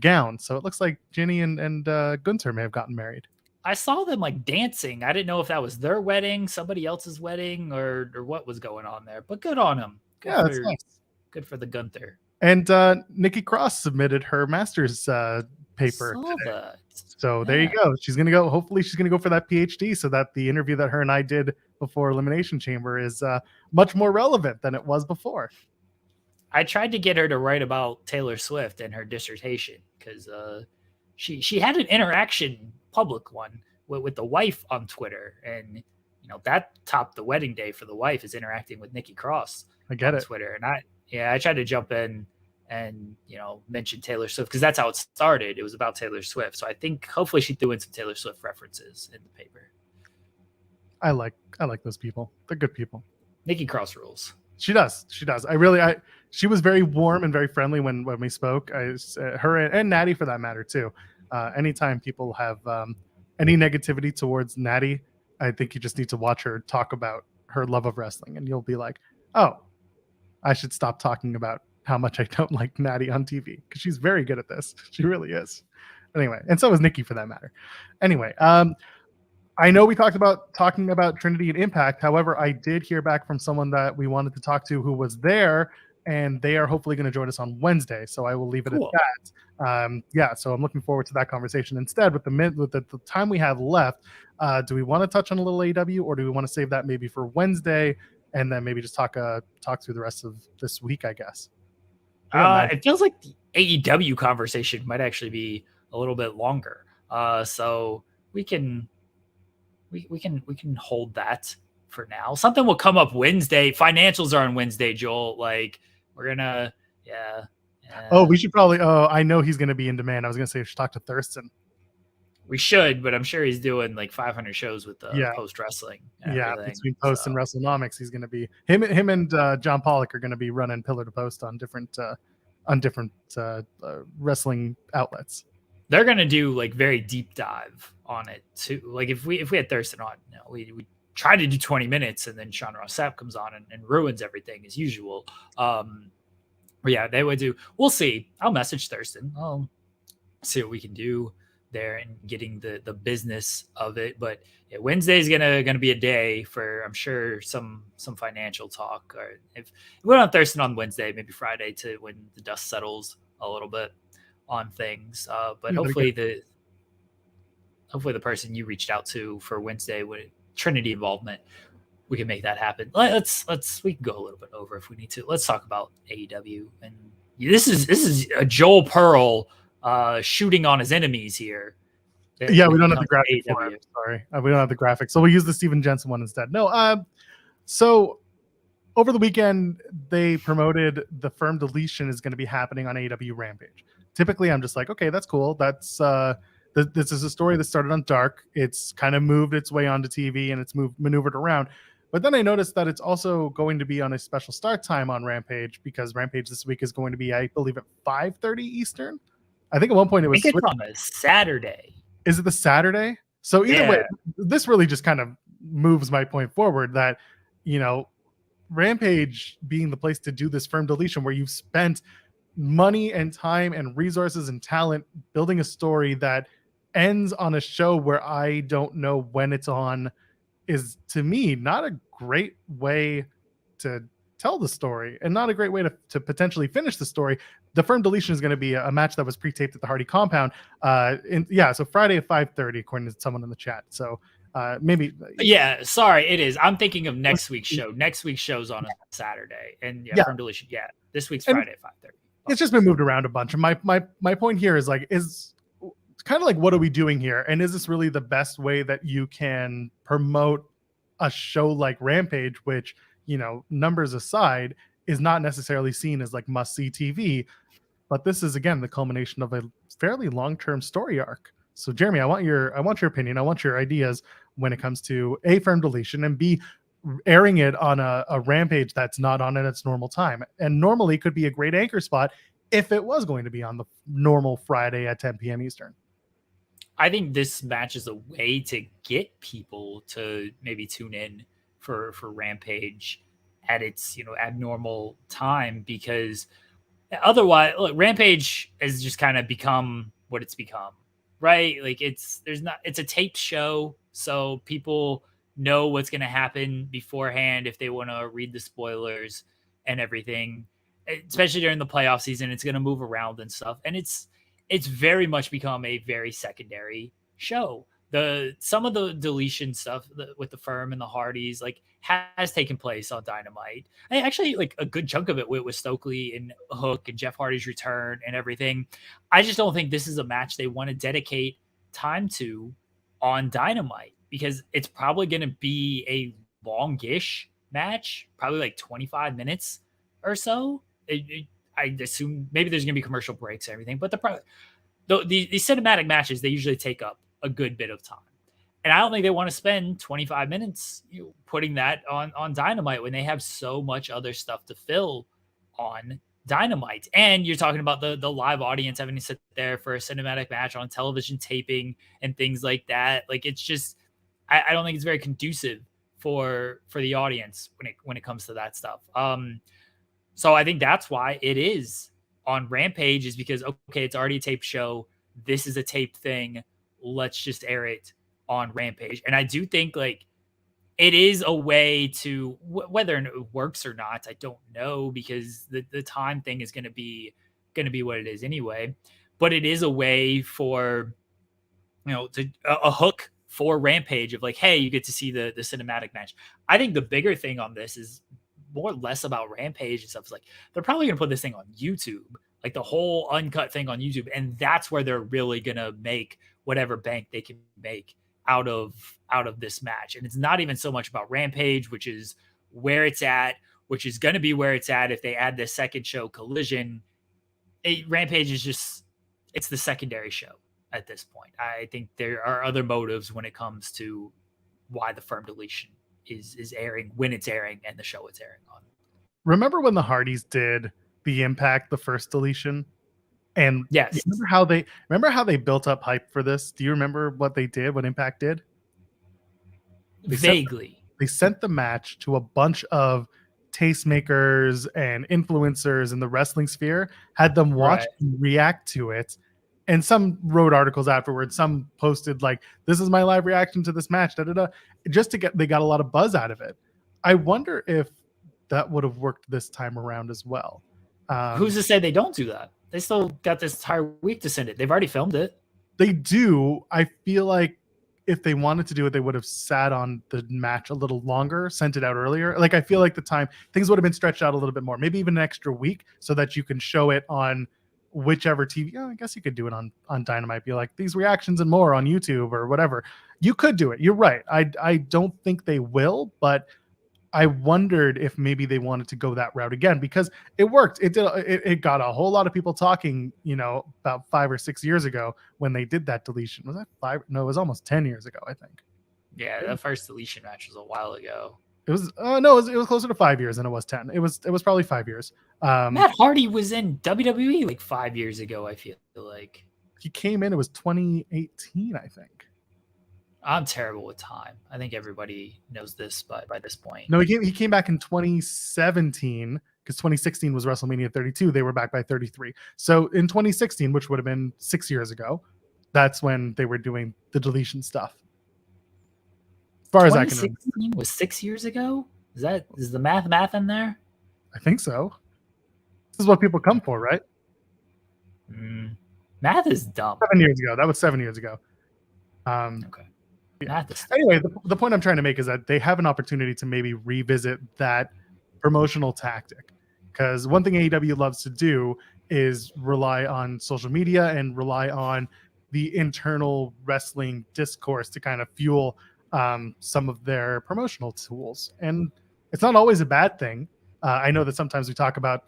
gown. So it looks like Ginny and Gunther may have gotten married. I saw them like dancing. I didn't know if that was their wedding, somebody else's wedding, or what was going on there. But good on them. That's nice. Good for the Gunther. And Nikki Cross submitted her master's paper. So there you go. She's gonna go. Hopefully, she's gonna go for that PhD, so that the interview that her and I did before Elimination Chamber is much more relevant than it was before. I tried to get her to write about Taylor Swift and her dissertation because she had an interaction, public one, with the wife on Twitter, and that topped the wedding day for the wife is interacting with Nikki Cross. I get it. Twitter, and I tried to jump in and mention Taylor Swift because that's how it started. It was about Taylor Swift, so I think hopefully she threw in some Taylor Swift references in the paper. I like those people. They're good people. Nikki Cross rules. She does. She was very warm and very friendly when we spoke. Her and Natty for that matter too. Anytime people have any negativity towards Natty, I think you just need to watch her talk about her love of wrestling, and you'll be like, oh, I should stop talking about how much I don't like Natty on TV, because she's very good at this. She really is. Anyway, and so is Nikki for that matter. Anyway, I know we talking about Trinity and Impact. However, I did hear back from someone that we wanted to talk to who was there, and they are hopefully going to join us on Wednesday. So I will leave it at that. So I'm looking forward to that conversation. Instead, with the time we have left, do we want to touch on a little AEW, or do we want to save that maybe for Wednesday and then maybe just talk through the rest of this week, I guess? It feels like the AEW conversation might actually be a little bit longer. So we can hold that for now. Something will come up Wednesday. Financials are on Wednesday, Joel. Like, we're gonna, yeah. Oh, we should probably. Oh, I know he's gonna be in demand. I was gonna say we should talk to Thurston. We should, but I'm sure he's doing like 500 shows with post wrestling. Yeah, between post and WrestleNomics, he's gonna be him and John Pollock are gonna be running pillar to post on different wrestling outlets. They're gonna do like very deep dive on it too. Like if we had Thurston on, we try to do 20 minutes, and then Sean Ross Sapp comes on and ruins everything as usual. But yeah, they would do. We'll see. I'll message Thurston. I'll see what we can do there and getting the business of it. But yeah, Wednesday is gonna be a day for, I'm sure, some financial talk. Or if we don't have Thurston on Wednesday, maybe Friday to when the dust settles a little bit on things. But hopefully the person you reached out to for Wednesday with Trinity involvement, we can make that happen. We can go a little bit over if we need to. Let's talk about AEW. And this is a Joel Pearl shooting on his enemies here. Yeah, we don't have the graphic for it. Sorry, we don't have the graphic, so we'll use the Steven Jensen one instead. No, so over the weekend they promoted the Firm Deletion is going to be happening on AEW Rampage. Typically, I'm just like, okay, that's cool. That's this is a story that started on Dark. It's kind of moved its way onto TV and it's maneuvered around. But then I noticed that it's also going to be on a special start time on Rampage, because Rampage this week is going to be, I believe, at 5:30 Eastern. I think at one point it was on a Saturday. Is it the Saturday? So either way, this really just kind of moves my point forward that, Rampage being the place to do this Firm Deletion, where you've spent money and time and resources and talent building a story that ends on a show where I don't know when it's on, is, to me, not a great way to tell the story and not a great way to potentially finish the story. The Firm Deletion is going to be a match that was pre-taped at the Hardy compound. So Friday at 5:30, according to someone in the chat. So maybe. Yeah, sorry, it is. I'm thinking of next week's show. Next week's show's on a Saturday, and Firm Deletion. Yeah, this week's Friday at 5:30. It's just been moved around a bunch. And my point here is kind of like, what are we doing here? And is this really the best way that you can promote a show like Rampage, which, numbers aside, is not necessarily seen as like must-see TV, but this is, again, the culmination of a fairly long-term story arc. So, Jeremy, I want your opinion. I want your ideas when it comes to A, Firm Deletion, and B, airing it on a Rampage that's not on at its normal time. And normally could be a great anchor spot if it was going to be on the normal Friday at 10 p.m. Eastern. I think this match is a way to get people to maybe tune in for Rampage at it's abnormal time, because otherwise, look, Rampage has just kind of become what it's become, right? Like it's a taped show, so people know what's going to happen beforehand if they want to read the spoilers and everything. Especially during the playoff season, it's going to move around and stuff, and it's very much become a very secondary show. Some of the deletion stuff with the Firm and the Hardys has taken place on Dynamite. And actually, a good chunk of it with Stokely and Hook and Jeff Hardy's return and everything. I just don't think this is a match they want to dedicate time to on Dynamite, because it's probably going to be a longish match, probably 25 minutes or so. I assume maybe there's going to be commercial breaks and everything, but the cinematic matches, they usually take up a good bit of time. And I don't think they want to spend 25 minutes putting that on Dynamite when they have so much other stuff to fill on Dynamite. And you're talking about the live audience having to sit there for a cinematic match on television taping and things like that. Like, it's just, I don't think it's very conducive for the audience when it comes to that stuff. So I think that's why it is on Rampage, is because, okay, it's already a taped show. This is a taped thing. Let's just air it on Rampage. And I do think, like, it is a way to, whether it works or not, I don't know, because the time thing is going to be what it is anyway. But it is a way for, a hook for Rampage of, like, hey, you get to see the cinematic match. I think the bigger thing on this is more or less about Rampage and stuff. It's like, they're probably going to put this thing on YouTube, like the whole uncut thing on YouTube. And that's where they're really going to make whatever bank they can make out of this match. And it's not even so much about Rampage, which is where it's at, which is going to be where it's at if they add this second show, Collision. Rampage is just, it's the secondary show at this point. I think there are other motives when it comes to why the Firm Deletion is airing when it's airing and the show it's airing on. Remember when the Hardys did the Impact, the first deletion? And yes, remember how they built up hype for this? Do you remember what they did, what Impact did? Vaguely. They sent the match to a bunch of tastemakers and influencers in the wrestling sphere, had them watch and react to it. And some wrote articles afterwards. Some posted, like, this is my live reaction to this match, just they got a lot of buzz out of it. I wonder if that would have worked this time around as well. Who's to say they don't do that? They still got this entire week to send it. They've already filmed it. They do. I feel like if they wanted to do it, they would have sat on the match a little longer, sent it out earlier. Like, I feel like things would have been stretched out a little bit more, maybe even an extra week, so that you can show it on whichever TV. I guess you could do it on Dynamite. Be like, these reactions and more on YouTube or whatever. You could do it. You're right. I don't think they will, but I wondered if maybe they wanted to go that route again, because it worked. It got a whole lot of people talking, about 5 or 6 years ago when they did that deletion. Was that 5? No, it was almost 10 years ago, I think. Yeah, the first deletion match was a while ago. It was no, it was closer to 5 years than it was 10. It was probably 5 years. Matt Hardy was in WWE like 5 years ago, I feel like. He came in, it was 2018, I think. I'm terrible with time. I think everybody knows this by this point. No, he came back in 2017, because 2016 was WrestleMania 32. They were back by 33. So in 2016, which would have been 6 years ago, that's when they were doing the deletion stuff. As far as I can remember. 2016 was 6 years ago? Is the math in there? I think so. This is what people come for, right? Math is dumb. 7 years ago. That was 7 years ago. Okay. Yeah. Anyway, the point I'm trying to make is that they have an opportunity to maybe revisit that promotional tactic, because one thing AEW loves to do is rely on social media and rely on the internal wrestling discourse to kind of fuel some of their promotional tools. And it's not always a bad thing. I know that sometimes we talk about,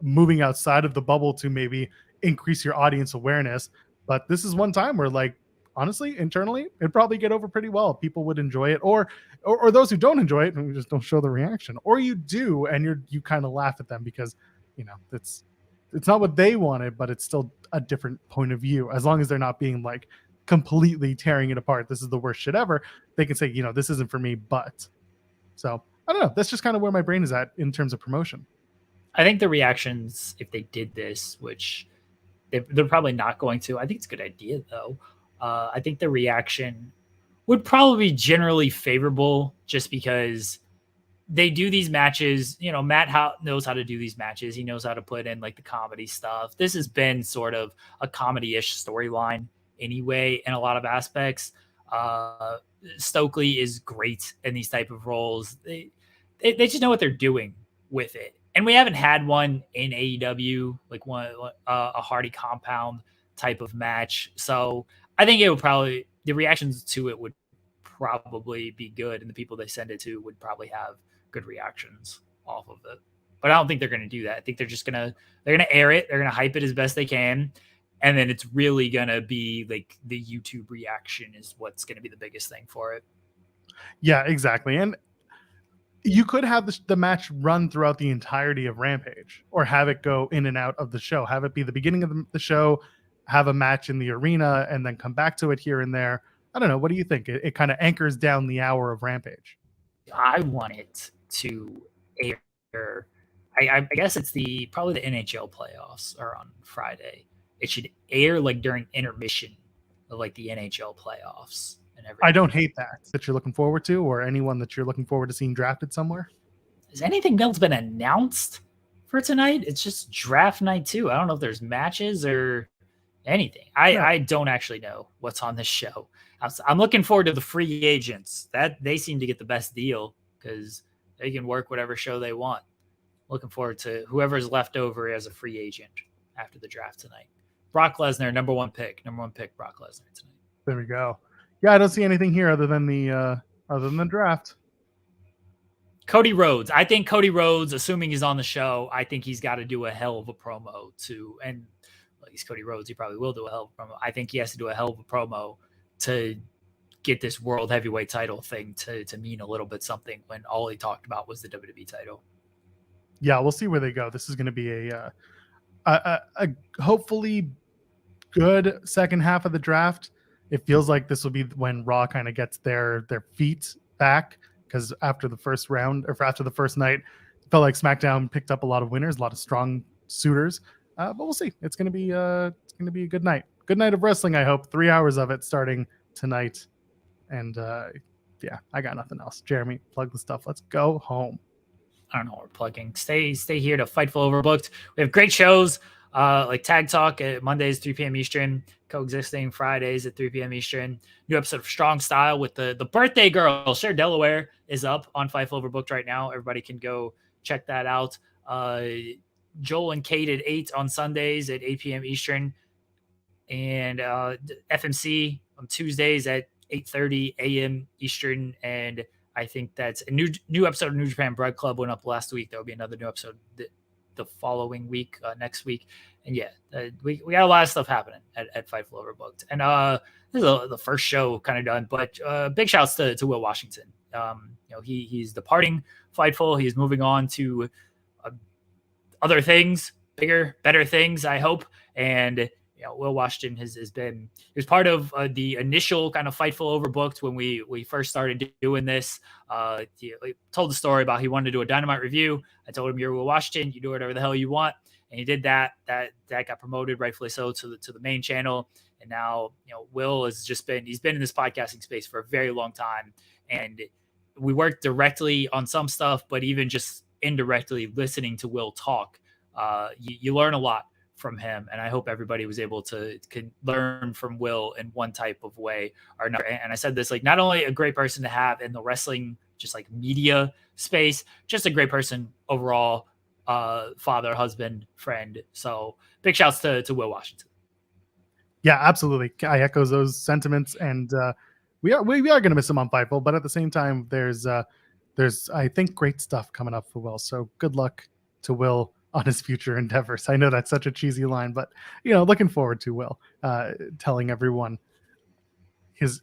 moving outside of the bubble to maybe increase your audience awareness, but this is one time where, like, honestly, internally, it'd probably get over pretty well. People would enjoy it, or those who don't enjoy it and just don't show the reaction, or you do and you kind of laugh at them because it's not what they wanted, but it's still a different point of view. As long as they're not being like completely tearing it apart, this is the worst shit ever, they can say, this isn't for me. But so I don't know. That's just kind of where my brain is at in terms of promotion. I think the reactions, if they did this, which they're probably not going to, I think it's a good idea though. I think the reaction would probably be generally favorable, just because they do these matches. Matt knows how to do these matches. He knows how to put in like the comedy stuff. This has been sort of a comedy-ish storyline anyway in a lot of aspects. Stokely is great in these type of roles. They just know what they're doing with it. And we haven't had one in AEW, like a Hardy compound type of match. So I think the reactions to it would probably be good, and the people they send it to would probably have good reactions off of it. But I don't think they're going to do that. I think they're going to air it. They're going to hype it as best they can. And then it's really going to be like the YouTube reaction is what's going to be the biggest thing for it. Yeah, exactly. And You could have the match run throughout the entirety of Rampage, or have it go in and out of the show. Have it be the beginning of the show, have a match in the arena, and then come back to it here and there. I don't know. What do you think? It kind of anchors down the hour of Rampage. I want it to air. I guess it's probably the NHL playoffs are on Friday. It should air like during intermission of like the NHL playoffs. I don't hate that you're looking forward to, or anyone that you're looking forward to seeing drafted somewhere. Has anything else been announced for tonight? It's just draft night too. I don't know if there's matches or anything. I don't actually know what's on this show. I'm looking forward to the free agents. That they seem to get the best deal because they can work whatever show they want. Looking forward to whoever's left over as a free agent after the draft tonight. Brock Lesnar, number one pick, Brock Lesnar tonight. There we go. Yeah, I don't see anything here other than the draft. Cody Rhodes. I think Cody Rhodes, assuming he's on the show, I think he's got to do a hell of a promo too. And well, he's Cody Rhodes. He probably will do a hell of a promo. I think he has to do a hell of a promo to get this world heavyweight title thing to mean a little bit something when all he talked about was the WWE title. Yeah, we'll see where they go. This is going to be a hopefully good second half of the draft. It feels like this will be when Raw kind of gets their feet back, because after the first round, or after the first night, it felt like SmackDown picked up a lot of winners, a lot of strong suitors. But we'll see. It's gonna be a good night. Good night of wrestling, I hope. 3 hours of it starting tonight. And yeah, I got nothing else. Jeremy, plug the stuff. Let's go home. I don't know what we're plugging. Stay here to Fightful Overbooked. We have great shows like Tag Talk at Mondays, 3 p.m. Eastern, Coexisting Fridays at 3 p.m. Eastern. New episode of Strong Style with the birthday girl. Cher Delaware is up on Fightful Overbooked right now. Everybody can go check that out. Joel and Kate at 8 on Sundays at 8 p.m. Eastern. And FMC on Tuesdays at 8:30 a.m. Eastern. And I think that's a new episode of New Japan Bread Club went up last week. There will be another new episode the following week, next week. And yeah, we got a lot of stuff happening at Fightful Overbooked. And this is the first show kind of done, but big shouts to Will Washington. He's departing Fightful. He's moving on to other things, bigger, better things, I hope. And Will Washington he was part of the initial kind of Fightful Overbooked when we first started doing this. He told the story about he wanted to do a Dynamite review. I told him, you're Will Washington, you do whatever the hell you want. And he did that. That got promoted, rightfully so, to the main channel. And now, Will has he's been in this podcasting space for a very long time. And we work directly on some stuff, but even just indirectly listening to Will talk, you learn a lot from him. And I hope everybody was able to learn from Will in one type of way or another. And I said this, like, not only a great person to have in the wrestling, just like media space, just a great person overall, father, husband, friend. So big shouts to Will Washington. Yeah, absolutely. I echo those sentiments. And we are going to miss him on Fightful, but at the same time, there's I think great stuff coming up for Will. So good luck to Will on his future endeavors. I know that's such a cheesy line, but looking forward to Will telling everyone his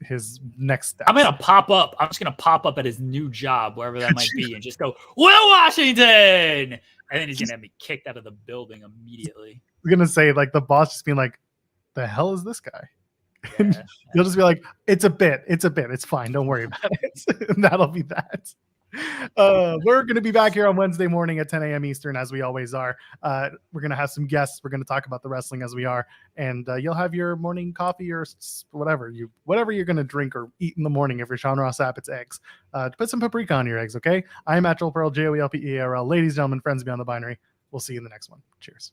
next step. I'm just gonna pop up at his new job, wherever that might be, and just go, Will Washington, and then he's gonna have me kicked out of the building immediately. We're gonna say, like, the boss just being like, the hell is this guy? Yeah. You'll just be like, it's a bit, it's fine, don't worry about it. And that'll be that. We're going to be back here on Wednesday morning at 10 a.m. Eastern, as we always are. We're going to have some guests. We're going to talk about the wrestling as we are, and you'll have your morning coffee or whatever you're going to drink or eat in the morning. If you're Sean Ross Sapp, it's eggs. Put some paprika on your eggs, okay? I'm at Joel Pearl, JOELPERL. Ladies, gentlemen, friends beyond the binary. We'll see you in the next one. Cheers.